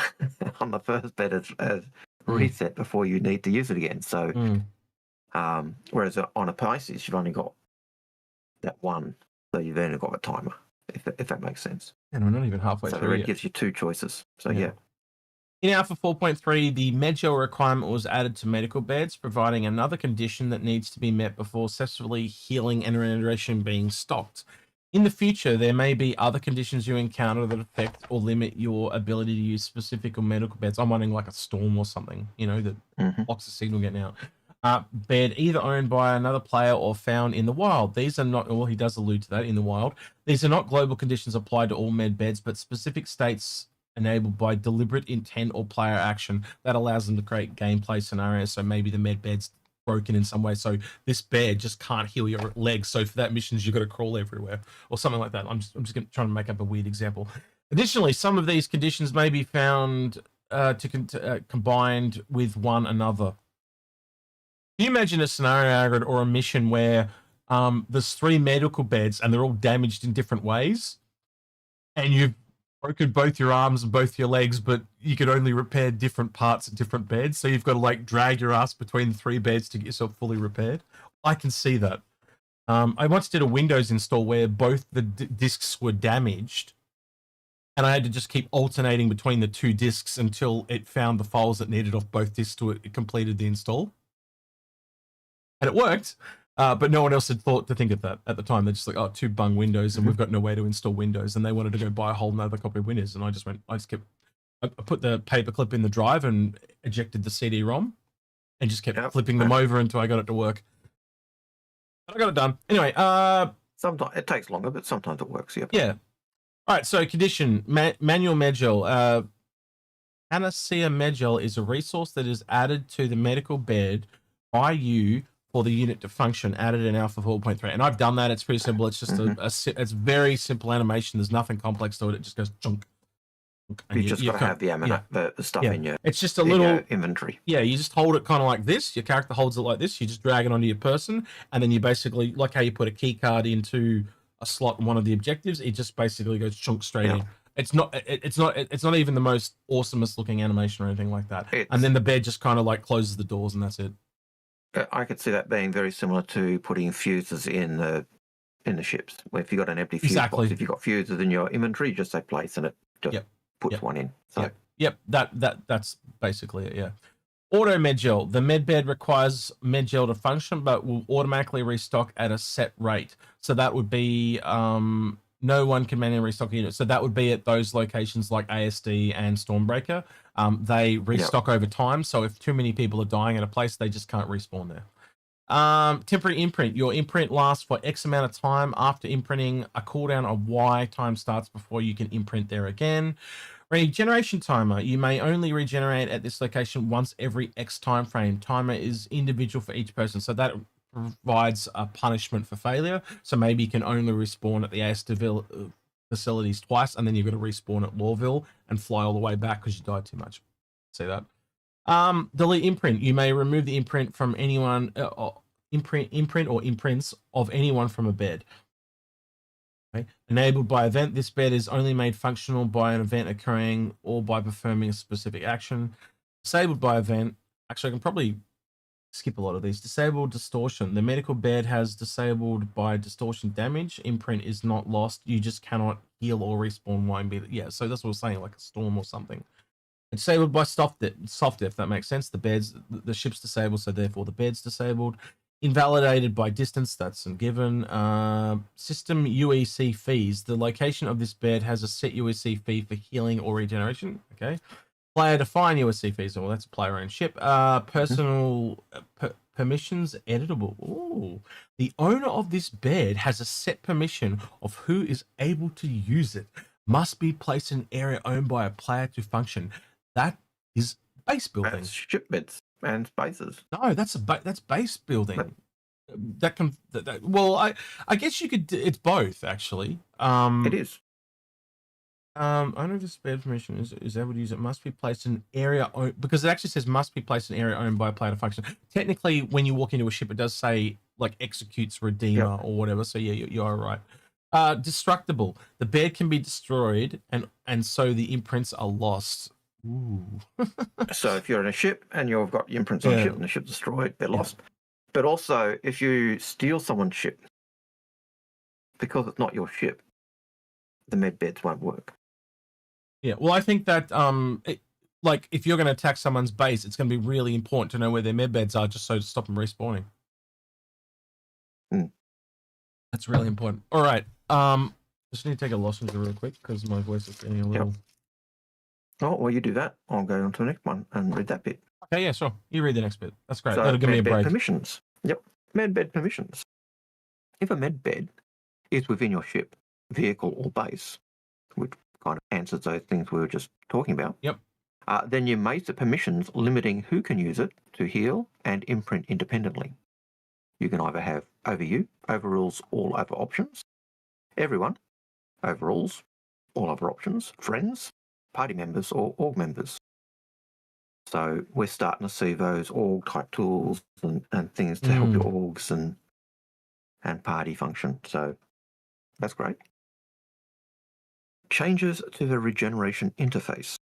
on the first bed is reset before you need to use it again. So, whereas on a Pisces, you've only got that one, so you've only got a timer, if that makes sense. And we're not even halfway through. So it gives you 2 choices. So yeah. In Alpha 4.3, the MedGel requirement was added to medical beds, providing another condition that needs to be met before successfully healing and regeneration being stocked. In the future, there may be other conditions you encounter that affect or limit your ability to use specific medical beds. I'm wondering like a storm or something, that blocks the signal getting out. Bed either owned by another player or found in the wild. These are not, well, he does allude to that, in the wild. These are not global conditions applied to all med beds, but specific states enabled by deliberate intent or player action that allows them to create gameplay scenarios. So maybe the med bed's broken in some way, so this bed just can't heal your legs, so for that missions you've got to crawl everywhere or something like that. I'm just trying to make up a weird example. Additionally, some of these conditions may be found combined with one another. Can you imagine a scenario or a mission where there's 3 medical beds and they're all damaged in different ways, and you've broken both your arms and both your legs, but you could only repair different parts of different beds, so you've got to like drag your ass between the 3 beds to get yourself fully repaired? I can see that. I once did a Windows install where both the discs were damaged, and I had to just keep alternating between the 2 discs until it found the files that needed off both discs to it completed the install, and it worked. But no one else had thought to think of that at the time. They're just like, 2 bung Windows, and we've got no way to install Windows. And they wanted to go buy a whole nother copy of Windows. And I put the paperclip in the drive and ejected the CD-ROM and just kept flipping them over until I got it to work. But I got it done. Anyway, sometimes it takes longer, but sometimes it works. Yep. Yeah. All right. So condition, manual medgel. Panacea medgel is a resource that is added to the medical bed by you for the unit to function, added in Alpha 4.3. And I've done that. It's pretty simple. It's just it's very simple animation. There's nothing complex to it. It just goes chunk. You just got to have the stuff in your, it's just a little inventory. Yeah, you just hold it kind of like this. Your character holds it like this. You just drag it onto your person, and then you basically, like how you put a key card into a slot in one of the objectives, it just basically goes chunk straight in. It's not even the most awesomest looking animation or anything like that. And then the bed just kind of like closes the doors, and that's it. I could see that being very similar to putting fuses in the ships. Where if you got an empty fuse box, if you got fuses in your inventory, you just say place and it just puts one in. So that's basically it. Yeah. Auto medgel. The medbed requires medgel to function, but will automatically restock at a set rate. So that would be no one can manually restock a unit. So that would be at those locations like ASD and Stormbreaker. They restock over time. So if too many people are dying at a place, they just can't respawn there. Temporary imprint. Your imprint lasts for X amount of time. After imprinting, a cooldown of Y time starts before you can imprint there again. Regeneration timer. You may only regenerate at this location once every X time frame. Timer is individual for each person. So that provides a punishment for failure. So maybe you can only respawn at the ASD facilities twice, and then you've got to respawn at Lawville and fly all the way back because you died too much. See that? Delete imprint. You may remove the imprint from anyone imprint or imprints of anyone from a bed. Okay. Enabled by event, this bed is only made functional by an event occurring or by performing a specific action. Disabled by event, actually I can probably skip a lot of these. Disabled distortion. The medical bed has disabled by distortion damage. Imprint is not lost. You just cannot heal or respawn while be. Yeah, so that's what I was saying, like a storm or something. Disabled by soft death, that makes sense. The ship's disabled, so therefore the bed's disabled. Invalidated by distance, that's a given. System UEC fees. The location of this bed has a set UEC fee for healing or regeneration. Okay. Player define UEC fees. Well, that's a player owned ship. Personal permissions editable. Ooh. The owner of this bed has a set permission of who is able to use it. Must be placed in an area owned by a player to function. That is base building. That's ship beds and spaces. No, that's base building. Well, I guess you could. It's both actually. It is. Owner of this bed permission is able to use it. Must be placed in an area owned, because it actually says must be placed in an area owned by a player to function. Technically, when you walk into a ship, it does say like executes redeemer or whatever. So yeah, you are right. Destructible. The bed can be destroyed, and so the imprints are lost. Ooh. So if you're in a ship and you've got imprints on the ship and the ship's destroyed, they're lost. But also, if you steal someone's ship, because it's not your ship, the med beds won't work. Yeah, well, I think that like if you're going to attack someone's base, it's going to be really important to know where their med beds are, just so to stop them respawning. That's really important. All right, just need to take a lozenge real quick because my voice is getting a little. Oh, well, you do that. I'll go on to the next one and read that bit. Okay, yeah, sure. You read the next bit. That's great. So, that'll give me a break. Permissions. Yep, medbed permissions. If a medbed is within your ship, vehicle, or base, which kind of answers those things we were just talking about. Yep. Then you may set permissions limiting who can use it to heal and imprint independently. You can either have overview, overrules all other options, everyone, overrules all other options, friends, party members, or org members. So we're starting to see those org type tools and things to help your orgs and party function. So that's great. Changes to the regeneration interface.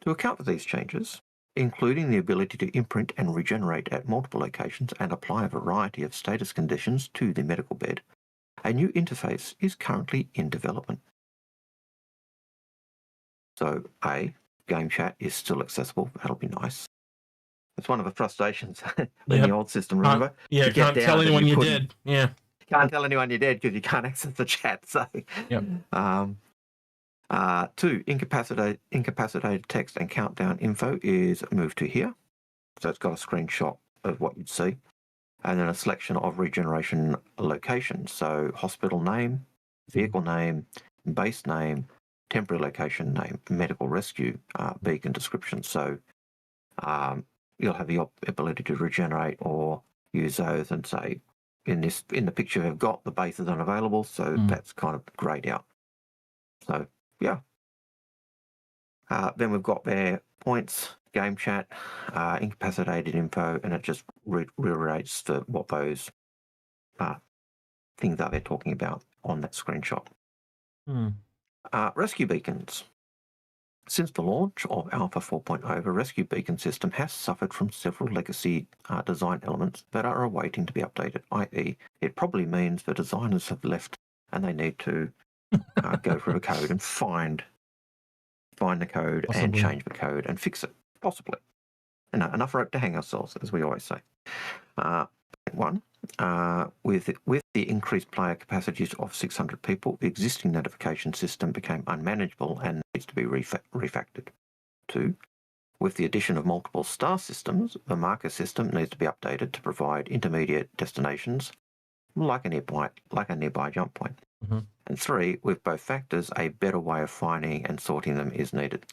To account for these changes, including the ability to imprint and regenerate at multiple locations and apply a variety of status conditions to the medical bed, a new interface is currently in development. So, game chat is still accessible. That'll be nice. It's one of the frustrations in the old system, remember? You can't tell anyone you're dead. Yeah. Can't tell anyone you're dead because you can't access the chat. So, 2, incapacitated text and countdown info is moved to here. So it's got a screenshot of what you'd see. And then a selection of regeneration locations. So hospital name, vehicle name, base name, temporary location name, medical rescue, beacon description. So you'll have the ability to regenerate or use those and say, in the picture we've got, the base is unavailable. So that's kind of grayed out. So yeah. Then we've got their points, game chat, incapacitated info, and it just reiterates what those things are they're talking about on that screenshot. Rescue beacons. Since the launch of Alpha 4.0, the rescue beacon system has suffered from several legacy design elements that are awaiting to be updated, i.e. it probably means the designers have left and they need to go through the code and find the code and change the code and fix it, possibly. Enough rope to hang ourselves, as we always say. 1. With the increased player capacities of 600 people, the existing notification system became unmanageable and needs to be refactored. 2. With the addition of multiple star systems, the marker system needs to be updated to provide intermediate destinations like a nearby jump point. And 3, with both factors, a better way of finding and sorting them is needed.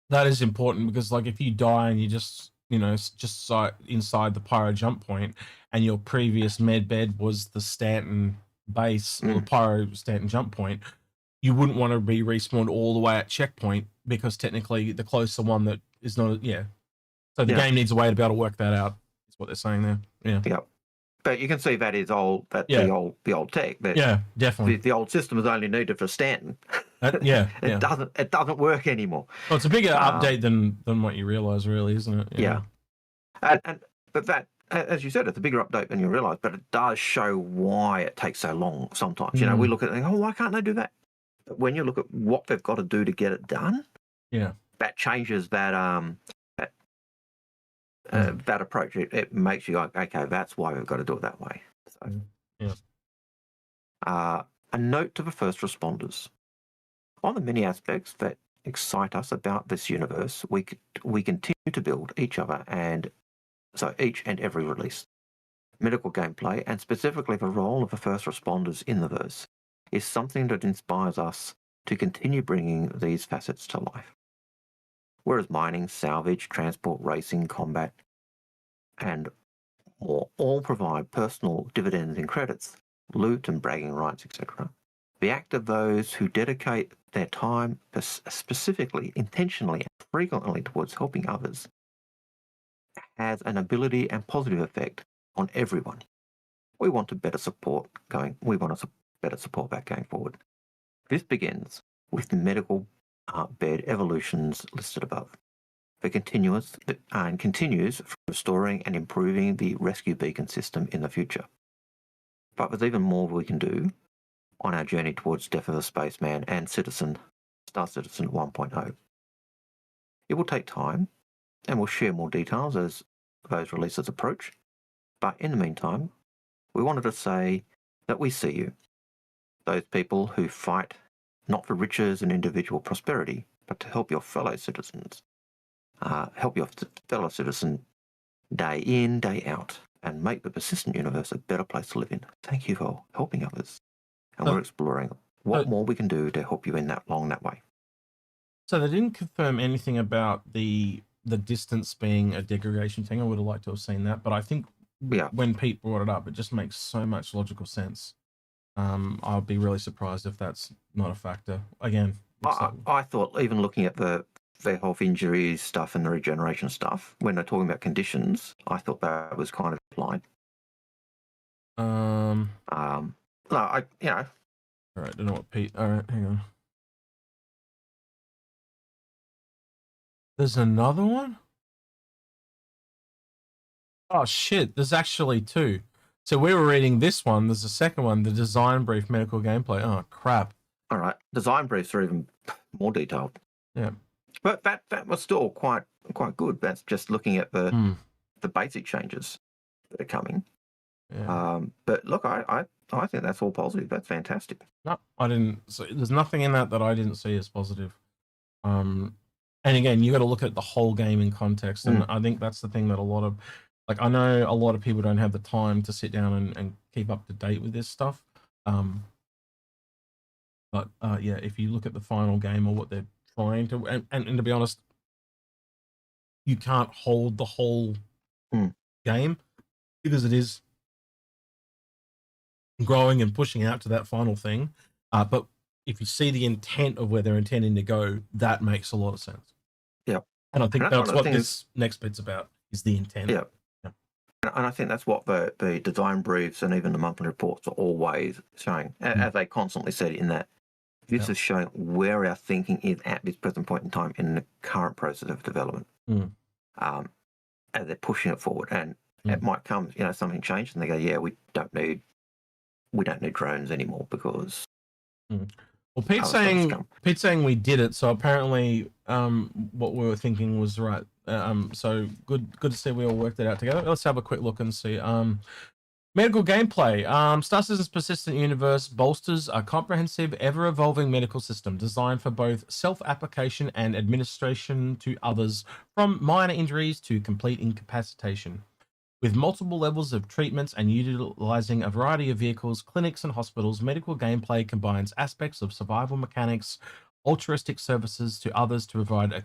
That is important because, like, if you die and you just inside the pyro jump point, and your previous med bed was the Stanton base or the pyro Stanton jump point, you wouldn't want to be respawned all the way at checkpoint because technically the closer one that is not. So the game needs a way to be able to work that out. That's what they're saying there. Yeah. Yep. But you can see that is old. That's the old tech. But yeah, definitely. The old system is only needed for Stanton. It doesn't work anymore. Well, it's a bigger update than what you realise, really, isn't it? Yeah. But that, as you said, it's a bigger update than you realise. But it does show why it takes so long. Sometimes, we look at it and go, "Oh, why can't they do that?" But when you look at what they've got to do to get it done, that changes that that approach. It makes you like, okay, that's why we've got to do it that way. So, a note to the first responders. On the many aspects that excite us about this universe, we continue to build each and every release. Medical gameplay, and specifically the role of the first responders in the verse, is something that inspires us to continue bringing these facets to life. Whereas mining, salvage, transport, racing, combat, and more all provide personal dividends and credits, loot and bragging rights, etc. The act of those who dedicate their time specifically, intentionally, and frequently towards helping others has an ability and positive effect on everyone. We want to better support that going forward. This begins with the medical bed evolutions listed above. It continues from restoring and improving the rescue beacon system in the future. But there's even more we can do on our journey towards Death of a Spaceman and Star Citizen 1.0. It will take time, and we'll share more details as those releases approach. But in the meantime, we wanted to say that we see you, those people who fight not for riches and individual prosperity, but to help your fellow citizens. Day in, day out, and make the persistent universe a better place to live in. Thank you for helping others. And we're exploring what more we can do to help you along that way. So they didn't confirm anything about the distance being a degradation thing. I would have liked to have seen that, but I think when Pete brought it up, it just makes so much logical sense. I'll be really surprised if that's not a factor. Again, I thought even looking at the health injuries stuff and the regeneration stuff, when they're talking about conditions, I thought that was kind of implied. No, All right, don't know what Pete. All right, hang on. There's another one? Oh shit, there's actually two. So we were reading this one, there's a second one, the design brief medical gameplay. Oh crap. All right. Design briefs are even more detailed. Yeah. But that was still quite good. That's just looking at the basic changes that are coming. Yeah. But look, I think that's all positive. That's fantastic. No, I didn't. So there's nothing in that I didn't see as positive. And again, you got to look at the whole game in context, and I think that's the thing that I know a lot of people don't have the time to sit down and keep up to date with this stuff. But if you look at the final game or what they're trying to, and to be honest, you can't hold the whole game because it is growing and pushing out to that final thing. But if you see the intent of where they're intending to go, that makes a lot of sense. Yeah. And I think that's what this next bit's about, is the intent. Yeah. And I think that's what the design briefs and even the monthly reports are always showing, as they constantly said in that. This is showing where our thinking is at this present point in time in the current process of development. As they're pushing it forward, and it might come, something changed, and they go, "Yeah, we don't need drones anymore because." Well, Pete's saying we did it, so apparently what we were thinking was right. So good to see we all worked it out together. Let's have a quick look and see. Medical gameplay. Star Citizen's persistent universe bolsters a comprehensive, ever-evolving medical system designed for both self-application and administration to others, from minor injuries to complete incapacitation. With multiple levels of treatments and utilizing a variety of vehicles, clinics, and hospitals, medical gameplay combines aspects of survival mechanics, altruistic services to others to provide a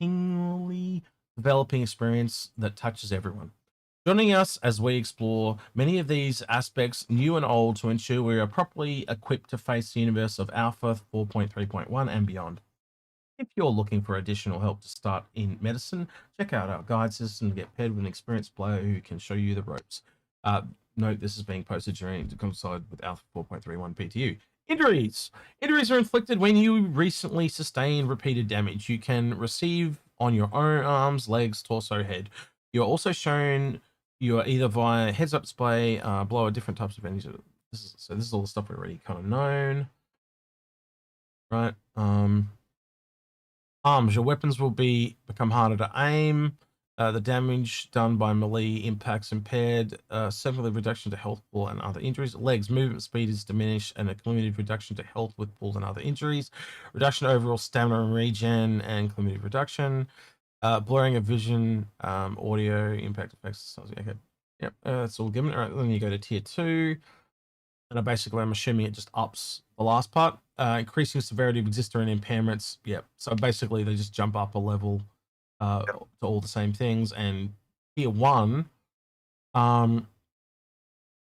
continually developing experience that touches everyone. Joining us as we explore many of these aspects, new and old, to ensure we are properly equipped to face the universe of Alpha 4.3.1 and beyond. If you're looking for additional help to start in medicine, check out our guide system to get paired with an experienced player who can show you the ropes. Note this is being posted during to coincide with Alpha 4.31 PTU. Injuries. Injuries are inflicted when you recently sustain repeated damage. You can receive on your own arms, legs, torso, head. You're also shown you are either via heads-up display, below different types of enemies. This is all the stuff we already kind of known, right? Arms. Your weapons will become harder to aim. The damage done by melee impacts impaired. Similar reduction to health pool and other injuries. Legs. Movement speed is diminished and a cumulative reduction to health with pools and other injuries. Reduction to overall stamina and regen and cumulative reduction. Blurring of vision, audio, impact effects. Okay, yep, that's all given. All right, then you go to tier 2, and basically I'm assuming it just ups the last part. Increasing severity of existing impairments. Yep. So basically they just jump up a level to all the same things. And tier 1,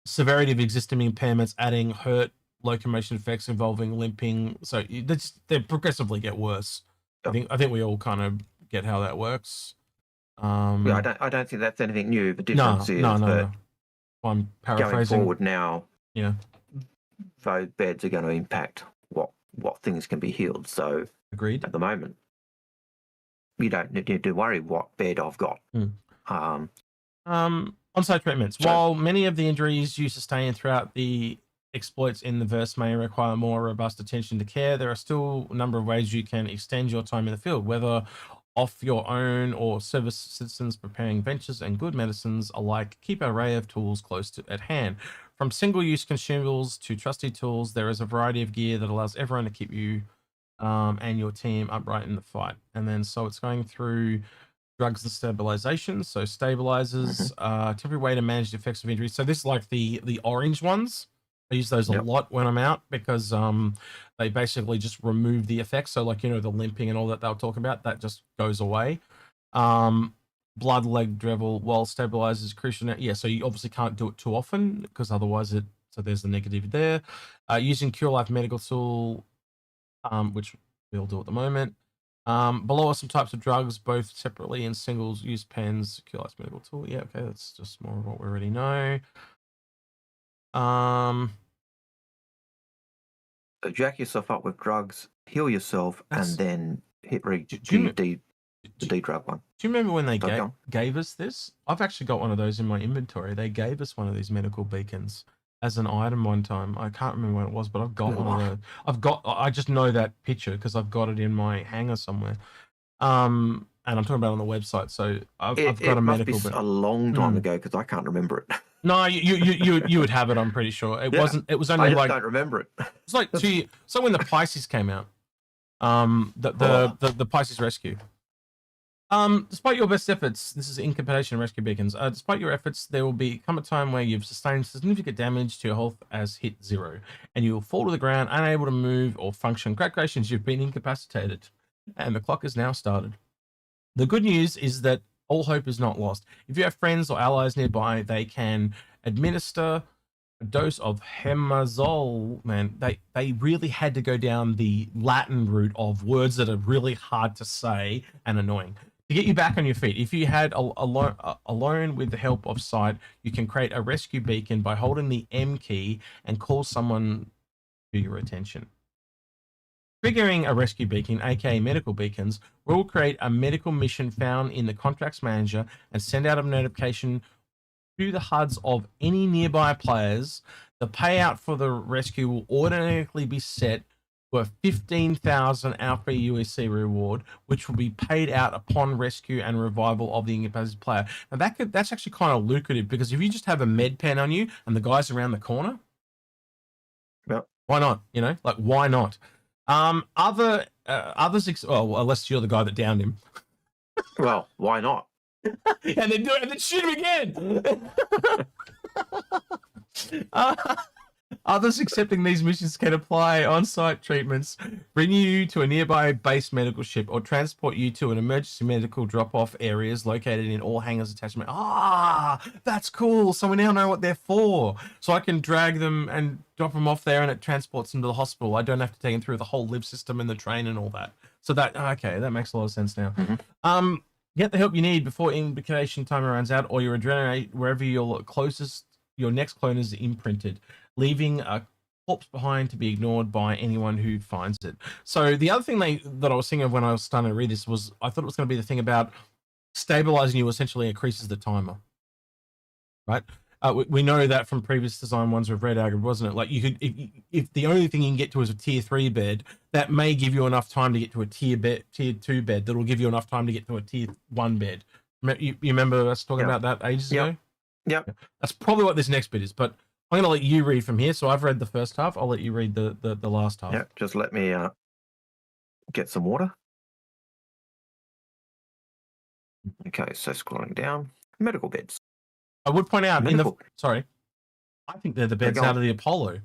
severity of existing impairments, adding hurt, locomotion effects involving limping. So they progressively get worse. Yep. I think we all kind of get how that works. Yeah, I don't think that's anything new. The difference is that I'm paraphrasing. Going forward now, yeah, those beds are going to impact what things can be healed. So agreed. At the moment, you don't need to worry what bed I've got. On-site treatments. While many of the injuries you sustain throughout the exploits in the verse may require more robust attention to care, there are still a number of ways you can extend your time in the field, whether off your own or service citizens preparing ventures and good medicines alike. Keep an array of tools close at hand. From single-use consumables to trusty tools, there is a variety of gear that allows everyone to keep you and your team upright in the fight. And then so it's going through drugs and stabilization. So stabilizers, temporary way to manage the effects of injuries. So this is like the orange ones. I use those a lot when I'm out because they basically just remove the effects. So like, you know, the limping and all that they were talking about, that just goes away. Blood leg drivel, while stabilizers crucial. Yeah, so you obviously can't do it too often because otherwise so there's the negative there. Using Cure Life medical tool, which we all do at the moment. Below are some types of drugs, both separately and singles use pens. Cure Life medical tool. Yeah, okay, that's just more of what we already know. So jack yourself up with drugs, heal yourself, and then hit the D-drug one. Do you remember when they gave us this? I've actually got one of those in my inventory. They gave us one of these medical beacons as an item one time. I can't remember when it was, but I've got one of those. I just know that picture because I've got it in my hangar somewhere. And I'm talking about it on the website. So I've got a medical. It must be a long time ago because I can't remember it. No, you would have it. I'm pretty sure it wasn't. It was only I just don't remember it. It's like 2 years. So when the Pisces came out, the Pisces Rescue. Despite your best efforts, this is incapacitation and rescue beacons. Despite your efforts, there will come a time where you've sustained significant damage to your health as hit 0, and you will fall to the ground, unable to move or function. Congratulations, you've been incapacitated, and the clock has now started. The good news is that all hope is not lost. If you have friends or allies nearby, they can administer a dose of hemazole. Man, they really had to go down the Latin route of words that are really hard to say and annoying to get you back on your feet. If you had alone with the help of sight, you can create a rescue beacon by holding the M key and call someone to your attention. Triggering a rescue beacon, aka medical beacons, will create a medical mission found in the contracts manager and send out a notification to the HUDs of any nearby players. The payout for the rescue will automatically be set for 15,000 Alpha UEC reward, which will be paid out upon rescue and revival of the incapacitated player. Now that's actually kind of lucrative because if you just have a med pen on you and the guy's around the corner, why not? You know, like why not? Others, unless you're the guy that downed him. Well, why not? And then shoot him again. Others accepting these missions can apply on-site treatments, bring you to a nearby base medical ship, or transport you to an emergency medical drop-off areas located in all hangars attachment. That's cool. So we now know what they're for. So I can drag them and drop them off there, and it transports them to the hospital. I don't have to take them through the whole live system and the train and all that. So that makes a lot of sense now. Get the help you need before invocation timer runs out, or your adrenaline wherever your closest your next clone is imprinted, leaving a corpse behind to be ignored by anyone who finds it. So the other thing that I was thinking of when I was starting to read this was I thought it was going to be the thing about stabilizing you essentially increases the timer, right? We know that from previous design ones we've read, Algared, wasn't it? Like you could, if the only thing you can get to is a tier 3 bed, that may give you enough time to get to a tier 2 bed. That'll give you enough time to get to a tier 1 bed. You remember us talking about that ages ago? Yep. That's probably what this next bit is. But I'm going to let you read from here. So I've read the first half. I'll let you read the last half. Yeah. Just let me get some water. Okay. So scrolling down, medical beds. I would point out sorry, I think they're the beds out of the Apollo.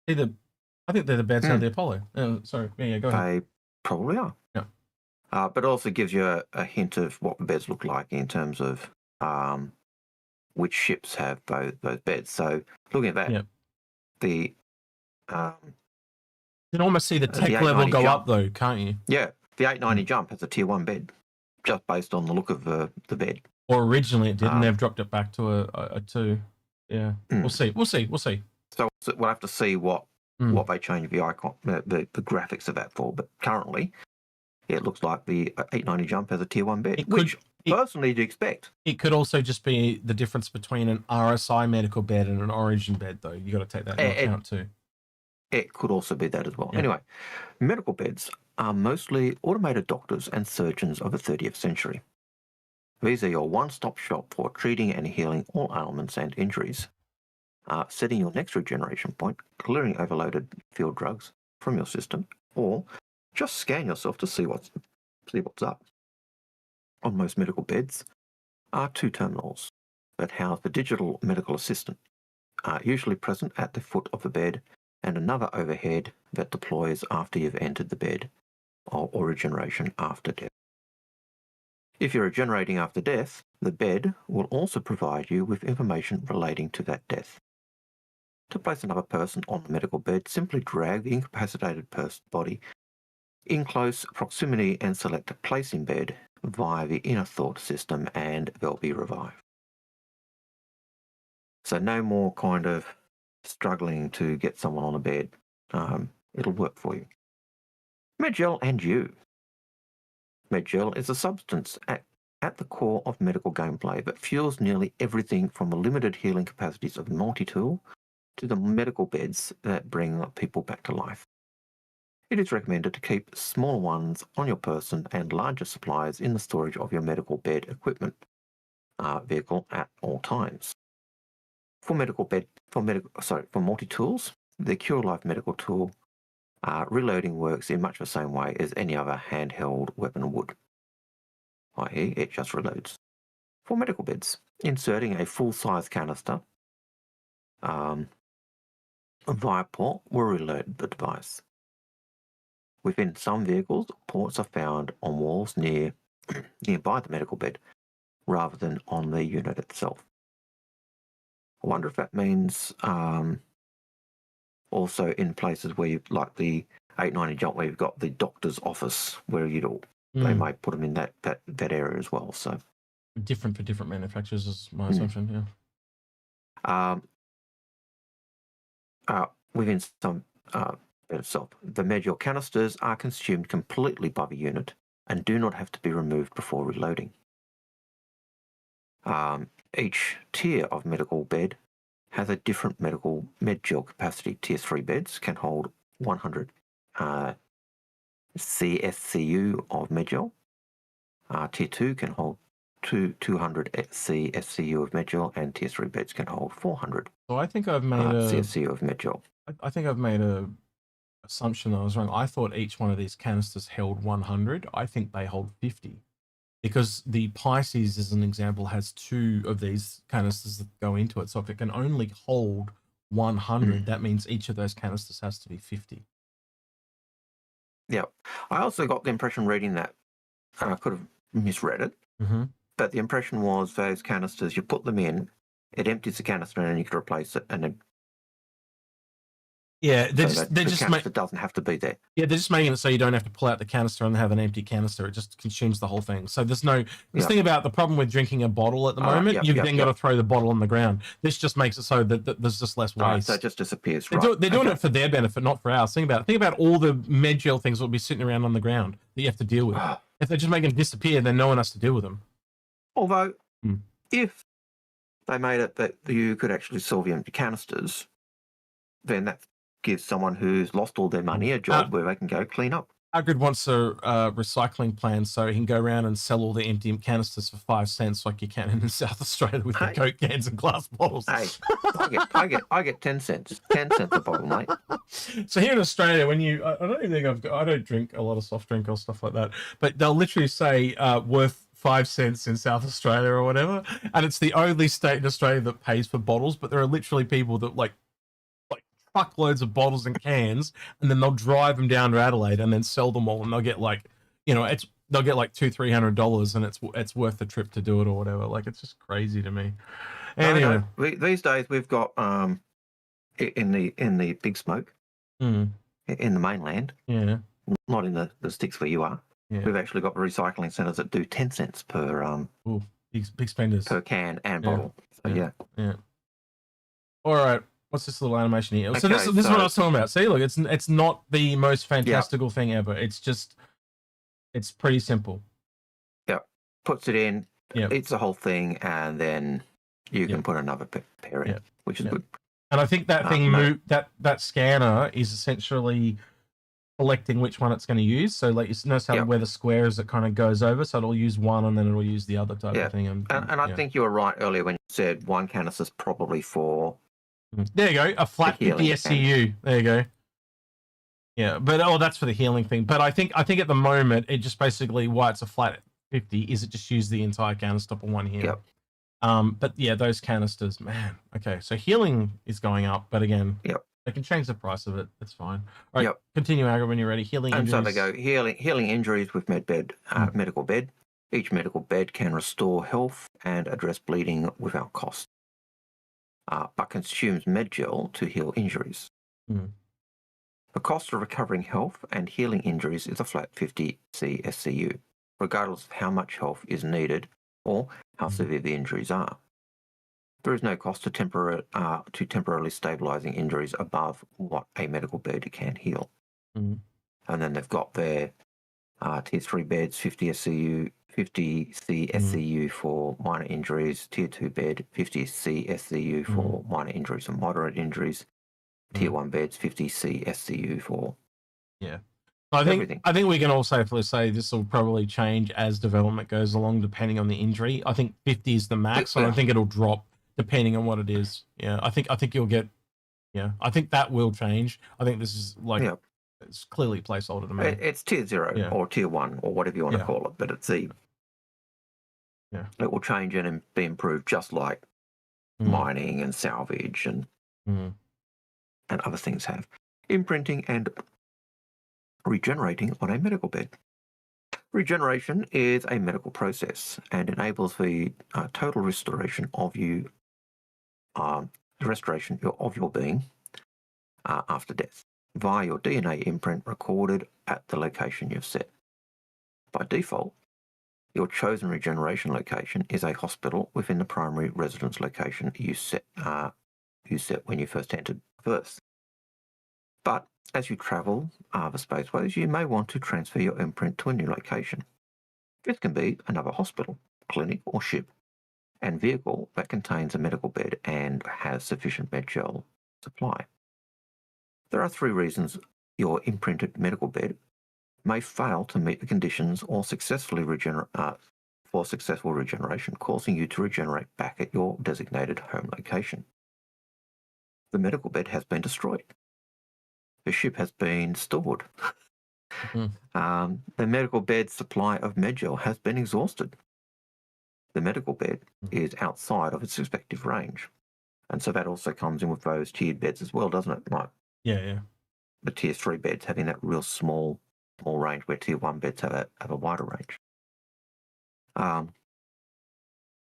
I think they're the beds out of the Apollo. Sorry, yeah, go ahead. They probably are. Yeah. But it also gives you a hint of what the beds look like in terms of which ships have those beds. So looking at that, you can almost see the tech level go up though, can't you? Yeah, the 890 jump has a tier 1 bed, just based on the look of the bed. Or originally it did, and they've dropped it back to a 2. Yeah, we'll see. So we'll have to see what they change the icon, the graphics of that for. But currently, it looks like the 890 jump has a tier 1 bed, which personally you'd expect. It could also just be the difference between an RSI medical bed and an Origin bed, though. You got to take that into account too. It could also be that as well. Yeah. Anyway, medical beds are mostly automated doctors and surgeons of the 30th century. These are your one-stop shop for treating and healing all ailments and injuries, setting your next regeneration point, clearing overloaded field drugs from your system, or just scan yourself to see what's up. On most medical beds are 2 terminals that house the digital medical assistant, usually present at the foot of the bed, and another overhead that deploys after you've entered the bed, or regeneration after death. If you're regenerating after death, the bed will also provide you with information relating to that death. To place another person on the medical bed, simply drag the incapacitated person's body in close proximity and select Place in Bed via the inner thought system, and they'll be revived. So no more kind of struggling to get someone on a bed. It'll work for you. Medgel and you. Medgel is a substance at the core of medical gameplay that fuels nearly everything from the limited healing capacities of multi-tool to the medical beds that bring people back to life. It is recommended to keep smaller ones on your person and larger supplies in the storage of your medical bed equipment vehicle at all times. For multi-tools, the Cure Life medical tool reloading works in much the same way as any other handheld weapon would, i.e. it just reloads. For medical beds, inserting a full-size canister via port will reload the device. Within some vehicles, ports are found on walls nearby the medical bed, rather than on the unit itself. I wonder if that means also in places where you've, like the 890 jump, where you've got the doctor's office, where they might put them in that area as well. So different for different manufacturers is my assumption. Yeah. Within some itself, the Medgel canisters are consumed completely by the unit and do not have to be removed before reloading. Each tier of medical bed has a different Medgel capacity. Tier 3 beds can hold 100 CSCU of Medgel. Tier 2 can hold 200 CSCU of Medgel, and Tier 3 beds can hold 400 So I think I've made CSCU of Medgel. I think I've made a assumption that I was wrong. I thought each one of these canisters held 100. I think they hold 50. Because the Pisces, as an example, has 2 of these canisters that go into it. So if it can only hold 100, that means each of those canisters has to be 50. Yeah. I also got the impression reading that, and I could have misread it, but the impression was those canisters, you put them in, it empties the canister, and then you could replace it. And then Yeah, so that the canister doesn't have to be there. Yeah, they're just making it so you don't have to pull out the canister and have an empty canister. It just consumes the whole thing. So there's no... This thing about the problem with drinking a bottle at the moment, you've then got to throw the bottle on the ground. This just makes it so that there's just less waste. So it just disappears, They're doing it for their benefit, not for ours. Think about all the med gel things that will be sitting around on the ground that you have to deal with. If they're just making them disappear, then no one has to deal with them. Although, if they made it that you could actually sell the empty canisters, then that gives someone who's lost all their money a job where they can go clean up. Algared wants a recycling plan so he can go around and sell all the empty canisters for 5 cents like you can in South Australia with the Coke cans and glass bottles. Hey, I get 10 cents. 10 cents a bottle, mate. So here in Australia, when I don't even think I don't drink a lot of soft drink or stuff like that, but they'll literally say worth 5 cents in South Australia or whatever, and it's the only state in Australia that pays for bottles, but there are literally people that like truckloads of bottles and cans, and then they'll drive them down to Adelaide and then sell them all, and they'll get like, they'll get like $200-300, and it's worth the trip to do it or whatever. Like, it's just crazy to me. Anyway, these days we've got in the big smoke in the mainland, not in the sticks where you are. We've actually got recycling centres that do 10 cents per big spenders per can and bottle. So yeah. All right. What's this little animation here? So this is what I was talking about. See, look, it's not the most fantastical thing ever. It's pretty simple. Yeah, puts it in, eats the whole thing, and then you can put another pair in, which is good. And I think that thing that scanner is essentially selecting which one it's going to use. So like, you notice how where the square is, it kind of goes over, so it'll use one and then it'll use the other type of thing. And I think you were right earlier when you said one canister is probably for... There you go, a flat 50 SCU. There you go. Yeah, but that's for the healing thing. But I think at the moment it just basically, why it's a flat 50 is it just use the entire canister for one heal. But yeah, those canisters, man. Okay, so healing is going up, but again, they can change the price of it. That's fine. All right, continue, Algared, when you're ready. Healing injuries. And so they go healing injuries with MedBed, medical bed. Each medical bed can restore health and address bleeding without cost. But consumes medgel to heal injuries. The cost of recovering health and healing injuries is a flat 50 SCU, regardless of how much health is needed or how severe the injuries are. There is no cost to temporarily stabilising injuries above what a medical bed can heal. And then they've got their Tier 3 beds, 50 SCU, 50 CSCU for minor injuries, Tier 2 bed, 50 CSCU for minor injuries and moderate injuries, Tier 1 beds, 50 CSCU for everything. I think we can all safely say this will probably change as development goes along, depending on the injury. I think 50 is the max, so I think it'll drop depending on what it is. Yeah, I think you'll get. Yeah, I think that will change. I think this is like it's clearly placeholder to me. It's Tier 0 or Tier 1 or whatever you want to call it, but it's it will change and be improved, just like mining and salvage and other things have. Imprinting and regenerating on a medical bed. Regeneration is a medical process and enables the total restoration of you, the restoration of your being after death via your DNA imprint recorded at the location you've set. By default, your chosen regeneration location is a hospital within the primary residence location you set when you first entered Earth. But as you travel the spaceways, you may want to transfer your imprint to a new location. This can be another hospital, clinic, or ship, and vehicle that contains a medical bed and has sufficient medgel supply. There are 3 reasons your imprinted medical bed may fail to meet the conditions or successful regeneration, causing you to regenerate back at your designated home location. The medical bed has been destroyed. The ship has been stored. The medical bed's supply of medgel has been exhausted. The medical bed is outside of its respective range. And so that also comes in with those tiered beds as well, doesn't it? Like the Tier 3 beds having that real small range, where Tier 1 beds have a wider range.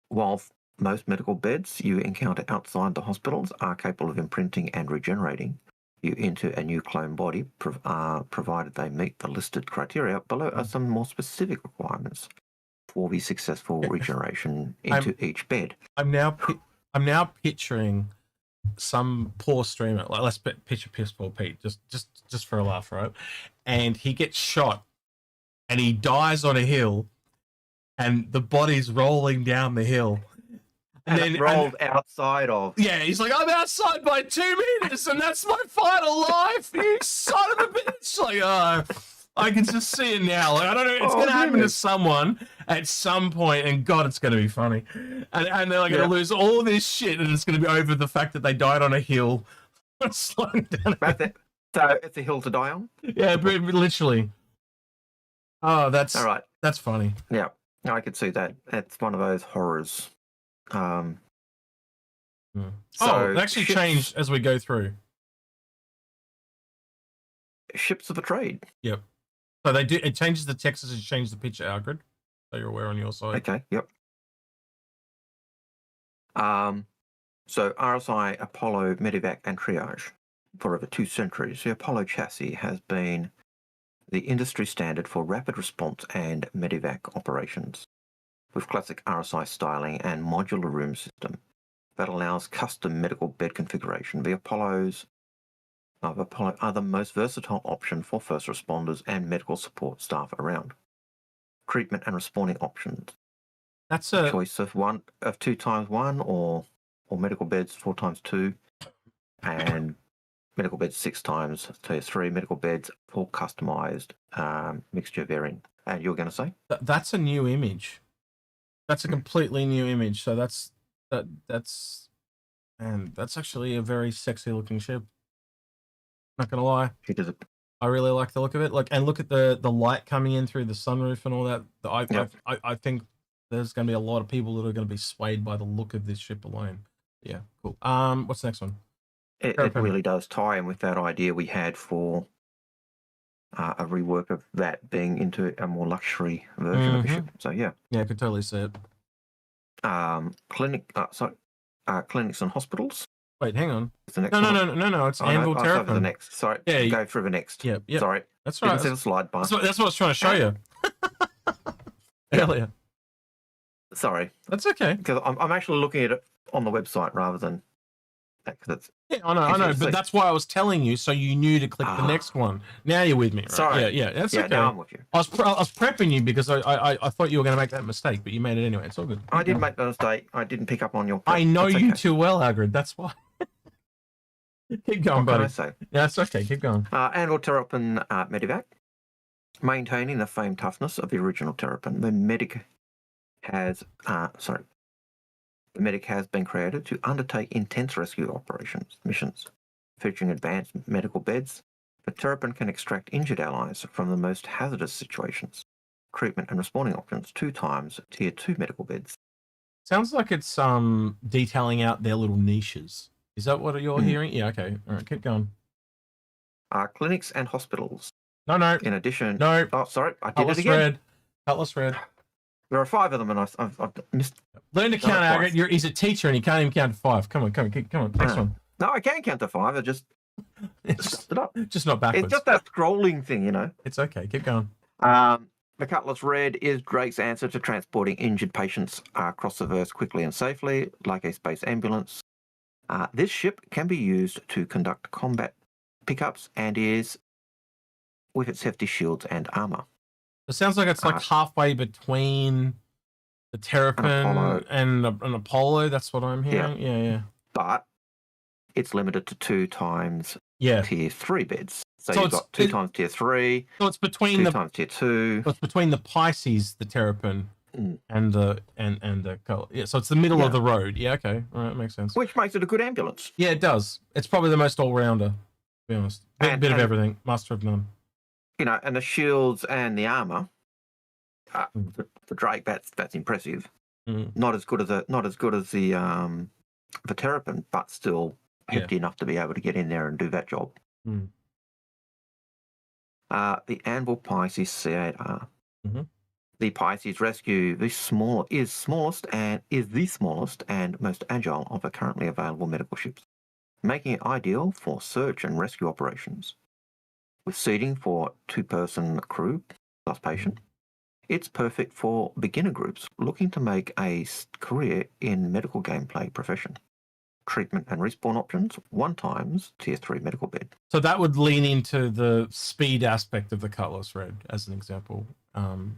While most medical beds you encounter outside the hospitals are capable of imprinting and regenerating, you into a new clone body, provided they meet the listed criteria. Below are some more specific requirements for the successful regeneration into each bed. I'm now picturing some poor streamer. Like, let's picture Piss Poor Pete, just for a laugh, right? And he gets shot, and he dies on a hill, and the body's rolling down the hill. And then rolled outside of. Yeah, he's like, I'm outside by 2 meters, and that's my final life. You son of a bitch! Like, I can just see it now. Like, I don't know. It's going to happen to someone at some point, and God, it's going to be funny. And they're like going to lose all this shit, and it's going to be over the fact that they died on a hill. Slowing down. So it's a hill to die on. Yeah, but literally. Oh, that's all right. That's funny. Yeah, I could see that. It's one of those horrors. So it actually changed as we go through. Ships of the trade. Yep. So they do. It changes the text as you change the picture, Algared. So you're aware on your side. Okay. Yep. So RSI, Apollo, Medevac, and Triage. For over 2 centuries, the Apollo chassis has been the industry standard for rapid response and Medevac operations, with classic RSI styling and modular room system that allows custom medical bed configuration. The Apollo are the most versatile option for first responders and medical support staff around. Treatment and responding options. That's a choice of 2 times 1 or medical beds 4 times 2, and medical beds 6 times tier 3, medical beds for customized mixture variant. And you were going to say? That's a new image. That's a completely new image. So that's actually a very sexy looking ship. Not gonna lie. I really like the look of it. And look at the light coming in through the sunroof and all that. I think there's gonna be a lot of people that are gonna be swayed by the look of this ship alone. Yeah, cool. What's the next one? It really does tie in with that idea we had for a rework of that being into a more luxury version of the ship. So yeah, I could totally see it. Clinics and hospitals. Wait, hang on. No. It's Anvil Terrapin. The next. Sorry. Yeah, go through the next. Yeah. Sorry. That's right. Didn't see the slide bar. That's what I was trying to show you earlier. Sorry. That's okay. Because I'm actually looking at it on the website rather than. I know, but that's why I was telling you, so you knew to click the next one. Now you're with me, right? Sorry. Yeah, that's okay. Now I'm with you. I was prepping you because I thought you were going to make that mistake, but you made it anyway. It's all good. I did make the mistake. I didn't pick up on your prep. I know you too well, Algared. That's why. Keep going, buddy. What can I say? Yeah, it's okay. Keep going. Anvil Terrapin Medevac. Maintaining the famed toughness of the original Terrapin, the Medic has been created to undertake intense rescue missions, featuring advanced medical beds. The Terrapin can extract injured allies from the most hazardous situations. Treatment and responding options 2 times tier 2 medical beds. Sounds like it's detailing out their little niches. Is that what you're hearing? Yeah, okay. All right, keep going. Clinics and hospitals. No. In addition... No. Oh, sorry. I did it again. Cutlass Red. There are 5 of them, and I've missed... Learn to count, Algared. He's a teacher, and he can't even count to 5. Come on. Next one. No, I can count to 5. I just... Just not backwards. It's just that scrolling thing, you know. It's okay. Keep going. The Cutlass Red is Drake's answer to transporting injured patients across the verse quickly and safely, like a space ambulance. This ship can be used to conduct combat pickups and is with its hefty shields and armor. It sounds like it's like halfway between the Terrapin and an Apollo. That's what I'm hearing. Yeah. But it's limited to 2 times tier 3 beds. So you've got 2 times tier 3. So it's between 2 times tier 2. So it's between the Pisces, the Terrapin, and the yeah. So it's the middle of the road. Yeah. Okay. All right. Makes sense. Which makes it a good ambulance. Yeah, it does. It's probably the most all rounder. To be honest, bit of everything. Master of none. You know, and the shields and the armor. For Drake, that's impressive. Not as good as the Terrapin, but still hefty enough to be able to get in there and do that job. The Anvil Pisces C8R. The Pisces Rescue is the smallest and most agile of the currently available medical ships. making it ideal for search and rescue operations. With seating for 2-person crew plus patient, it's perfect for beginner groups looking to make a career in medical gameplay profession. Treatment and respawn options, 1x tier 3 medical bed. So that would lean into the speed aspect of the Cutlass Red as an example.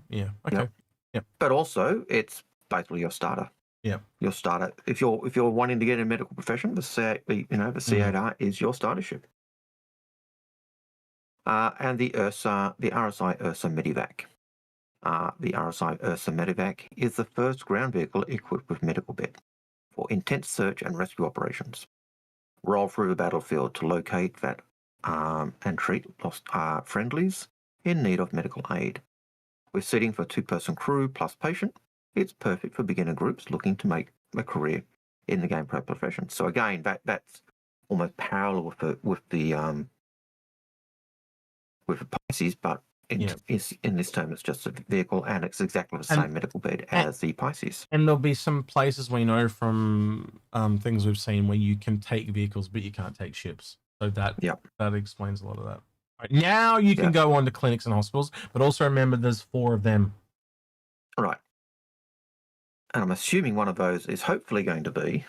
Yeah. Okay. Yep. But also, it's basically your starter. Yeah. Your starter. If you're wanting to get in a medical profession, the C8R is your starter ship. And the RSI Ursa Medivac. The RSI Ursa Medivac is the first ground vehicle equipped with medical bed for intense search and rescue operations. Roll through the battlefield to locate that and treat lost friendlies in need of medical aid. With seating for 2-person crew plus patient, it's perfect for beginner groups looking to make a career in the gameplay profession. So again, that's almost parallel with the Pisces, but in this term it's just a vehicle, and it's exactly the same medical bed as the Pisces. And there'll be some places we know from things we've seen where you can take vehicles, but you can't take ships. So that explains a lot of that. Right, now you can go on to clinics and hospitals, but also remember there's 4 of them. Right. And I'm assuming one of those is hopefully going to be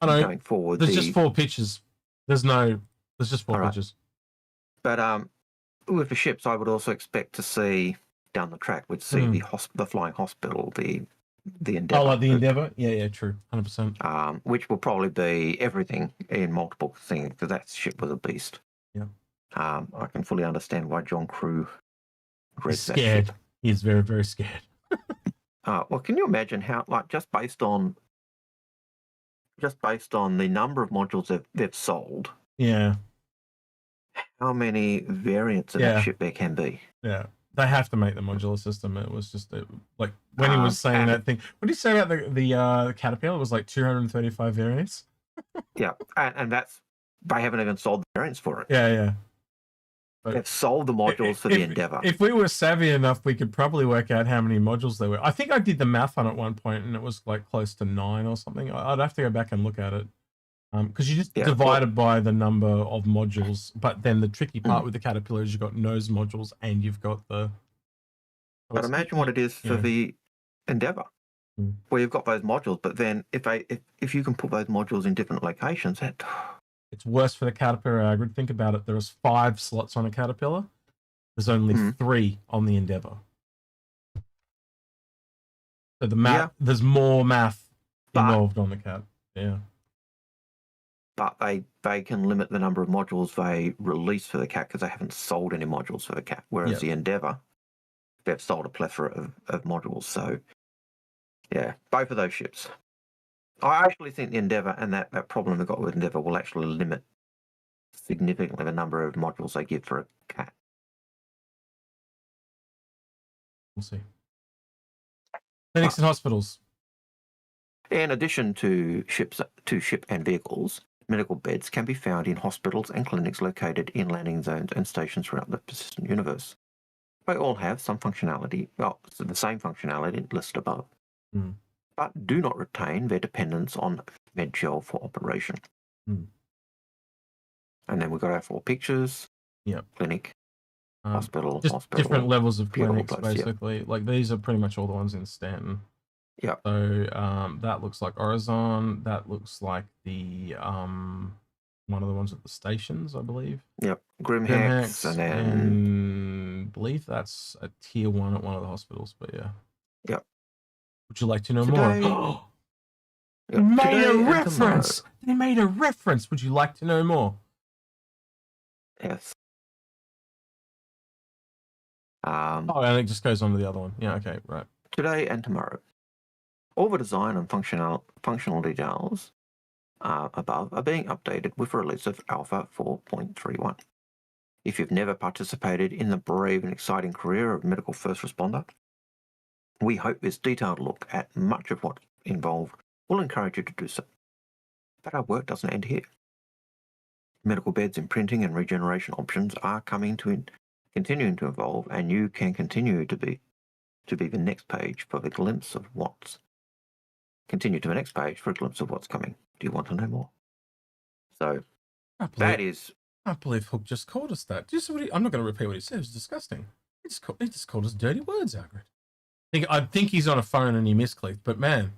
going forward. There's just 4 pictures. There's just 4 pictures. But with the ships, I would also expect to see down the track, we'd see the flying hospital, the Endeavour. Oh, like the Endeavour? Yeah, true. 100%. Which will probably be everything in multiple things, because that ship was a beast. Yeah. I can fully understand why John Crew He's scared. He's very, very scared. Well, can you imagine how, just based on the number of modules they've sold, how many variants of that ship there can be? Yeah, they have to make the modular system. It was just like when he was saying that thing. What did he say about the Caterpillar? It was like 235 variants. Yeah, and that's, they haven't even sold the variants for it. Yeah. But they've sold the modules for the Endeavour. If we were savvy enough, we could probably work out how many modules there were. I think I did the math on it at one point, and it was like close to 9 or something. I'd have to go back and look at it. Because you just divided by the number of modules, but then the tricky part with the Caterpillar is you've got nose modules and you've got the... But imagine what it is for the Endeavour, where you've got those modules, but then if you can put those modules in different locations, it's worse for the Caterpillar, Algared. Think about it. There was 5 slots on a Caterpillar. There's only 3 on the Endeavour. So the math, there's more math involved on the Cat. Yeah. But they can limit the number of modules they release for the Cat because they haven't sold any modules for the Cat. Whereas the Endeavour, they've sold a plethora of modules. So, yeah, both of those ships. I actually think the Endeavour and that problem we've got with Endeavour will actually limit significantly the number of modules they give for a Cat. We'll see. Clinics and hospitals. In addition to ship and vehicles, medical beds can be found in hospitals and clinics located in landing zones and stations throughout the persistent universe. They all have some functionality, the same functionality listed above, but do not retain their dependence on MedShell for operation. And then we've got our 4 pictures. Clinic, hospital, different levels of clinics, basically. Like these are pretty much all the ones in Stanton. Yeah. So that looks like Orizon. That looks like the one of the ones at the stations, I believe. Yep. Grimhex, and then I believe that's a tier 1 at one of the hospitals. But yeah. Yep. Would you like to know more? They made a reference. They made a reference. Would you like to know more? Yes. And it just goes on to the other one. Yeah. Okay. Right. Today and tomorrow. All the design and functional details above are being updated with the release of Alpha 4.31. If you've never participated in the brave and exciting career of medical first responder, we hope this detailed look at much of what's involved will encourage you to do so. But our work doesn't end here. Medical beds, imprinting and regeneration options are continuing to evolve, and you can continue to be the next page for the glimpse of what's continue to the next page for a glimpse of what's coming. Do you want to know more? So I can't believe Hook just called us that. I'm not going to repeat what he said. It's disgusting. He just called us dirty words, Algared. I think he's on a phone and he misclicked. But man,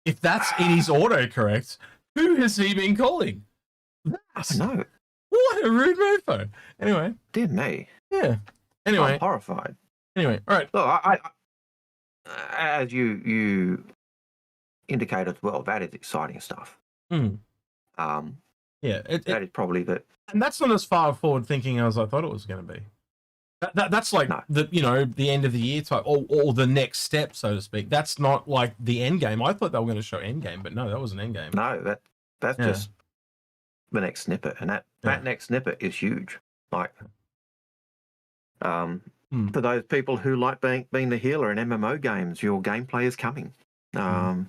if that's in his autocorrect, who has he been calling? No. What a rude mofo. Anyway. Dear me. Yeah. Anyway. I'm horrified. Anyway, all right. Look, I as you indicate as well, that is exciting stuff. Yeah, that is probably and that's not as far forward thinking as I thought it was going to be. That's like the end of the year type, or the next step, so to speak. That's not like the end game. I thought they were going to show end game, but no, that was an end game. No, that's just the next snippet, and that next snippet is huge. Like, for those people who like being the healer in MMO games, your gameplay is coming, and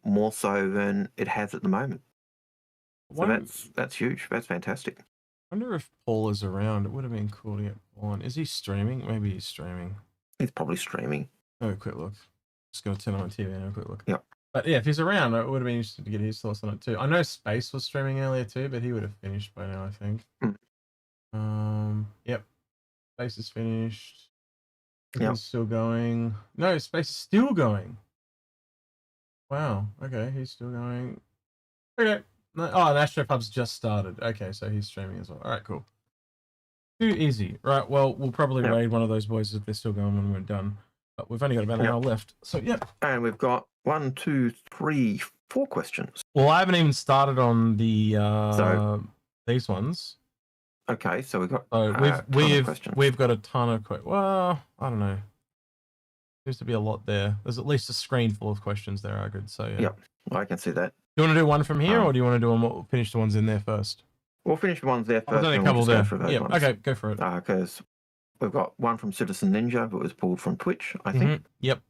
more so than it has at the moment. So that's huge. That's fantastic. I wonder if Paul is around. It would have been cool to get Paul on. Is he streaming? Maybe he's streaming. He's probably streaming. Oh, quick look. Just going to turn on my TV and have a quick look. Yep. But yeah, if he's around, it would have been interesting to get his thoughts on it too. I know Space was streaming earlier too, but he would have finished by now, I think. Yep. Space is finished. He's still going. No, Space is still going. Wow. Okay, he's still going. Okay. No, and Astropub's just started. Okay, so he's streaming as well. All right, cool. Too easy. Right, well, we'll probably raid one of those boys if they're still going when we're done. But we've only got about an hour left. So, And we've got 1, 2, 3, 4 questions. Well, I haven't even started on the these ones. Okay, so we've got we've got a ton of questions. Well, I don't know. Seems to be a lot there. There's at least a screen full of questions there, Algared. So Yep, I can see that. Do you want to do one from here, or do you want to do finish the ones in there first? We'll finish the ones there first. There's only a couple there. Yeah, okay, go for it. Because we've got one from Citizen Ninja that was pulled from Twitch, I think. Yep.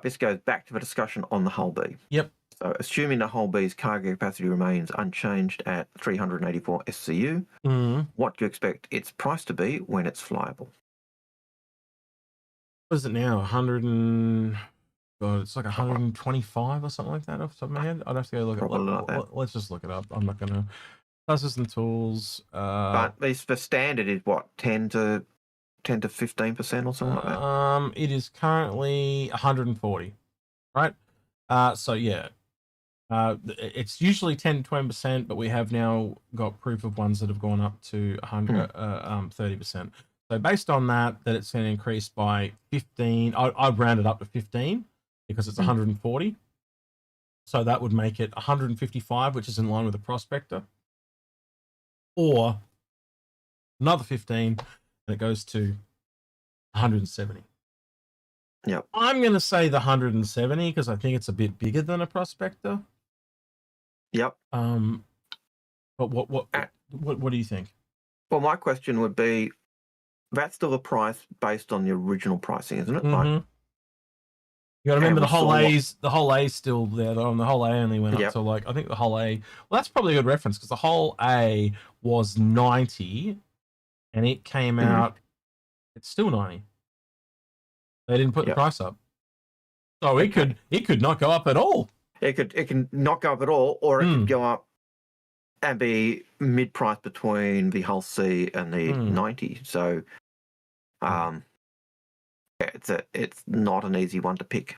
This goes back to the discussion on the Hull B. Yep. So, assuming the Hull B's cargo capacity remains unchanged at 384 SCU, what do you expect its price to be when it's flyable? What is it now? 100 and... God, it's like 125 or something like that off the top of my head. I'd have to go look at it. Let's just look it up. I'm not going to... Classes and tools. But at least the standard is what, 10 to 15% or something like that? It is currently 140, right? So yeah, it's usually 10 to 20%, but we have now got proof of ones that have gone up to 30%. So based on that it's going to increase by 15. I'd round it up to 15 because it's 140. So that would make it 155, which is in line with the Prospector. Or another 15, and it goes to 170. Yep. I'm going to say the 170 because I think it's a bit bigger than a Prospector. Yep. But what do you think? Well, my question would be, that's still the price based on the original pricing, isn't it? Like, you got to remember the whole A's still there. The whole A only went up to like, I think the whole A. Well, that's probably a good reference because the whole A was 90, and it came out. It's still 90. They didn't put the price up, so it could not go up at all. It can not go up at all, or it could go up and be mid price between the Hull C and the 90. So, it's not an easy one to pick.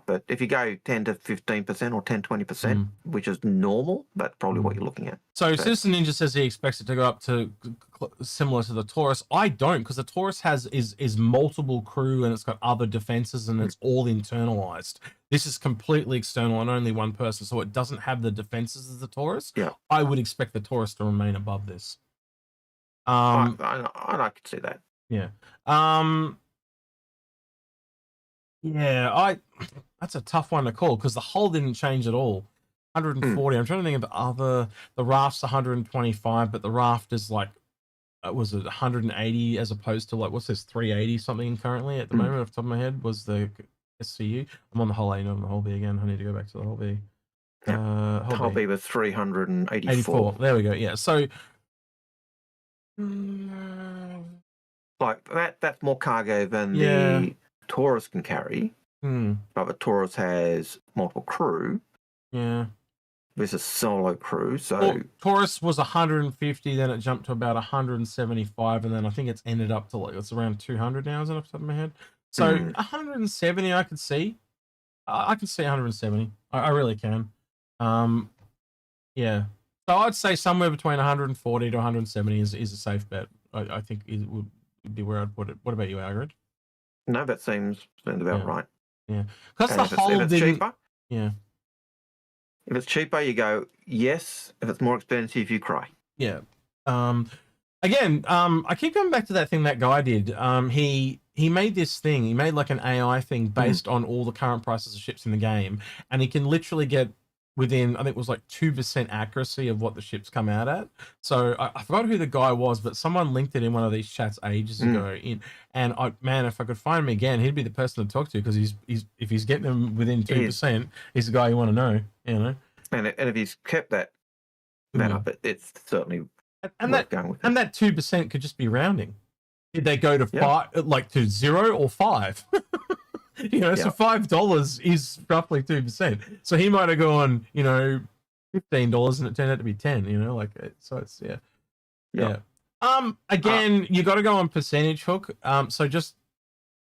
But if you go 10 to 15% or 10, 20%, which is normal, that's probably what you're looking at. So Citizen Ninja says he expects it to go up to similar to the Taurus. I don't, because the Taurus is multiple crew and it's got other defenses and it's all internalized. This is completely external and only one person, so it doesn't have the defenses of the Taurus. Yeah, I would expect the Taurus to remain above this. I could see that. Yeah. Yeah, that's a tough one to call because the hull didn't change at all. 140. I'm trying to think of the raft's 125, but the raft is like, was it 180 as opposed to like, what's this, 380 something currently at the moment off the top of my head was the SCU. I'm on the whole A, not on the whole B again. I need to go back to the whole B. Whole B was 384. There we go. Yeah. So, like that's more cargo than the Taurus can carry. But the Taurus has multiple crew. Yeah. There's a solo crew, so well, Taurus was 150, then it jumped to about 175, and then I think it's ended up to like it's around 200 now, is it off the top of my head? So 170 I could see. I can see 170. I really can. Yeah. So I'd say somewhere between 140 to 170 is a safe bet. I think it would be where I'd put it. What about you, Algared? No, that seems about right. Yeah. Because the whole didn't... cheaper, yeah. If it's cheaper, you go yes. If it's more expensive, you cry. Yeah. Again, I keep coming back to that thing that guy did. He made this thing. He made like an AI thing based on all the current prices of ships in the game, and he can literally get within, I think it was like 2% accuracy of what the ships come out at. So I forgot who the guy was, but someone linked it in one of these chats ages ago. And man, if I could find him again, he'd be the person to talk to, because if he's getting them within 2%, he's the guy you want to know, you know. And if he's kept that up, it's certainly worth going with. And that 2% could just be rounding. Did they go to 5, like to 0 or 5? You know, so $5 is roughly 2%. So he might have gone, you know, $15 and it turned out to be 10. You know, like so it's Again, you got to go on percentage hook. So just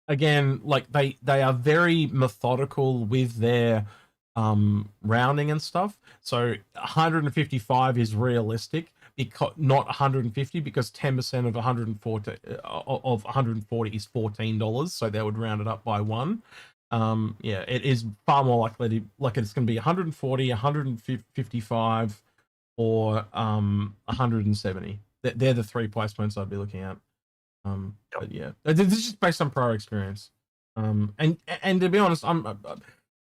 again, like they are very methodical with their rounding and stuff. So 155 is realistic, because not 150, because 10% of 140 is $14, so they would round it up by 1. Yeah, it is far more likely to, like, it's going to be 140, 155, or 170. They're the 3 price points I'd be looking at. But yeah, this is just based on prior experience. And to be honest,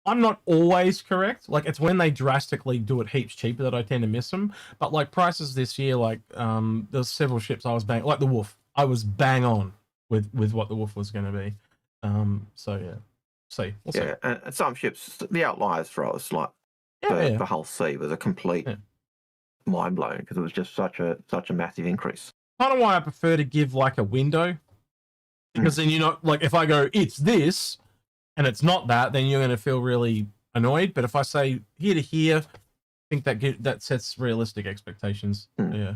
I'm not always correct. Like, it's when they drastically do it heaps cheaper that I tend to miss them. But like prices this year, like there's several ships I was bang, like the Wolf. I was bang on with what the Wolf was going to be. So yeah, we'll see. And some ships, the outliers for us, like the Hull C was a complete mind blowing, because it was just such a massive increase. Kind of why I prefer to give like a window, because then you're not like, if I go it's this and it's not that, then you're going to feel really annoyed. But if I say here to here, I think that sets realistic expectations. Yeah.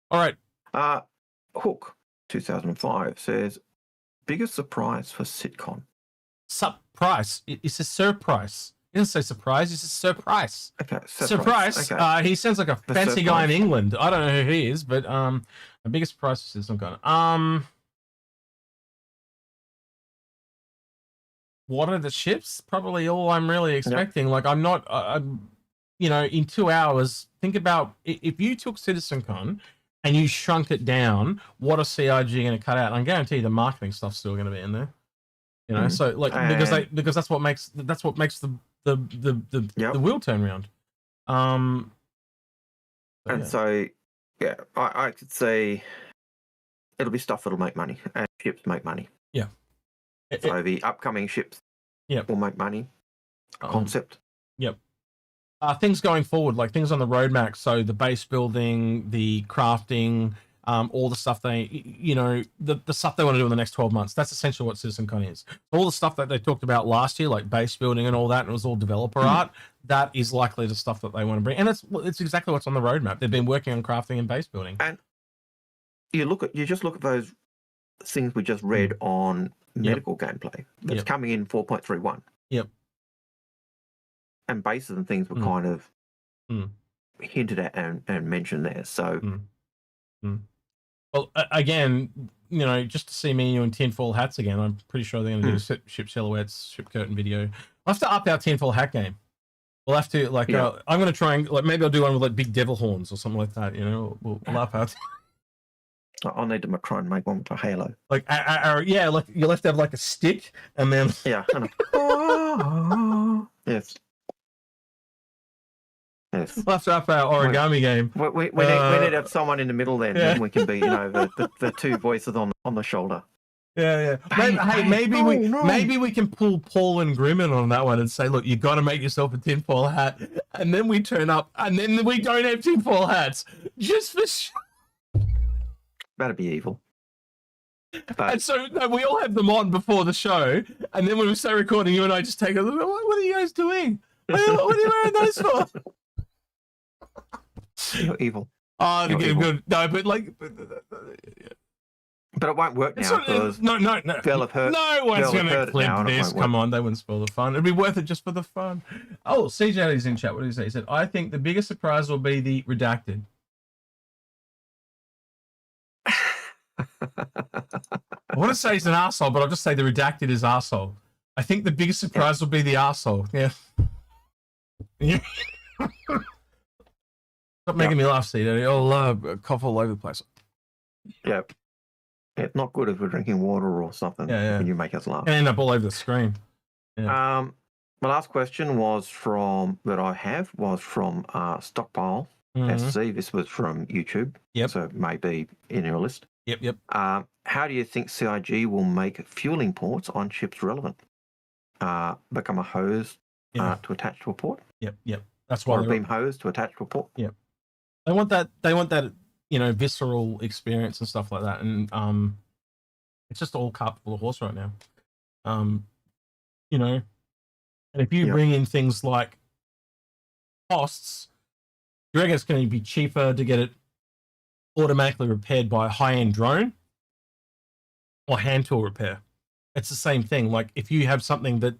All right. Hook 2005 says, biggest surprise for CitizenCon. Surprise. It's a surprise. He doesn't say surprise. It's a surprise. Okay. Surprise. Okay. He sounds like a fancy guy in England. I don't know who he is, but the biggest surprise is some kind. What are the ships? Probably all I'm really expecting. Like, I'm not, you know, in 2 hours, think about if you took CitizenCon and you shrunk it down, what are CIG going to cut out? I guarantee you the marketing stuff's still going to be in there. You know, so like, because that's what makes the wheel turn round. I could say it'll be stuff that'll make money, and ships make money. Yeah. So the upcoming ships will make money. Concept. Yep. Things going forward, like things on the roadmap. So the base building, the crafting, all the stuff you know, the stuff they want to do in the next 12 months. That's essentially what CitizenCon is. All the stuff that they talked about last year, like base building and all that, and it was all developer art. That is likely the stuff that they want to bring, and it's exactly what's on the roadmap. They've been working on crafting and base building. And you just look at those things we just read on medical gameplay. That's coming in 4.31. Yep. And bases and things were kind of hinted at and mentioned there. So, well, again, you know, just to see me and you in tinfoil hats again, I'm pretty sure they're going to do ship silhouettes, ship curtain video. We'll have to up our tinfoil hat game. We'll have to, like, I'm going to try and, like, maybe I'll do one with like big devil horns or something like that. You know, we'll up our. I'll need to try and make one for Halo. Like, like you'll have to have like a stick and then. Yeah. Yes. Yes. We'll have to up our origami game. We need to have someone in the middle then. Then we can be, you know, the two voices on the shoulder. Yeah. Maybe we can pull Paul and Grimmin on that one and say, look, you got to make yourself a tinfoil hat, and then we turn up, and then we don't have tinfoil hats just for. That'd be evil. And so no, we all have them on before the show, and then when we start recording, you and I just take a look. What are you guys doing? What are you wearing those for? You're evil. Oh, to get good. No, but like, but it won't work now because no. they'll have heard. No one's going to clip this. Come on, they wouldn't spoil the fun. It'd be worth it just for the fun. Oh, CJ is in chat. What did he say? He said, "I think the biggest surprise will be the redacted." I want to say he's an arsehole, but I'll just say the redacted is arsehole. I think the biggest surprise will be the arsehole. Yeah. Stop making me laugh, CJ. I'll cough all over the place. Yeah. It's not good if we're drinking water or something when you make us laugh. And end up all over the screen. Yeah. My last question was from Stockpile SC. This was from YouTube. Yep. So it may be in your list. Yep. How do you think CIG will make fueling ports on ships relevant? Become a hose to attach to a port? Yep. That's why or a beam hose to attach to a port? Yep. They want that, visceral experience and stuff like that. And it's just all cart full of horse right now. And if you bring in things like costs, do you reckon it's going to be cheaper to get it automatically repaired by a high-end drone or hand tool repair? It's the same thing. Like if you have something that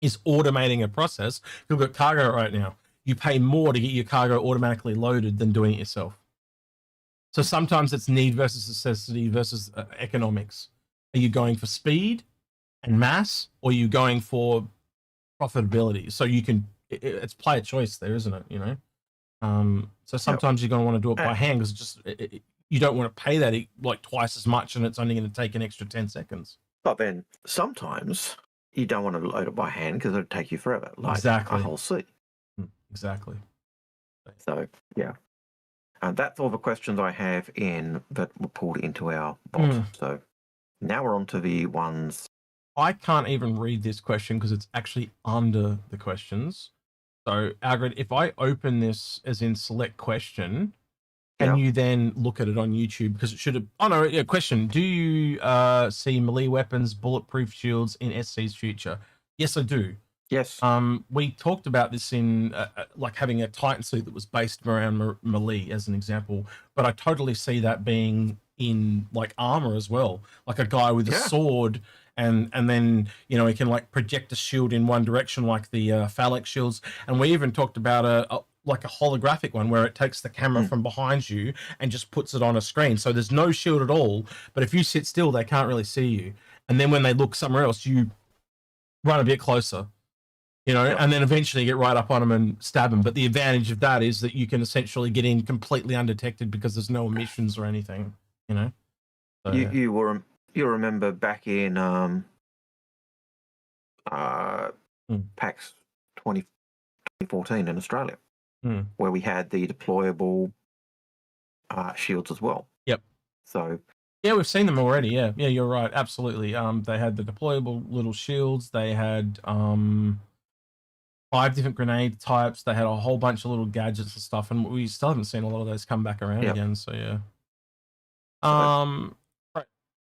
is automating a process, you've got cargo right now. You pay more to get your cargo automatically loaded than doing it yourself. So sometimes it's need versus necessity versus economics. Are you going for speed and mass, or are you going for profitability? So you can, it's player choice there, isn't it? So sometimes you're going to want to do it by hand because you don't want to pay that like twice as much, and it's only going to take an extra 10 seconds. But then sometimes you don't want to load it by hand because it'll take you forever, like a whole sea. Exactly. So yeah, and that's all the questions I have that were pulled into our bot. So now we're on to the ones. I can't even read this question because it's actually under the questions. So Algared, if I open this as in select question, can you then look at it on YouTube? Because it should have. Oh no, question. Do you see melee weapons, bulletproof shields in SC's future? Yes, I do. Yes. We talked about this in like having a Titan suit that was based around melee as an example, but I totally see that being in like armor as well, like a guy with a sword, and then he can like project a shield in one direction, like the phallic shields. And we even talked about a holographic one where it takes the camera from behind you and just puts it on a screen, so there's no shield at all, but if you sit still they can't really see you, and then when they look somewhere else you run a bit closer. And then eventually get right up on them and stab them. But the advantage of that is that you can essentially get in completely undetected because there's no emissions or anything. So, you remember back in PAX 2014 in Australia, where we had the deployable shields as well. Yep. So yeah, we've seen them already. Yeah, you're right. Absolutely. They had the deployable little shields. They had 5 different grenade types. They had a whole bunch of little gadgets and stuff, and we still haven't seen a lot of those come back around again. So yeah. Right.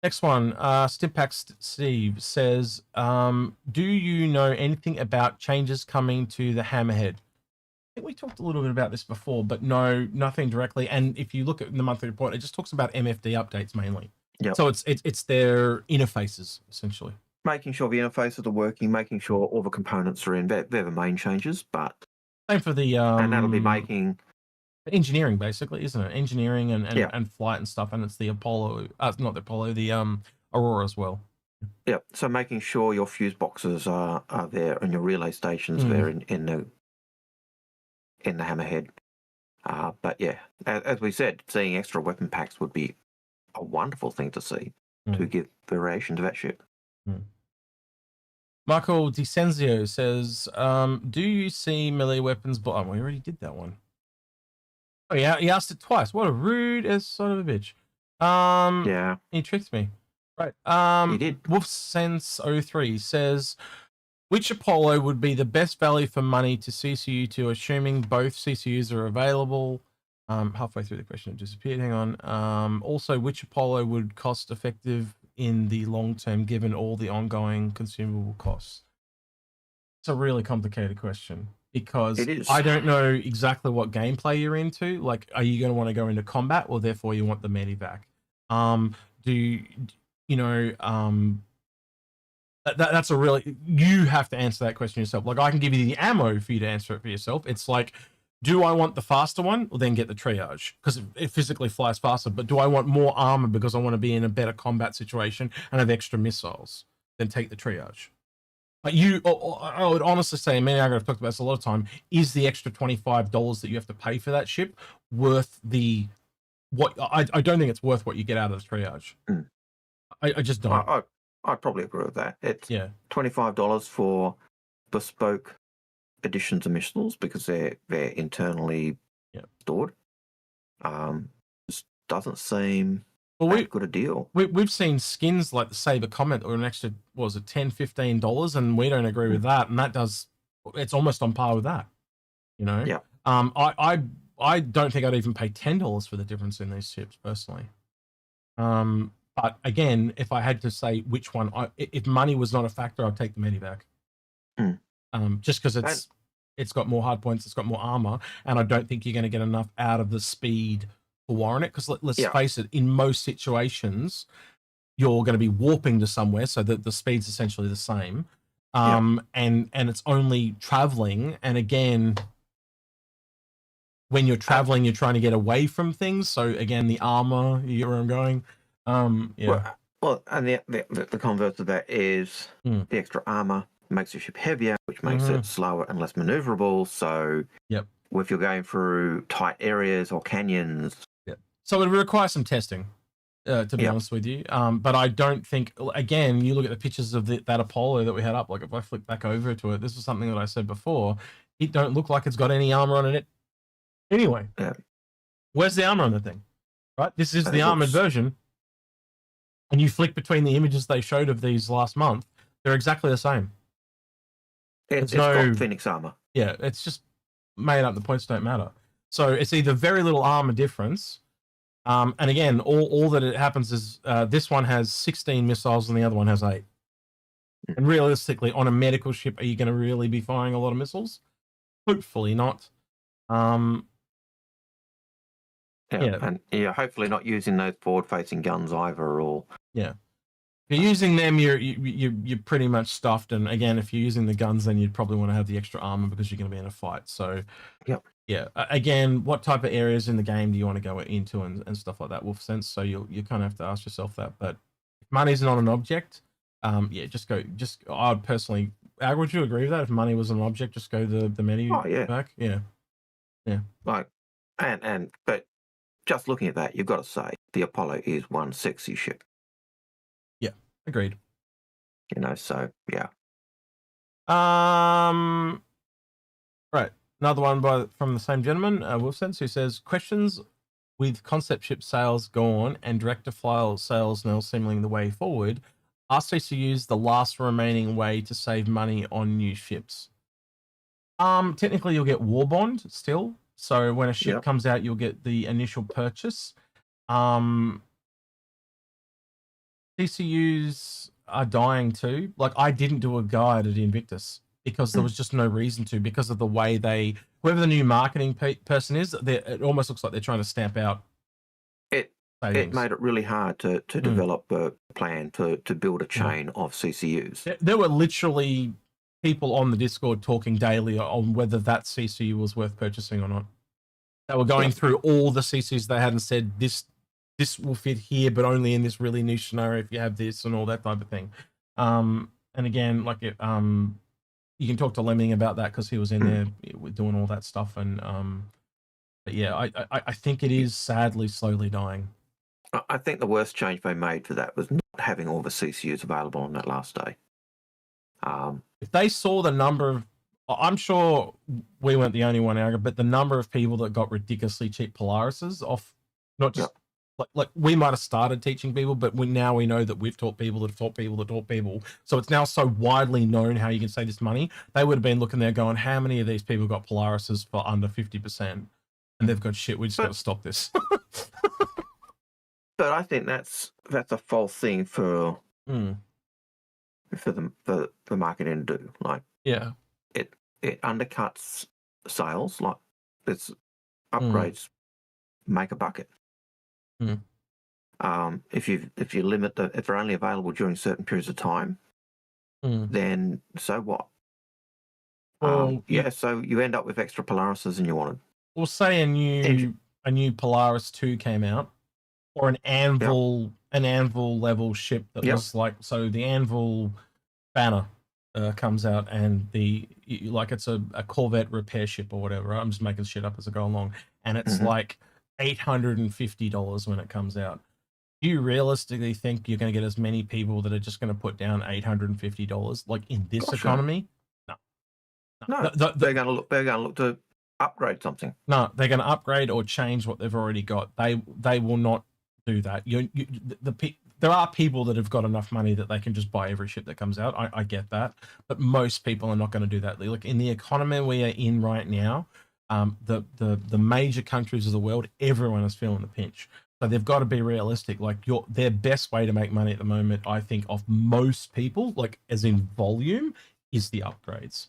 Next one. Stimpack Steve says, "Do you know anything about changes coming to the Hammerhead?" I think we talked a little bit about this before, but no, nothing directly. And if you look at the monthly report, it just talks about MFD updates mainly. Yeah. So it's their interfaces essentially. Making sure the interfaces are working, making sure all the components are in. They're the main changes, but same for the and that'll be making engineering basically, isn't it? Engineering and flight and stuff, and it's the Apollo, not the Apollo, the Aurora as well. Yeah. So making sure your fuse boxes are there and your relay stations there in the Hammerhead. But yeah, as we said, seeing extra weapon packs would be a wonderful thing to see to give variation to that ship. Michael DiCenzio says, "Do you see melee weapons?" We already did that one. Oh yeah, he asked it twice. What a rude son of a bitch. Yeah, he tricked me. Right. He did. WolfSense03 says, "Which Apollo would be the best value for money to CCU2, assuming both CCUs are available?" Halfway through the question, it disappeared. Hang on. Also, which Apollo would cost effective in the long term, given all the ongoing consumable costs? It's a really complicated question because It is. I don't know exactly what gameplay you're into. Like, are you going to want to go into combat, or therefore you want the medevac? That's a really, you have to answer that question yourself. Like, I can give you the ammo for you to answer it for yourself. It's like, do I want the faster one? Well, then get the triage because it physically flies faster. But do I want more armor because I want to be in a better combat situation and have extra missiles? Then take the triage. But I would honestly say, many I've talked about this a lot of time, is the extra $25 that you have to pay for that ship worth the what? I don't think it's worth what you get out of the triage. I just don't. I'd probably agree with that. It's yeah, $25 for bespoke editions of missiles because they're internally stored. Just doesn't seem that good a deal. We've seen skins like the Saber Comet or an extra, what was it, $10, $15, and we don't agree with that. And that it's almost on par with that. You know? Yeah. I don't think I'd even pay $10 for the difference in these ships personally. But again, if I had to say which one, if money was not a factor, I'd take the medevac. Just because it's got more hard points, it's got more armor, and I don't think you're going to get enough out of the speed to warrant it. Because let's face it, in most situations, you're going to be warping to somewhere, so that the speed's essentially the same. And it's only traveling, and again, when you're traveling, you're trying to get away from things. So again, the armor, you get where I'm going. Well, and the converse of that is the extra armor makes the ship heavier, which makes it slower and less maneuverable. So if you're going through tight areas or canyons, so it would require some testing, to be honest with you. But I don't think, again, you look at the pictures of that Apollo that we had up, like if I flick back over to it, this is something that I said before, it don't look like it's got any armor on it anyway. Where's the armor on the thing? Right, this is the armored version. And you flick between the images they showed of these last month, they're exactly the same. It's got Phoenix armor. Yeah, it's just made up. The points don't matter. So it's either very little armor difference. And again, all that it happens is this one has 16 missiles and the other one has 8. And realistically, on a medical ship, are you going to really be firing a lot of missiles? Hopefully not. And hopefully not using those forward-facing guns either. Or if you're using them, you're pretty much stuffed. And again, if you're using the guns, then you'd probably want to have the extra armor because you're going to be in a fight. So again, what type of areas in the game do you want to go into and stuff like that? Wolf sense. So you kind of have to ask yourself that. But if money's not an object, just go. I'd personally, Algared, would you agree with that? If money was an object, just go the menu back. Yeah. Like, but. Just looking at that, you've got to say the Apollo is one sexy ship. Yeah, agreed. So yeah. Right, another one from the same gentleman, Wolfsense, who says, questions with concept ship sales gone and direct-to-file sales now seemingly the way forward, are CCUs the last remaining way to save money on new ships? Technically, you'll get War Bond still. So when a ship comes out, you'll get the initial purchase. CCUs are dying too. Like, I didn't do a guide at Invictus because there was just no reason to, because of the way whoever the new marketing person is, it almost looks like they're trying to stamp out. It made it really hard to develop a plan to build a chain of CCUs. There were literally people on the Discord talking daily on whether that CCU was worth purchasing or not. They were going through all the CCUs they had and said, this will fit here, but only in this really niche scenario if you have this and all that type of thing. And again, like you can talk to Lemming about that because he was in there doing all that stuff. And but yeah, I think it is sadly slowly dying. I think the worst change they made for that was not having all the CCUs available on that last day. If they saw the number of, I'm sure we weren't the only one out, but the number of people that got ridiculously cheap Polarises off, not just like we might have started teaching people, but now we know that we've taught people that have taught people that taught people. So it's now so widely known how you can save this money. They would have been looking there going, how many of these people got Polarises for under 50%? and they've got shit. We just got to stop this. But I think that's a false thing for the marketing to do. Like, it undercuts sales. Like, it's upgrades make a bucket. If you limit if they're only available during certain periods of time, then so what? Well, so you end up with extra Polarises than you wanted. Well, say a new Polaris 2 came out, or an Anvil level ship that was like, so the Anvil banner comes out, and it's a Corvette repair ship or whatever. I'm just making shit up as I go along, and it's like $850 when it comes out. Do you realistically think you're going to get as many people that are just going to put down $850 like in this economy? No. They're going to look to upgrade something. No, they're going to upgrade or change what they've already got. They will not do that. There are people that have got enough money that they can just buy every ship that comes out. I get that, but most people are not going to do that. Like, in the economy we are in right now, the major countries of the world, everyone is feeling the pinch. So they've got to be realistic. Like, their best way to make money at the moment, I think, of most people, like as in volume, is the upgrades.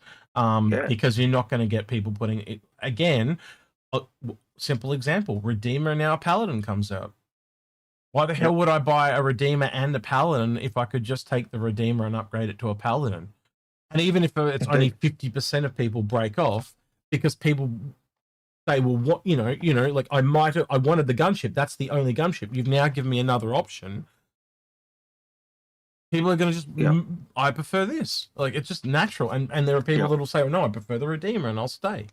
Because you're not going to get people putting it again. A simple example: Redeemer, now Paladin comes out. Why the hell would I buy a Redeemer and a Paladin if I could just take the Redeemer and upgrade it to a Paladin? And even if it's only 50% of people break off, because people, they will, like, I wanted the gunship. That's the only gunship. You've now given me another option. People are going to just, I prefer this. Like, it's just natural. And there are people that will say, oh, no, I prefer the Redeemer and I'll stay.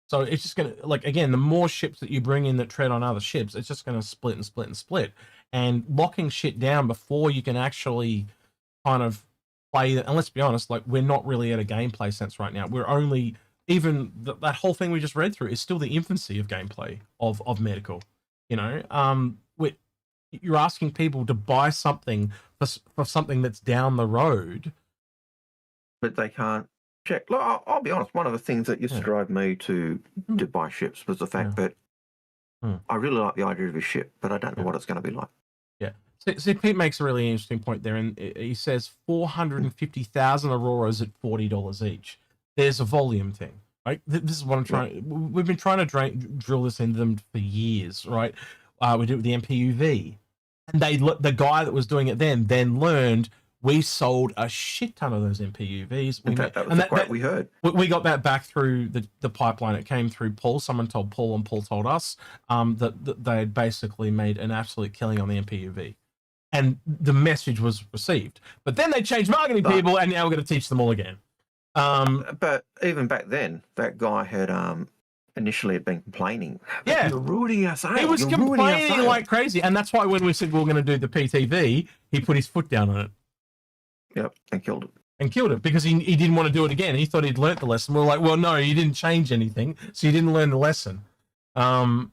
So it's just going to, like, again, the more ships that you bring in that tread on other ships, it's just going to split and split and split. And locking shit down before you can actually kind of play, and let's be honest, like, we're not really at a gameplay sense right now. We're only, even that whole thing we just read through is still the infancy of gameplay of medical. You're asking people to buy something for something that's down the road, but they can't check. Look, I'll be honest. One of the things that used to drive me to buy ships was the fact that I really like the idea of a ship, but I don't know what it's going to be like. Yeah. So Pete makes a really interesting point there, and he says 450,000 Auroras at $40 each. There's a volume thing, right? This is what I'm trying. We've been trying to drill this into them for years, right? We did it with the MPUV, and the guy that was doing it then learned. We sold a shit ton of those MPUVs. In fact, that was the quote we heard. We got that back through the pipeline. It came through Paul. Someone told Paul, and Paul told us that they had basically made an absolute killing on the MPUV. And the message was received. But then they changed marketing people, and now we're going to teach them all again. But even back then, that guy had initially been complaining. You're ruining our sale. He was complaining like crazy. And that's why when we said we were going to do the PTV, he put his foot down on it. Yep, and killed it. And killed it because he didn't want to do it again. He thought he'd learnt the lesson. We're like, well, no, you didn't change anything, so you didn't learn the lesson. So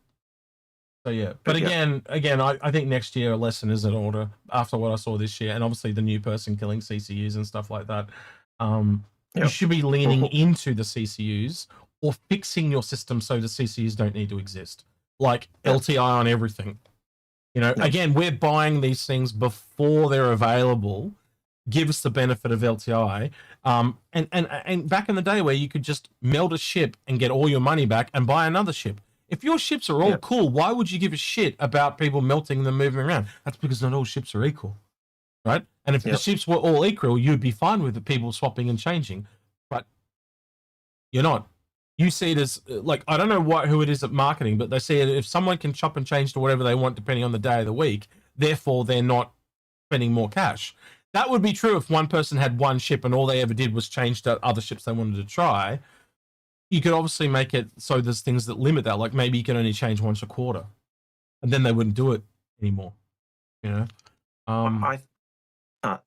yeah, but again, I think next year a lesson is in order after what I saw this year, and obviously the new person killing CCUs and stuff like that. You should be leaning into the CCUs or fixing your system so the CCUs don't need to exist, like LTI on everything. Again, we're buying these things before they're available. Give us the benefit of LTI, and back in the day where you could just melt a ship and get all your money back and buy another ship. If your ships are all cool, why would you give a shit about people melting them, moving around? That's because not all ships are equal, right? And if the ships were all equal, you'd be fine with the people swapping and changing, but you're not. You see it as, like, I don't know who it is at marketing, but they see it if someone can chop and change to whatever they want depending on the day of the week, therefore they're not spending more cash. That would be true if one person had one ship and all they ever did was change to other ships they wanted to try. You could obviously make it so there's things that limit that, like maybe you can only change once a quarter, and then they wouldn't do it anymore.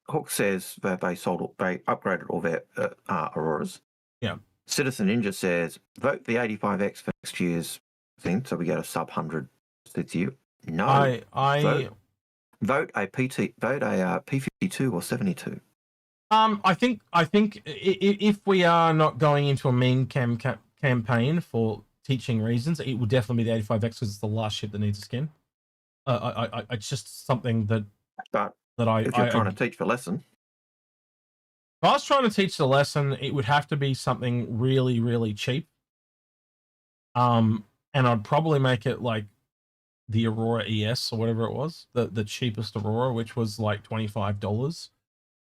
Hook says that they upgraded all their Auroras. Yeah. Citizen Ninja says vote the 85X for next year's thing, so we get a sub 100 CTU. No, Vote a P52 or 72. I think if we are not going into a meme campaign for teaching reasons, it would definitely be the 85X because it's the last ship that needs a skin. It's just something that if you're trying to teach the lesson. If I was trying to teach the lesson, it would have to be something really, really cheap. And I'd probably make it like the Aurora ES or whatever it was, the cheapest Aurora, which was like $25.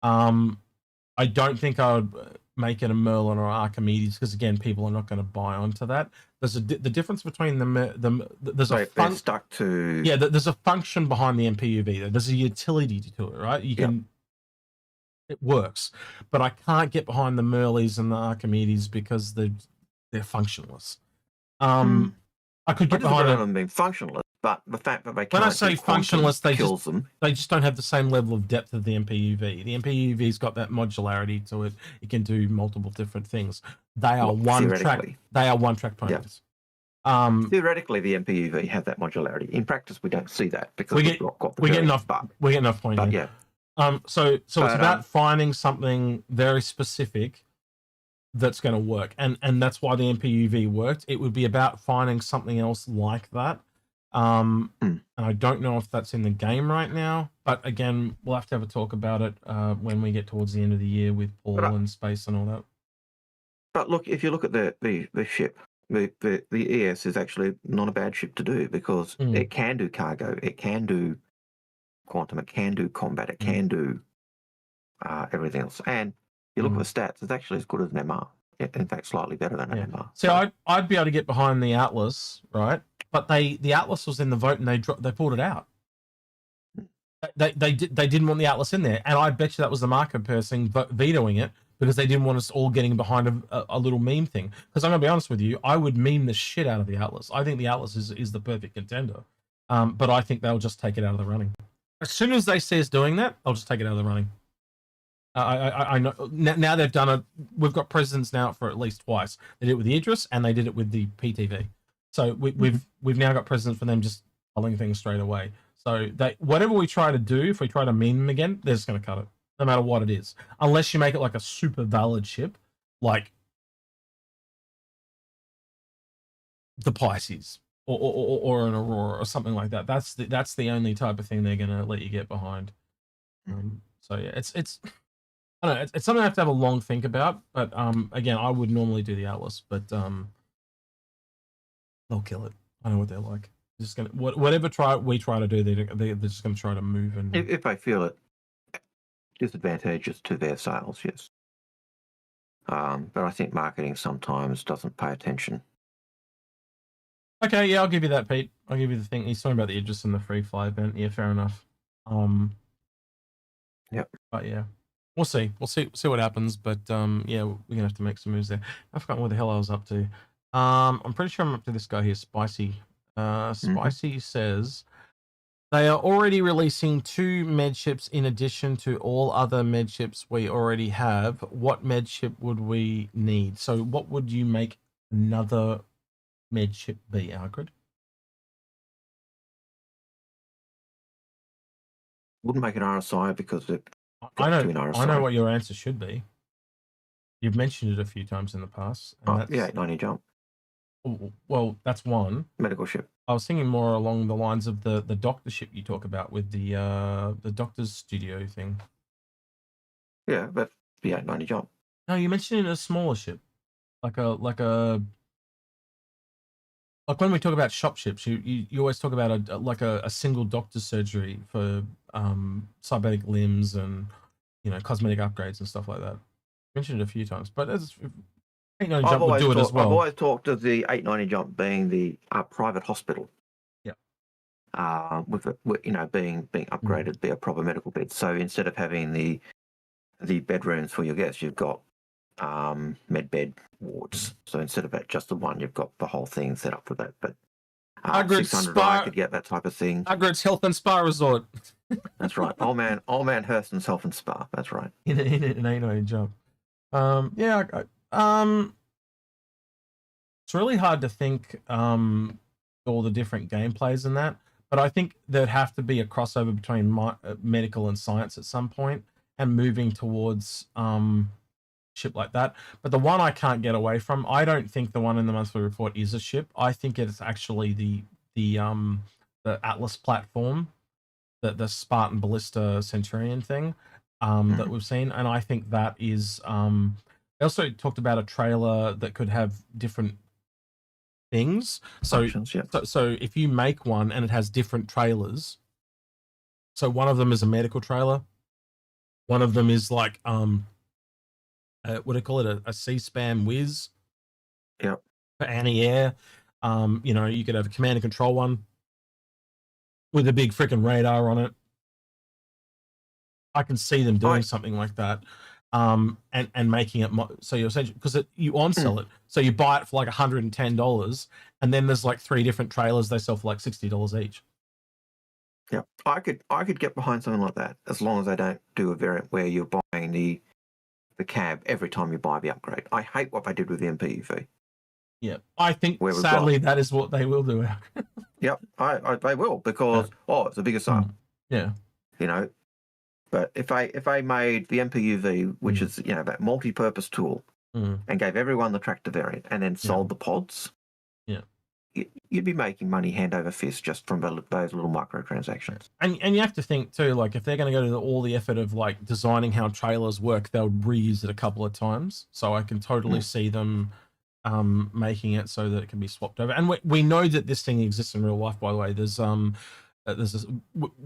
I don't think I would make it a Merlin or Archimedes because again, people are not going to buy onto that. There's the difference between there's they're stuck to there's a function behind the MPUV. There's a utility to it, right? You can it works, but I can't get behind the Merlies and the Archimedes because they're functionless. I could get behind them being functionless, but the fact that they can't. When I say functionless, they kills them. They just don't have the same level of depth of the MPUV. The MPUV's got that modularity to it. It can do multiple different things. They are one track. They are one track ponies. Theoretically, the MPUV have that modularity. In practice, we don't see that because we get enough point. But yeah. So it's about finding something very specific that's going to work, and that's why the MPUV worked. It would be about finding something else like that. And I don't know if that's in the game right now, but again, we'll have to have a talk about it when we get towards the end of the year with Paul and space and all that. But look, if you look at the ship, the ES is actually not a bad ship to do because it can do cargo, it can do quantum, it can do combat, it can do everything else. And you look at the stats, it's actually as good as an MR. In fact, slightly better than an MR. So I'd be able to get behind the Atlas, right? But the Atlas was in the vote and they pulled it out. They didn't want the Atlas in there, and I bet you that was the market person vetoing it because they didn't want us all getting behind a little meme thing. Because I'm gonna be honest with you, I would meme the shit out of the Atlas. I think the Atlas is the perfect contender, but I think they'll just take it out of the running. As soon as they see us doing that, I'll just take it out of the running. I know now they've done it. We've got precedents now for at least twice. They did it with the Idris and they did it with the PTV. So we've now got precedents for them just pulling things straight away. So whatever we try to do, if we try to meme them again, they're just going to cut it, no matter what it is, unless you make it like a super valid ship, like the Pisces or an Aurora or something like that. That's the only type of thing they're going to let you get behind. So yeah, it's I don't know. It's something I have to have a long think about. But again, I would normally do the Atlas, but they'll kill it. I know what they're like. They're just gonna whatever we try to do, they're just gonna try to move and if I feel it disadvantageous to their sales, yes. But I think marketing sometimes doesn't pay attention. Okay, yeah, I'll give you that, Pete. I'll give you the thing. He's talking about the Idris and the free fly event. Yeah, fair enough. Yep. But yeah, we'll see. We'll see what happens. But yeah, we're gonna have to make some moves there. I forgot what the hell I was up to. I'm pretty sure I'm up to this guy here, Spicy. Spicy says they are already releasing 2 med ships in addition to all other med ships we already have. What med ship would we need? So what would you make another med ship be, Algared? Wouldn't make an RSI because I know what your answer should be. You've mentioned it a few times in the past. And yeah, 890 jump. Well, that's one medical ship. I was thinking more along the lines of the doctor ship you talk about with the doctor's studio thing. Yeah, but the 890 jump. No, you mentioned a smaller ship, like when we talk about shop ships, you always talk about a single doctor's surgery for cybernetic limbs and cosmetic upgrades and stuff like that. I mentioned it a few times, but as 890 jump would do it as well. I've always talked of the 890 jump being the private hospital. Yeah. With it, being upgraded, be a proper medical bed. So instead of having the bedrooms for your guests, you've got MedBed wards. So instead of just the one, you've got the whole thing set up for that. But 600 I could get that type of thing. Algared's Health and Spa Resort. That's right. Old man Hurston's Health and Spa. That's right. In an 890 jump. Yeah. It's really hard to think all the different gameplays in that, but I think there'd have to be a crossover between medical and science at some point, and moving towards ship like that. But the one I can't get away from, I don't think the one in the monthly report is a ship. I think it's actually the Atlas platform, the Spartan Ballista Centurion thing that we've seen, and I think that is. They also talked about a trailer that could have different things. Functions, yeah. So if you make one and it has different trailers, so one of them is a medical trailer, one of them is like what do you call it, a C-SPAN whiz, Yep, for anti-air. You know, you could have a command and control one with a big freaking radar on it. I can see them doing something like that, and making it so you're essentially, because you on sell it, so you buy it for like $110, and then there's like 3 different trailers they sell for like $60 each. Yeah, I could get behind something like that, as long as they don't do a variant where you're buying the cab every time you buy the upgrade. I hate what they did with the MPUV. Yeah, I think sadly that is what they will do. Yep, they will, because it's a bigger sale. Yeah, you know. But if I made the MPUV, which is that multi-purpose tool, and gave everyone the tractor variant, and then sold the pods, you'd be making money hand over fist just from those little microtransactions. And you have to think too, like if they're going to go to all the effort of like designing how trailers work, they'll reuse it a couple of times. So I can totally see them making it so that it can be swapped over. And we know that this thing exists in real life, by the way. There's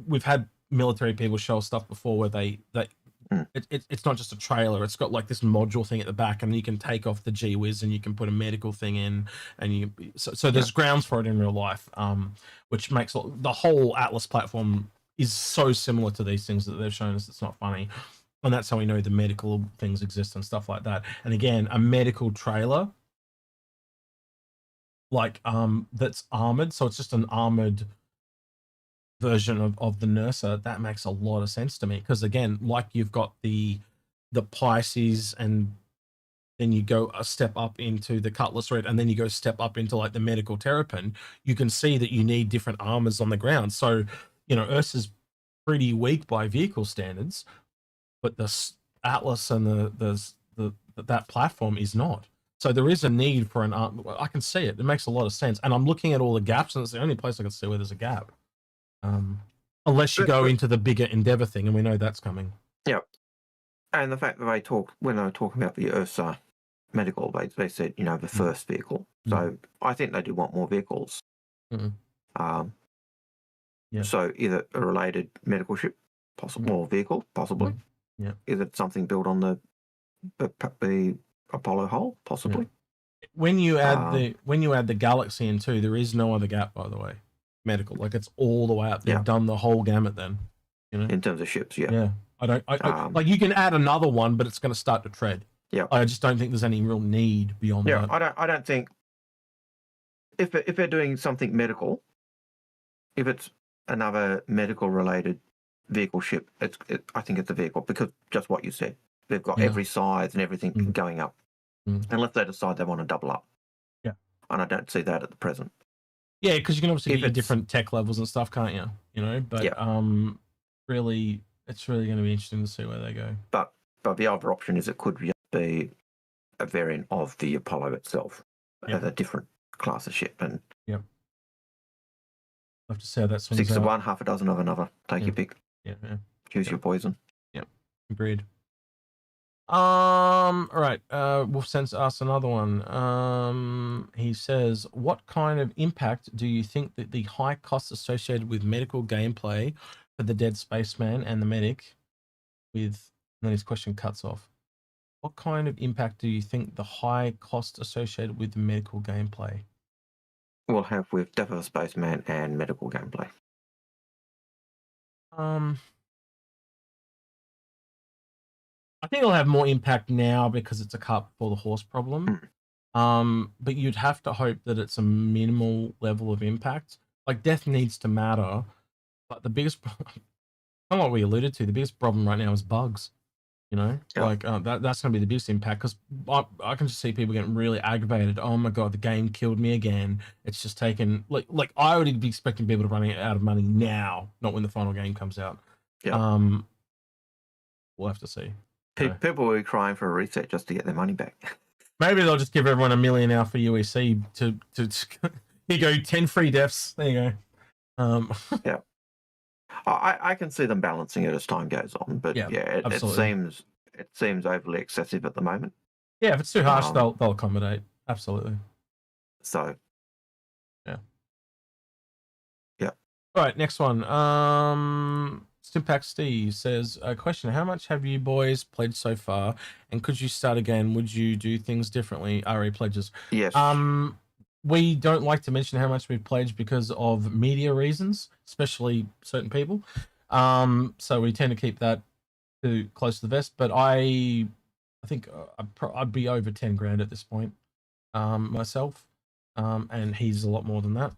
we've had military people show us stuff before where it's not just a trailer, it's got like this module thing at the back, and you can take off the G-Wiz and you can put a medical thing in, and so there's grounds for it in real life, which makes the whole Atlas platform is so similar to these things that they've shown us. It's not funny. And that's how we know the medical things exist and stuff like that. And again, a medical trailer, like that's armored, so it's just an armored version of the Nursa. That makes a lot of sense to me, because again, like you've got the Pisces, and then you go a step up into the Cutlass Red, and then you go step up into like the medical Terrapin. You can see that you need different armors on the ground. So Ursa's pretty weak by vehicle standards, but the Atlas and that platform is not. So there is a need for an arm. I can see it. It makes a lot of sense. And I'm looking at all the gaps, and it's the only place I can see where there's a gap. Unless you go into the bigger Endeavor thing, and we know that's coming. Yeah. And the fact that when they were talking about the Ursa medical, they said, the first vehicle. So I think they do want more vehicles. So either a related medical ship, possible, or vehicle, possibly. Yeah. Is it something built on the Apollo hull, possibly? When you add the Galaxy in too, there is no other gap, by the way. Medical, like it's all the way up. They've done the whole gamut then. In terms of ships, Yeah. I like you can add another one, but it's going to start to tread. Yeah. I just don't think there's any real need beyond that. I don't think if they're doing something medical, if it's another medical related vehicle ship, I think it's a vehicle, because just what you said, they've got every size and everything going up, unless they decide they want to double up. Yeah. And I don't see that at the present. Yeah, because you can obviously get different tech levels and stuff, can't you? But really, it's really going to be interesting to see where they go. But the other option is it could just be a variant of the Apollo itself, as a different class of ship, and I'll have to see how that swings 6 of out. one, half a dozen of another. Take your pick. Yeah. Choose your poison. Yeah, agreed. All right. Wolf Sense asks another one. He says, what kind of impact do you think that the high costs associated with medical gameplay for the dead spaceman and the medic and then his question cuts off. What kind of impact do you think the high cost associated with the medical gameplay will have with Death of a Spaceman and medical gameplay? I think it'll have more impact now because it's a cart before the horse problem. But you'd have to hope that it's a minimal level of impact. Like, death needs to matter, but the biggest, kind of what we alluded to, the biggest problem right now is bugs. That's going to be the biggest impact, because I can just see people getting really aggravated. Oh my god, the game killed me again. It's just taken like I would be expecting people to run out of money now, not when the final game comes out. We'll have to see. People will be crying for a reset just to get their money back. Maybe they'll just give everyone $1 million now for UEC to here you go, 10 free defs. There you go. Yeah. I can see them balancing it as time goes on, but it seems overly excessive at the moment. Yeah, if it's too harsh, they'll accommodate. Absolutely. So. Yeah. Yeah. All right, next one. Stimpack Steve says, a question, how much have you boys pledged so far? And could you start again? Would you do things differently? RE pledges. Yes. We don't like to mention how much we've pledged because of media reasons, especially certain people. So we tend to keep that too close to the vest. But I think I'd be over 10 grand at this point myself. And he's a lot more than that.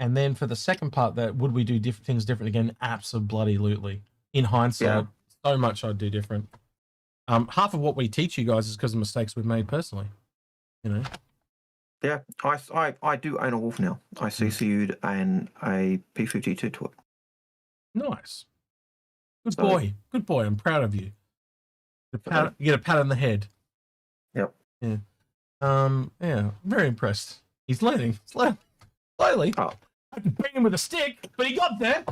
And then for the second part, that would we do things different again? Absolutely. In hindsight, so much I'd do different. Half of what we teach you guys is because of mistakes we've made personally. You know. Yeah, I do own a wolf now. I CCU'd a P52 to it. Nice. Good boy. Good boy. I'm proud of you. You get a pat on the head. Yep. Yeah. Yeah. Very impressed. He's learning. Slowly. Oh. I could bring him with a stick, but he got there.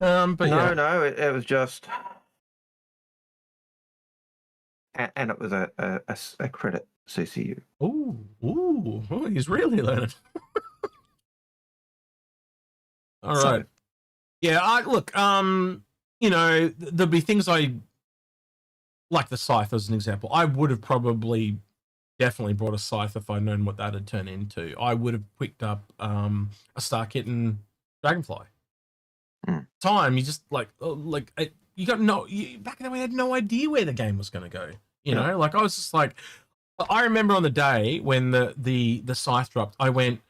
But no, it was just, and it was a credit CCU. Ooh, he's really learning. All right. Yeah, look, you know, there'll be things like the scythe as an example. I would have definitely brought a scythe if I'd known what that had turned into. I would have picked up a Star Kitten Dragonfly. Time, you just you got back then we had no idea where the game was going to go. You know, I was just like, I remember on the day when the scythe dropped, I went,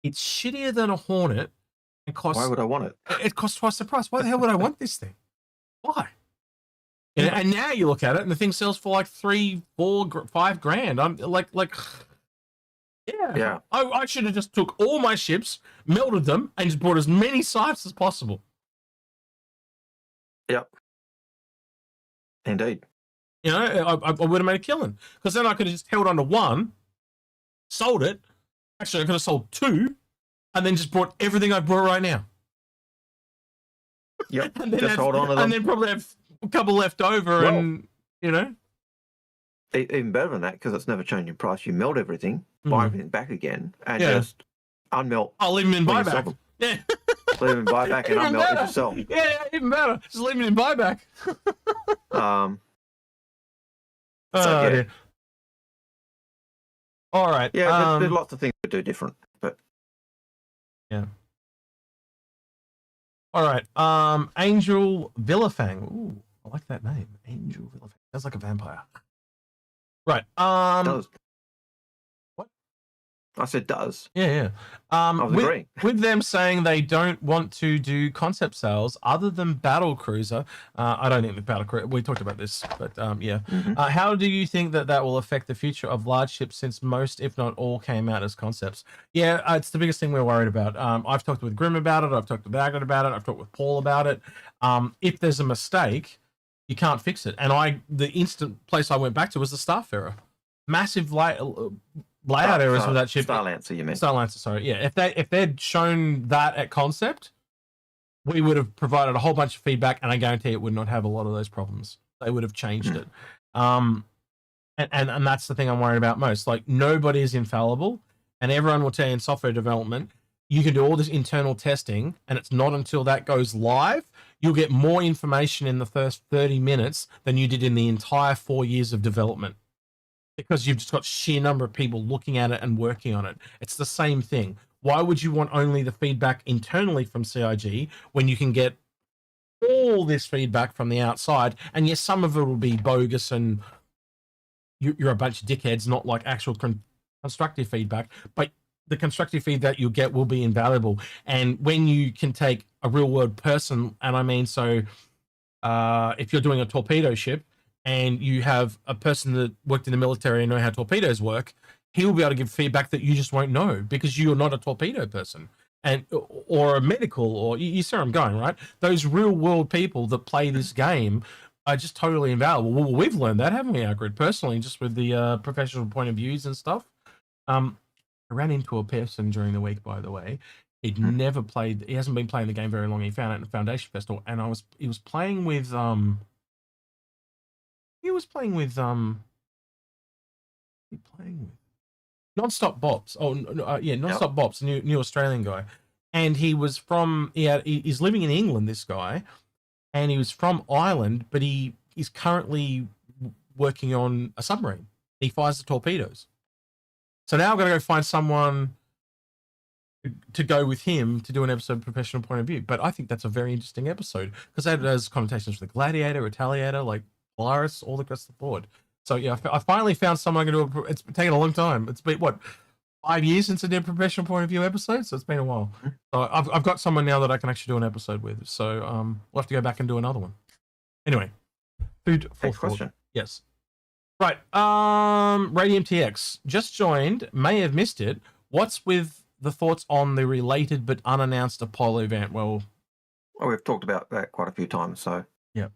it's shittier than a Hornet. It costs. Why would I want it? It costs twice the price. Why the hell would I want this thing? Why? And now you look at it, and the thing sells for like 3, 4, 5 grand. I'm like, yeah. I should have just took all my ships, melted them, and just brought as many scythes as possible. Yep. Indeed. You know, I would have made a killing, because then I could have just held on to one, sold it. Actually, I could have sold 2, and then just brought everything I brought right now. Yep. And then hold on to them. And then probably have a couple left over, and you know, even better than that, because it's never changing price. You melt everything, buy everything back again, and just unmelt. I'll leave them in buyback. Yeah, leave them in buyback and unmelt it yourself. Yeah, even better. Just leave them in buyback. Dear. All right. Yeah, there's lots of things to do different, but yeah. All right. Angel Villafang. Ooh, I like that name. Angel Villafang. Sounds like a vampire. Right. Does. What? I said does. Yeah. I was agreeing. With them saying they don't want to do concept sales other than Battle Cruiser. I don't think the Battle Cruiser, we talked about this, but yeah. How do you think that will affect the future of large ships, since most, if not all, came out as concepts? Yeah, it's the biggest thing we're worried about. I've talked with Grim about it. I've talked with Algared about it. I've talked with Paul about it. If there's a mistake, you can't fix it. And the instant place I went back to was the Starfarer. Massive layout errors with that ship. Starlancer, you mean? Starlancer, sorry. Yeah, if they'd shown that at concept, we would have provided a whole bunch of feedback, and I guarantee it would not have a lot of those problems. They would have changed it. And that's the thing I'm worried about most. Like, nobody is infallible, and everyone will tell you in software development, you can do all this internal testing, and it's not until that goes live, you'll get more information in the first 30 minutes than you did in the entire 4 years of development. Because you've just got sheer number of people looking at it and working on it. It's the same thing. Why would you want only the feedback internally from CIG when you can get all this feedback from the outside? And yes, some of it will be bogus and you're a bunch of dickheads, not like actual constructive feedback, but the constructive feedback you'll get will be invaluable. And when you can take a real world person, and I mean, so if you're doing a torpedo ship, and you have a person that worked in the military and know how torpedoes work, he will be able to give feedback that you just won't know because you're not a torpedo person, or a medical, or you see where I'm going, right? Those real world people that play this game just totally invaluable. Well, we've learned that, haven't we, Algared? Personally, just with the professional point of views and stuff. I ran into a person during the week, by the way. He'd never played. He hasn't been playing the game very long. He found it at the Foundation Festival, and he was playing with Non-Stop Bops. Oh, yeah, Non-Stop Bops, new Australian guy, and he was from. He's living in England. This guy, and he was from Ireland, but he's currently working on a submarine. He fires the torpedoes. So now I've got to go find someone to go with him to do an episode professional point of view. But I think that's a very interesting episode because that has connotations with the Gladiator, Retaliator, like Polaris, all across the board. So yeah, I finally found someone I can do. It's taken a long time. It's been, what, 5 years since I did a professional point of view episode? So it's been a while. So I've got someone now that I can actually do an episode with. So we'll have to go back and do another one. Anyway, food for Next question. Yes. Right. Radium TX just joined. May have missed it. What's with the thoughts on the related but unannounced Apollo event? Well, we've talked about that quite a few times. So yeah,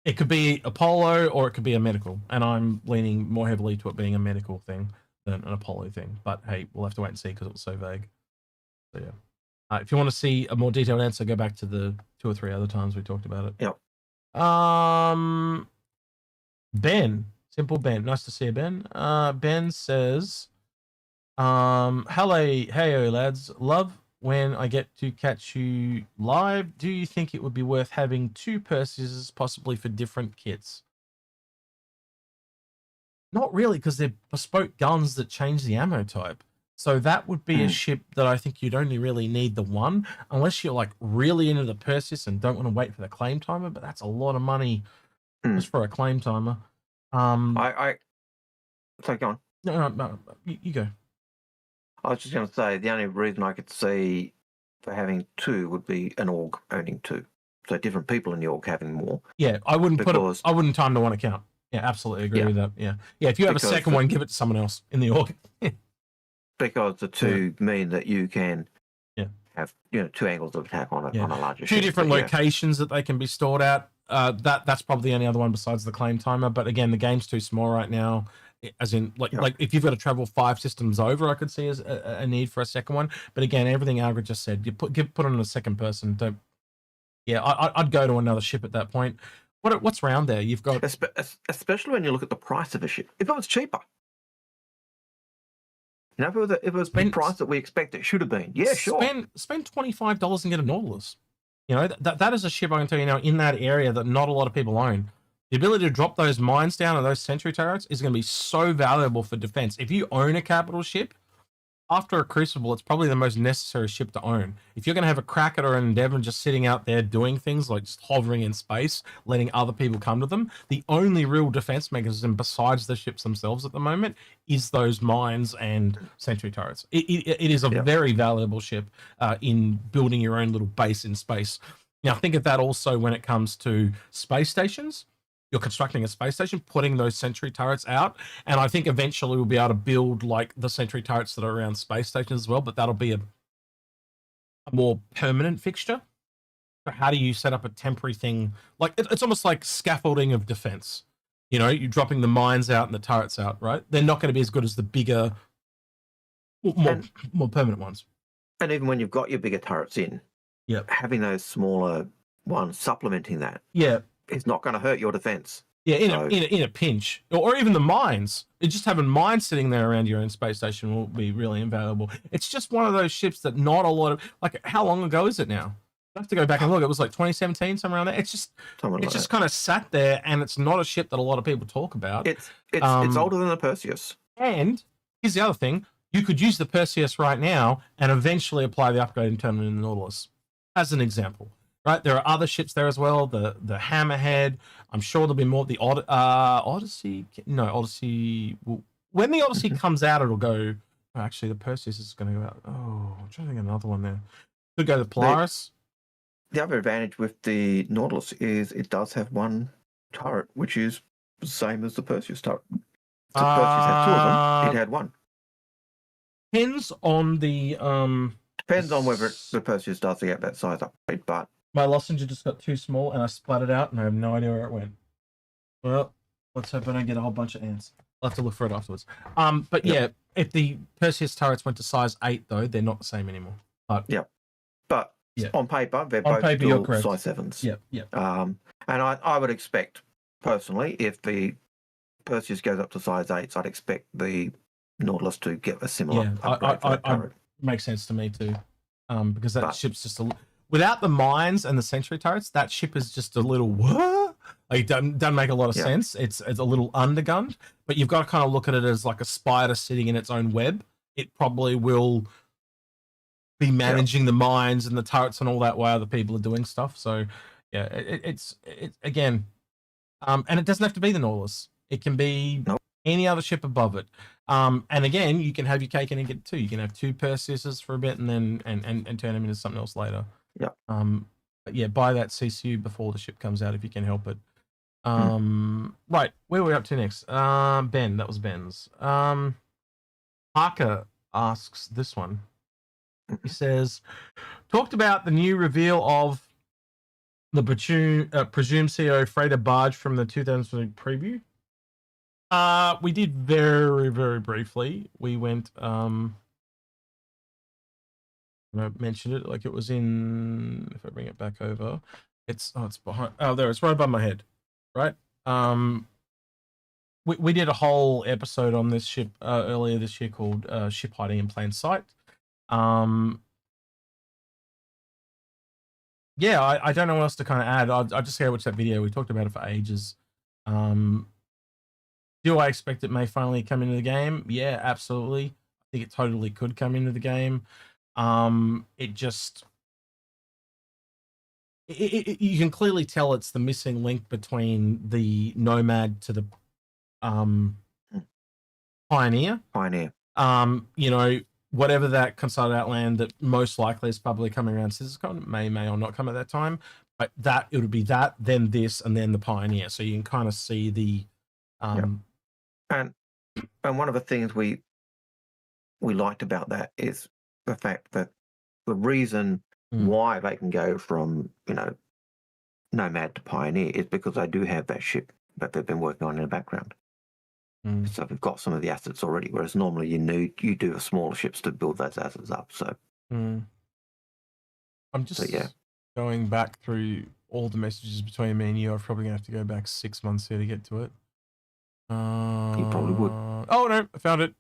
it could be Apollo or it could be a medical, and I'm leaning more heavily to it being a medical thing than an Apollo thing. But hey, we'll have to wait and see because it was so vague. So yeah, if you want to see a more detailed answer, go back to the 2 or 3 other times we talked about it. Yep. Ben. Simple Ben. Nice to see you, Ben. Ben says, hello, hey, lads. Love when I get to catch you live. Do you think it would be worth having 2 Perseus, possibly for different kits? Not really, because they're bespoke guns that change the ammo type. So that would be a ship that I think you'd only really need the one, unless you're like really into the Perseus and don't want to wait for the claim timer. But that's a lot of money just for a claim timer. I so go on. No, you go. I was just going to say the only reason I could see for having 2 would be an org owning 2, so different people in the org having more. Yeah, I wouldn't I wouldn't time to one account. Yeah, absolutely agree with that. Yeah, if you have a second one, give it to someone else in the org. Because the 2 mean that you can have 2 angles of attack on a larger ship. 2 different locations that they can be stored at. That's probably the only other one besides the claim timer. But again, the game's too small right now. As in, like if you've got to travel 5 systems over, I could see as a need for a second one. But again, everything Algared just said, you put on a second person. I'd go to another ship at that point. What's around there? You've got, especially when you look at the price of a ship. If it was cheaper, if it was the price that we expect it should have been, sure. Spend $25 and get a Nautilus. That is a ship I can tell you now in that area that not a lot of people own. The ability to drop those mines down and those sentry turrets is going to be so valuable for defense. If you own a capital ship, after a Crucible, it's probably the most necessary ship to own. If you're going to have a Kraken or an Endeavor just sitting out there doing things like just hovering in space, letting other people come to them, the only real defense mechanism besides the ships themselves at the moment is those mines and sentry turrets. It is a very valuable ship in building your own little base in space. Now, think of that also when it comes to space stations. You're constructing a space station, putting those sentry turrets out, and I think eventually we'll be able to build like the sentry turrets that are around space stations as well, but that'll be a more permanent fixture. So how do you set up a temporary thing? Like it's almost like scaffolding of defense. You're dropping the mines out and the turrets out, right? They're not going to be as good as the bigger, more permanent ones. And even when you've got your bigger turrets in, having those smaller ones supplementing that. It's not going to hurt your defense. Yeah, in a pinch, or even the mines. Just having mines sitting there around your own space station will be really invaluable. It's just one of those ships that not a lot of, like, how long ago is it now? I have to go back and look. It was like 2017, somewhere around there. It's just kind of sat there, and it's not a ship that a lot of people talk about. It's older than the Perseus. And here's the other thing: you could use the Perseus right now and eventually apply the upgrade and turn it into the Nautilus, as an example. Right, there are other ships there as well. The Hammerhead. I'm sure there'll be more. The Odyssey. No, Odyssey. When the Odyssey comes out, it'll go. Oh, actually, the Perseus is going to go out. Oh, I'm trying to think of another one there. Could go to Polaris. The other advantage with the Nautilus is it does have one turret, which is the same as the Perseus turret. So the Perseus had 2 of them. It had 1. Depends on the Depends on whether the Perseus does get that size upgrade, but my lozenge just got too small and I splattered out and I have no idea where it went. Well, let's hope I don't get a whole bunch of ants. I'll have to look for it afterwards. But yeah, if the Perseus turrets went to size 8, though, they're not the same anymore. But but on paper, they're on both paper, you're still correct. size 7s. Yep. And I would expect, personally, if the Perseus goes up to size 8s, I'd expect the Nautilus to get a similar upgrade for that turret. Makes sense to me too, because that ship's just without the mines and the sentry turrets, that ship is just a little what? Like, it doesn't make a lot of sense. It's a little undergunned, but you've got to kind of look at it as like a spider sitting in its own web. It probably will be managing the mines and the turrets and all that while other people are doing stuff. So yeah, it's again, and it doesn't have to be the Nautilus. It can be any other ship above it. And again, you can have your cake and eat it too. You can have 2 Perseuses for a bit and then and turn them into something else later. But yeah, buy that CCU before the ship comes out if you can help it. Right, where are we up to next? Ben, that was Ben's. Parker asks this one. He says, talked about the new reveal of the presumed CEO freighter barge from the 2020 preview. We did very, very briefly. We went, I mentioned it like it was in, if I bring it back over, it's behind, there, it's right above my head, right? We did a whole episode on this ship earlier this year called Ship Hiding in Plain Sight. Yeah, I don't know what else to kind of add. I'll just go watch that video. We talked about it for ages. Do I expect it may finally come into the game? Yeah, absolutely. I think it totally could come into the game. It just... you can clearly tell it's the missing link between the Nomad to the Pioneer. You know, whatever that Consulted Outland that most likely is probably coming around CitizenCon, may or not come at that time. But that, it would be that, then this, and then the Pioneer. So you can kind of see the... And one of the things we liked about that is the fact that the reason why they can go from, you know, Nomad to Pioneer is because they do have that ship that they've been working on in the background. So they've got some of the assets already, whereas normally you do a smaller ships to build those assets up. So I'm just going back through all the messages between me and you. I'm probably gonna have to go back 6 months here to get to it. You probably would. Oh no, I found it.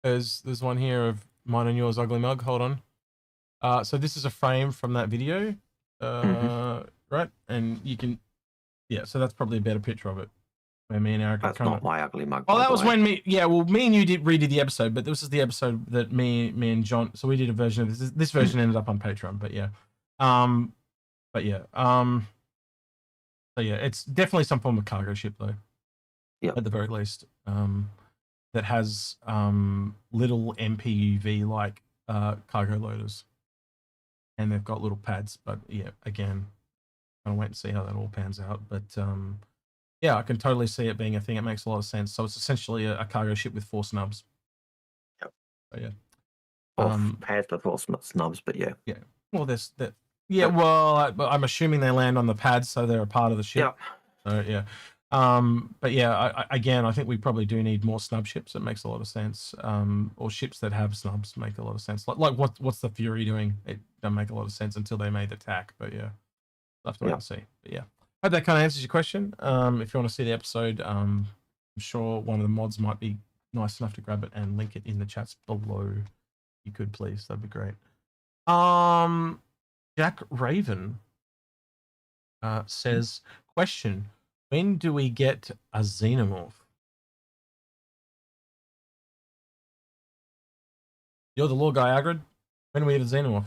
There's one here of mine and yours, ugly mug. Hold on. So this is a frame from that video, right? And you can, so that's probably a better picture of it. Where me and Eric. That's not my ugly mug. Oh, that was when me. Yeah, well, me and you redid the episode, but this is the episode that me and John. So we did a version of this. This version ended up on Patreon, but yeah. So yeah, it's definitely some form of cargo ship though. Yeah. At the very least, that has little MPUV like cargo loaders, and they've got little pads. But yeah, again, I'll wait and see how that all pans out. But yeah, I can totally see it being a thing. It makes a lot of sense. So it's essentially a cargo ship with 4 snubs. Yep. So yeah. Pads with 4 snubs, but yeah. Yeah. Well, there's that. Yeah. Well, I'm assuming they land on the pads, so they're a part of the ship. Yeah. So yeah. But yeah, again, I think we probably do need more snub ships. It makes a lot of sense. Or ships that have snubs make a lot of sense. Like what's the Fury doing? It doesn't make a lot of sense until they made the tack. But yeah, we'll have to wait and see. But yeah, I hope that kind of answers your question. If you want to see the episode, I'm sure one of the mods might be nice enough to grab it and link it in the chats below. You could please, that'd be great. Jack Raven says, question. When do we get a xenomorph? You're the law guy, Algared. When do we get a xenomorph?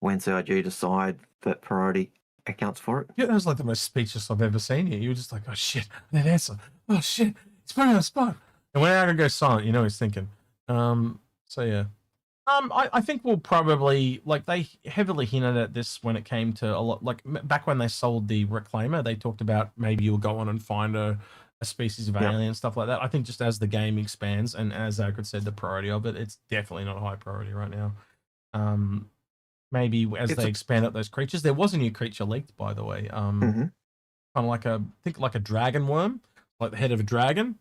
When CIG decide that priority accounts for it? Yeah, that was like the most speechless I've ever seen you. You were just like, oh shit, that answer. Oh shit, it's put on the spot. And when Algared goes silent, you know he's thinking. So yeah. I think we'll probably, like, they heavily hinted at this when it came to a lot, like back when they sold the Reclaimer, they talked about maybe you'll go on and find a species of alien and stuff like that. I think just as the game expands, and as Algared said, the priority of it, it's definitely not a high priority right now. maybe as It's they a, expand out those creatures. There was a new creature leaked, by the way. mhm, Kind of like I think like a dragon worm, like the head of a dragon,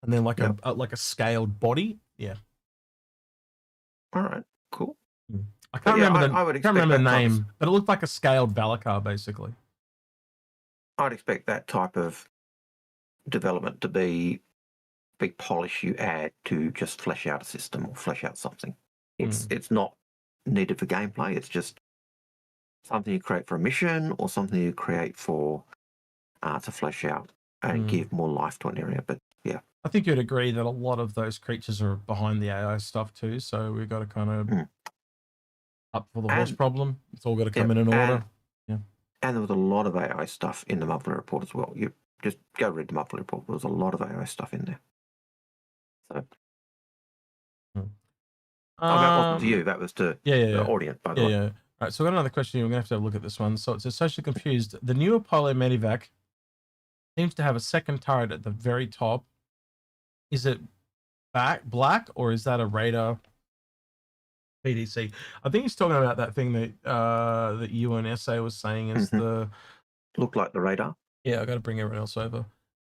and then like yep. a scaled body. Yeah. All right, cool. I But can't yeah, remember I would can't expect remember the that type of name, but it looked like a scaled Valakar, basically. I'd expect that type of development to be big polish you add to just flesh out a system or flesh out something. It's not needed for gameplay. It's just something you create for a mission or something you create for to flesh out and give more life to an area. But yeah, I think you'd agree that a lot of those creatures are behind the AI stuff too. So we've got to kind of up for the horse problem. It's all got to come in an order. And there was a lot of AI stuff in the monthly report as well. You just go read the monthly report. There was a lot of AI stuff in there. So, that wasn't to you. That was to the audience, by the way. Yeah. All right. So we've got another question. We're going to have a look at this one. So it says, socially confused. The new Apollo Medivac seems to have a second turret at the very top. Is it black or is that a radar PDC? I think he's talking about that thing that that UNSA was saying is the looked like the radar. Yeah, I got to bring everyone else over.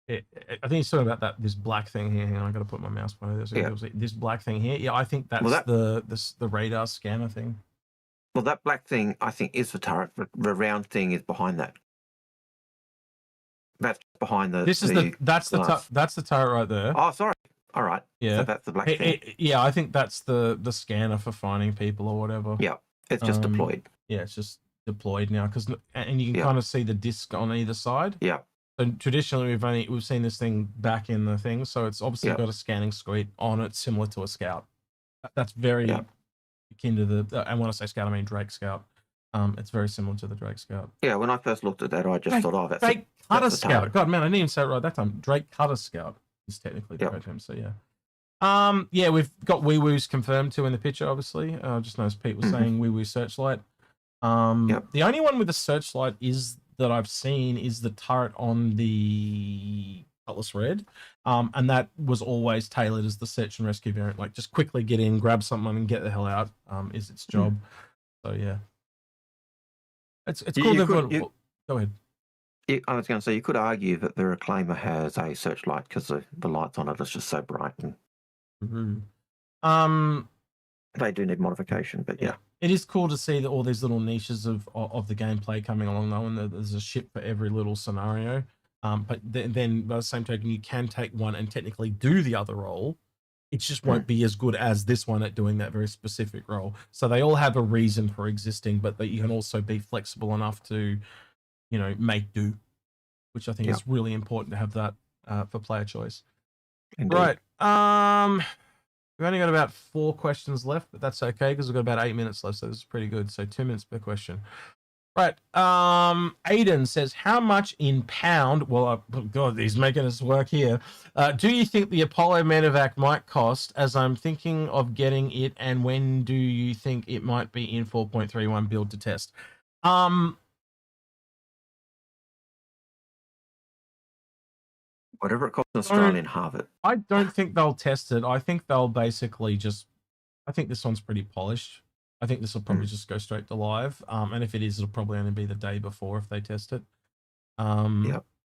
I think he's talking about this black thing here. Hang on, I got to put my mouse pointer there. So this black thing here. Yeah, I think that's the radar scanner thing. Well, that black thing I think is the turret. But the round thing is behind that. That's behind the. That's the turret right there. Oh, sorry. All right. Yeah, so that's the black thing. Yeah, I think that's the scanner for finding people or whatever. Yeah, it's just deployed. Yeah, it's just deployed now and you can kind of see the disc on either side. Yeah. So traditionally we've seen this thing back in the thing, so it's obviously got a scanning suite on it, similar to a scout. That's very akin to the. And when I say scout, I mean Drake Scout. It's very similar to the Drake Scout. Yeah, when I first looked at that, I just thought, that's Drake Cutter Scout. God, man, I didn't even say it right that time. Drake Cutter Scout is technically the term. So yeah. Yeah, we've got Wee Woos confirmed too in the picture. Obviously, just noticed Pete was saying Wee Woo Searchlight. The only one with a searchlight that I've seen is the turret on the Nautilus Red, and that was always tailored as the search and rescue variant. Like, just quickly get in, grab someone, and get the hell out. Is its job. So yeah, it's cool. Go ahead. I was going to say you could argue that the Reclaimer has a searchlight because the lights on it is just so bright. And they do need modification, but yeah. It is cool to see that all these little niches of the gameplay coming along, though, and there's a ship for every little scenario. But then by the same token, you can take one and technically do the other role. It just won't be as good as this one at doing that very specific role. So they all have a reason for existing, but that you can also be flexible enough to, make do, which I think is really important to have that for player choice. Indeed. Right. We've only got about 4 questions left, but that's okay because we've got about 8 minutes left, so this is pretty good. So 2 minutes per question. Right. Aiden says, how much in pound? Well, God, he's making us work here. Do you think the Apollo Medivac might cost, as I'm thinking of getting it, and when do you think it might be in 4.31 build to test? Whatever it costs in Australian, halve it. I don't think they'll test it. I think they'll basically I think this one's pretty polished. I think this will probably just go straight to live. And if it is, it'll probably only be the day before if they test it.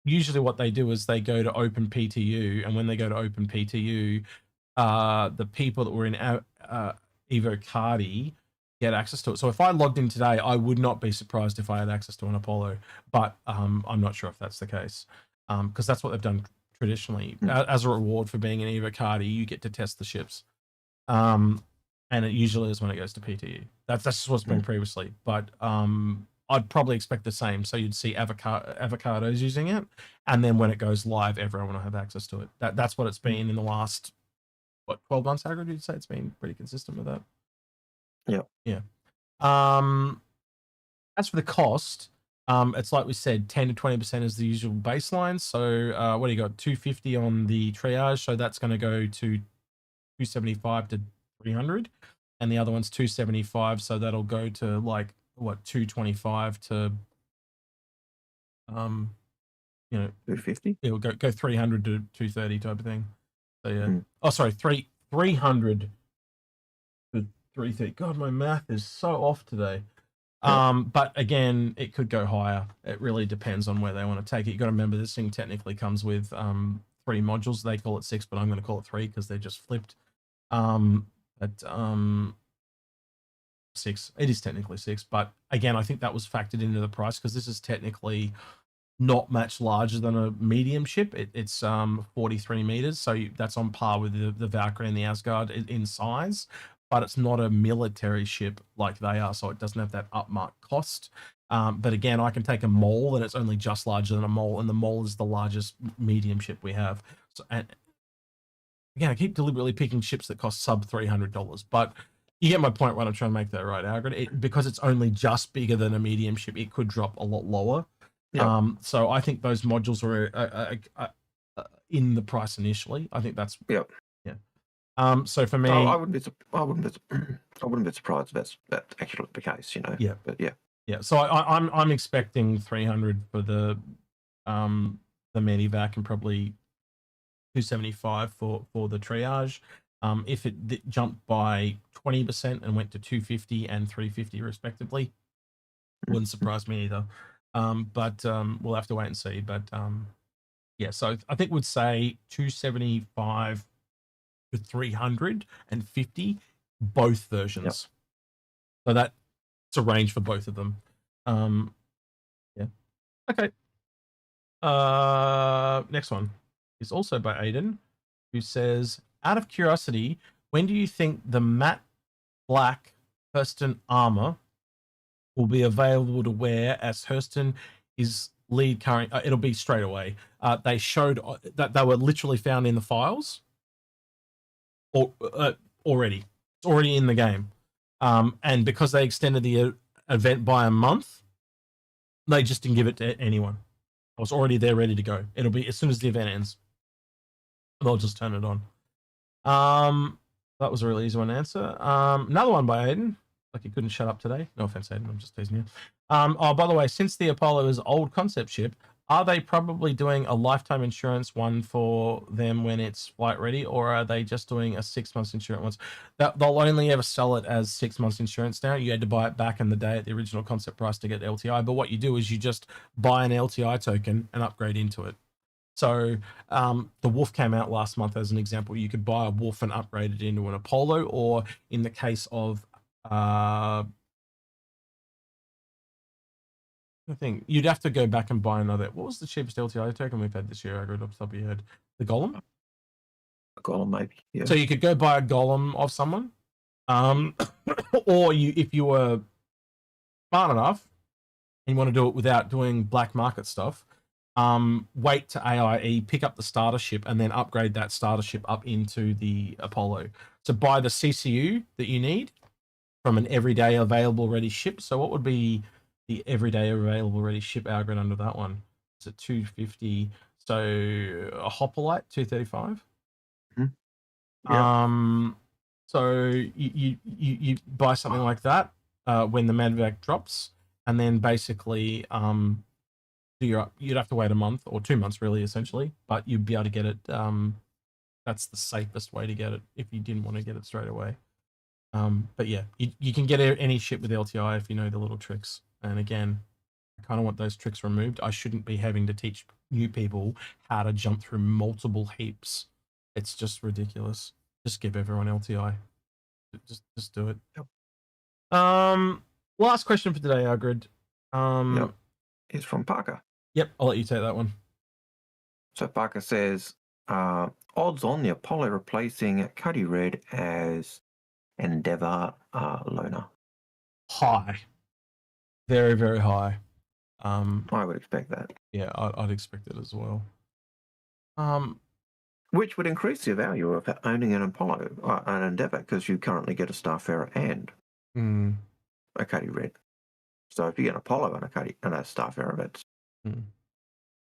Usually what they do is they go to Open PTU, and when they go to Open PTU, the people that were in Evo Cardi get access to it. So if I logged in today, I would not be surprised if I had access to an Apollo, but I'm not sure if that's the case. Because that's what they've done traditionally. As a reward for being an Evo Cardi, you get to test the ships. And it usually is when it goes to PTU. That's just what's been previously. But I'd probably expect the same. So you'd see avocados using it, and then when it goes live, everyone will have access to it. That's what it's been in the last 12 months. Algared, you'd say it's been pretty consistent with that. Yeah. As for the cost, it's like we said, 10 to 20% is the usual baseline. So what do you got? 250 on the triage. So that's going to go to 275 to 300, and the other one's 275. So that'll go to 225 to 250. It'll go 300 to 230 type of thing. So yeah. Oh, sorry, 300 to 330. God, my math is so off today. But again, it could go higher. It really depends on where they want to take it. You got to remember this thing technically comes with 3 modules. They call it 6, but I'm going to call it 3 because they're just flipped. 6. It is technically 6, but again, I think that was factored into the price because this is technically not much larger than a medium ship. It's 43 meters, so that's on par with the Valkyrie and the Asgard in size, but it's not a military ship like they are, so it doesn't have that upmark cost. But again, I can take a mole and it's only just larger than a mole, and the mole is the largest medium ship we have. So, and again, I keep deliberately picking ships that cost sub $300, but you get my point when I'm trying to make that right, Algared. Because it's only just bigger than a medium ship, it could drop a lot lower. Yep. So I think those modules were in the price initially. I think that's yeah. So for me, I wouldn't be surprised if that's actually the case, you know. Yeah, but yeah. So I'm expecting 300 for the Medivac and probably 275 for the triage. If it jumped by 20% and went to 250 and 350 respectively, wouldn't surprise me either. But we'll have to wait and see. But yeah, so I think we'd say 275 to 350, both versions. Yep. So that's a range for both of them. Yeah. Okay. Next one is also by Aiden, who says, out of curiosity, when do you think the matte black Hurston armor will be available to wear, as Hurston is lead current? It'll be straight away. They showed that they were literally found in the files already. It's already in the game. And because they extended the event by a month, they just didn't give it to anyone. It was already there, ready to go. It'll be as soon as the event ends. They'll just turn it on. That was a really easy one to answer. Another one by Aiden. Like he couldn't shut up today. No offense, Aiden. I'm just teasing you. Oh, by the way, since the Apollo is old concept ship, are they probably doing a lifetime insurance one for them when it's flight ready, or are they just doing a 6 months insurance ones? They'll only ever sell it as 6 months insurance now. You had to buy it back in the day at the original concept price to get LTI. But what you do is you just buy an LTI token and upgrade into it. So the Wolf came out last month as an example. You could buy a Wolf and upgrade it into an Apollo, or in the case of I think you'd have to go back and buy another. What was the cheapest LTI token we've had this year? I got it off the top of your head. The Golem? A Golem, maybe. Yeah. So you could go buy a Golem of someone. Or if you were smart enough and you want to do it without doing black market stuff, wait to AIE, pick up the starter ship, and then upgrade that starter ship up into the Apollo. So buy the CCU that you need from an everyday available ready ship. So what would be the everyday available ready ship, Algared, under that one? It's at 250. So a Hoplite 235. Mm-hmm. Yeah. So you buy something like that when the Medvac drops, and then basically you'd have to wait a month or 2 months really, essentially, but you'd be able to get it. That's the safest way to get it if you didn't want to get it straight away. But yeah, you can get any ship with LTI if you know the little tricks. And again, I kind of want those tricks removed. I shouldn't be having to teach new people how to jump through multiple heaps. It's just ridiculous. Just give everyone LTI. Just do it. Yep. Last question for today, Algared. Yep. It's from Parker. Yep, I'll let you take that one. So Parker says, odds on the Apollo replacing Cody Red as Endeavour loaner. High. Very, very high. I would expect that. Yeah, I'd expect it as well. Which would increase the value of owning an Apollo, an Endeavour, because you currently get a Starfarer and a Cody Red. So if you get an Apollo and a Starfarer, that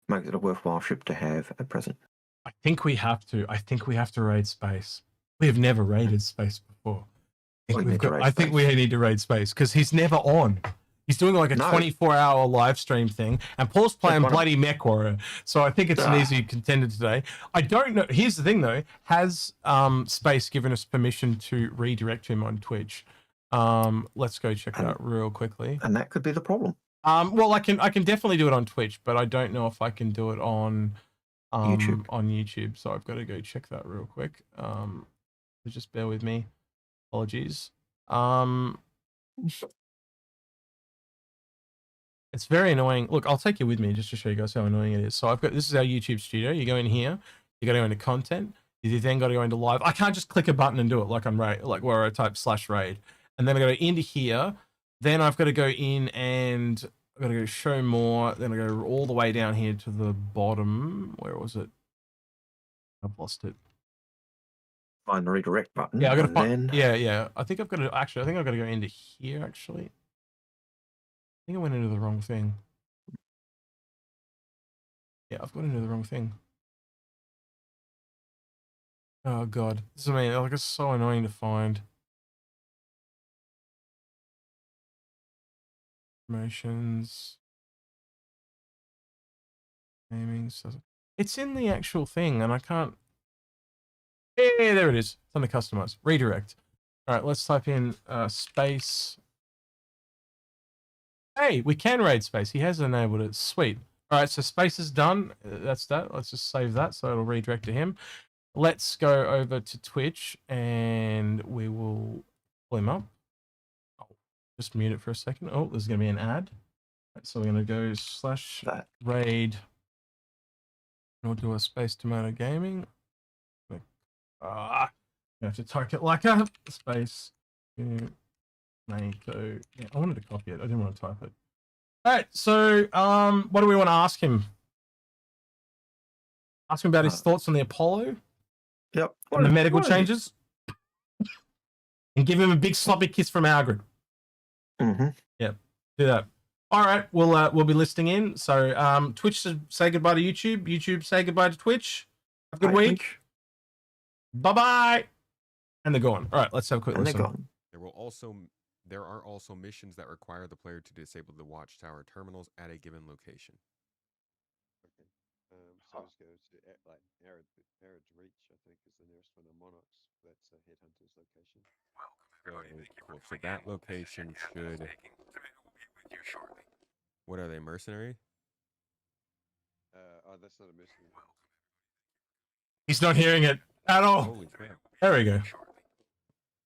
makes it a worthwhile ship to have at present. I think we have to raid space. We have never raided space before. I think we need to raid space because he's never on. He's doing like a 24-hour live stream thing, and Paul's playing bloody Mech Warrior. So I think it's an easy contender today. I don't know. Here's the thing, though. Has Space given us permission to redirect him on Twitch? Let's go check it out real quickly. And that could be the problem. Well, I can definitely do it on Twitch, but I don't know if I can do it on YouTube. So I've got to go check that real quick. Just bear with me. Apologies. It's very annoying. Look, I'll take you with me just to show you guys how annoying it is. So this is our YouTube studio. You go in here, you got to go into content. You then got to go into live. I can't just click a button and do it like I'm like where I type /raid, and then I go into here. Then I've got to go in and I've got to go show more. Then I go all the way down here to the bottom. Where was it? I've lost it. Find the redirect button. Yeah, I got to find. Yeah. I think I've got to I think I've got to go into here. Actually, I think I went into the wrong thing. Yeah, I've got into the wrong thing. Oh god, this is like it's so annoying to find. Promotions, naming. It's in the actual thing, and I can't. Yeah, there it is. It's on the customize redirect. All right, let's type in space. Hey, we can raid space. He has enabled it. Sweet. All right, so space is done. That's that. Let's just save that so it'll redirect to him. Let's go over to Twitch and we will pull him up. I'll just mute it for a second. Oh, there's going to be an ad. So we're going to go /raid. We'll do a space tomato gaming. You have to type it like a space tomato. Yeah, I wanted to copy it. I didn't want to type it. All right. So what do we want to ask him? Ask him about his thoughts on the Apollo. Yep. And the medical changes. And give him a big sloppy kiss from Algared. Yep. Do that. All right. We'll be listening in. So Twitch say goodbye to YouTube. YouTube say goodbye to Twitch. Have a good week. Bye-bye. And they're gone. All right. Let's have a quick listen. There are also missions that require the player to disable the watchtower terminals at a given location. So let's go to Arid Reach, I think, is the nearest one. Monarchs, that's a headhunter's location. Cool. So that location should. What are they, mercenary? Oh, that's not a mercenary. He's not hearing it at all. Holy crap! There we go.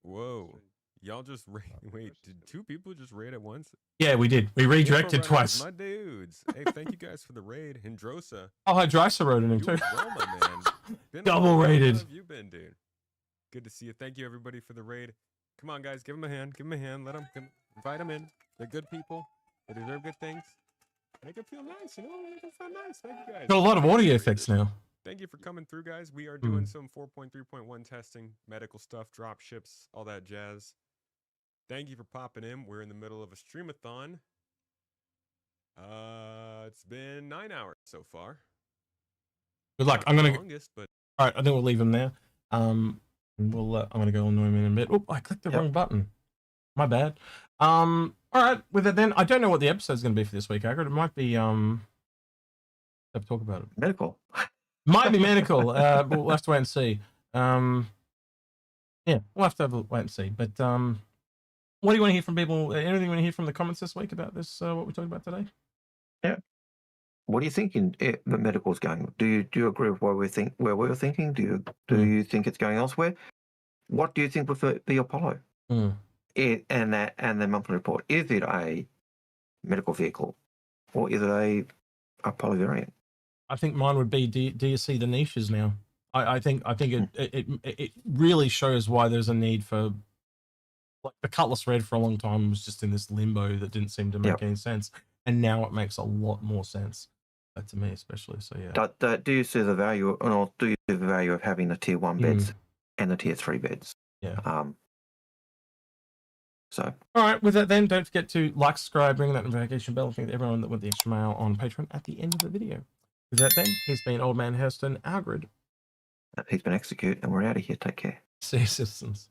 Whoa. Y'all just wait, did two people just raid at once? Yeah, we did. We redirected twice. My dudes. Hey, thank you guys for the raid. Hindrosa. Oh, Hydrosa rode in him too. Well, my man. Double rated. How have you been, dude? Good to see you. Thank you, everybody, for the raid. Come on, guys. Give them a hand. Give them a hand. Invite them in. They're good people. They deserve good things. Make them feel nice, you know? Make them feel nice. Thank you, guys. Got a lot of audio effects now. Thank you for coming through, guys. We are doing some 4.3.1 testing, medical stuff, drop ships, all that jazz. Thank you for popping in. We're in the middle of a streamathon. It's been 9 hours so far. Good luck. I'm gonna. All right, I think we'll leave him there. I'm gonna go annoy him in a bit. Oh, I clicked the wrong button. My bad. All right. With it then, I don't know what the episode's gonna be for this week, Algared. It might be have to talk about it. Medical. Might be medical. We'll have to wait and see. Yeah, we'll have to wait and see. But what do you want to hear from people? Anything you want to hear from the comments this week about this? What we talked about today? Yeah. What do you think the medical's going? Do you agree with where we're thinking? Do you think it's going elsewhere? What do you think would be Apollo? And the monthly report, is it a medical vehicle or is it a Apollo variant? I think mine would be. Do you see the niches now? I think it really shows why there's a need for. Like the Cutlass Red for a long time was just in this limbo that didn't seem to make any sense, and now it makes a lot more sense to me, especially. So yeah. Do you see the value, or do you see the value of having the tier 1 beds and the tier 3 beds? Yeah. So. All right. With that, then don't forget to like, subscribe, ring that notification bell. Thank everyone that went the extra mile on Patreon at the end of the video. With that, then he's been Old Man Hurston, Algared. He's been Execute, and we're out of here. Take care. See you, citizens.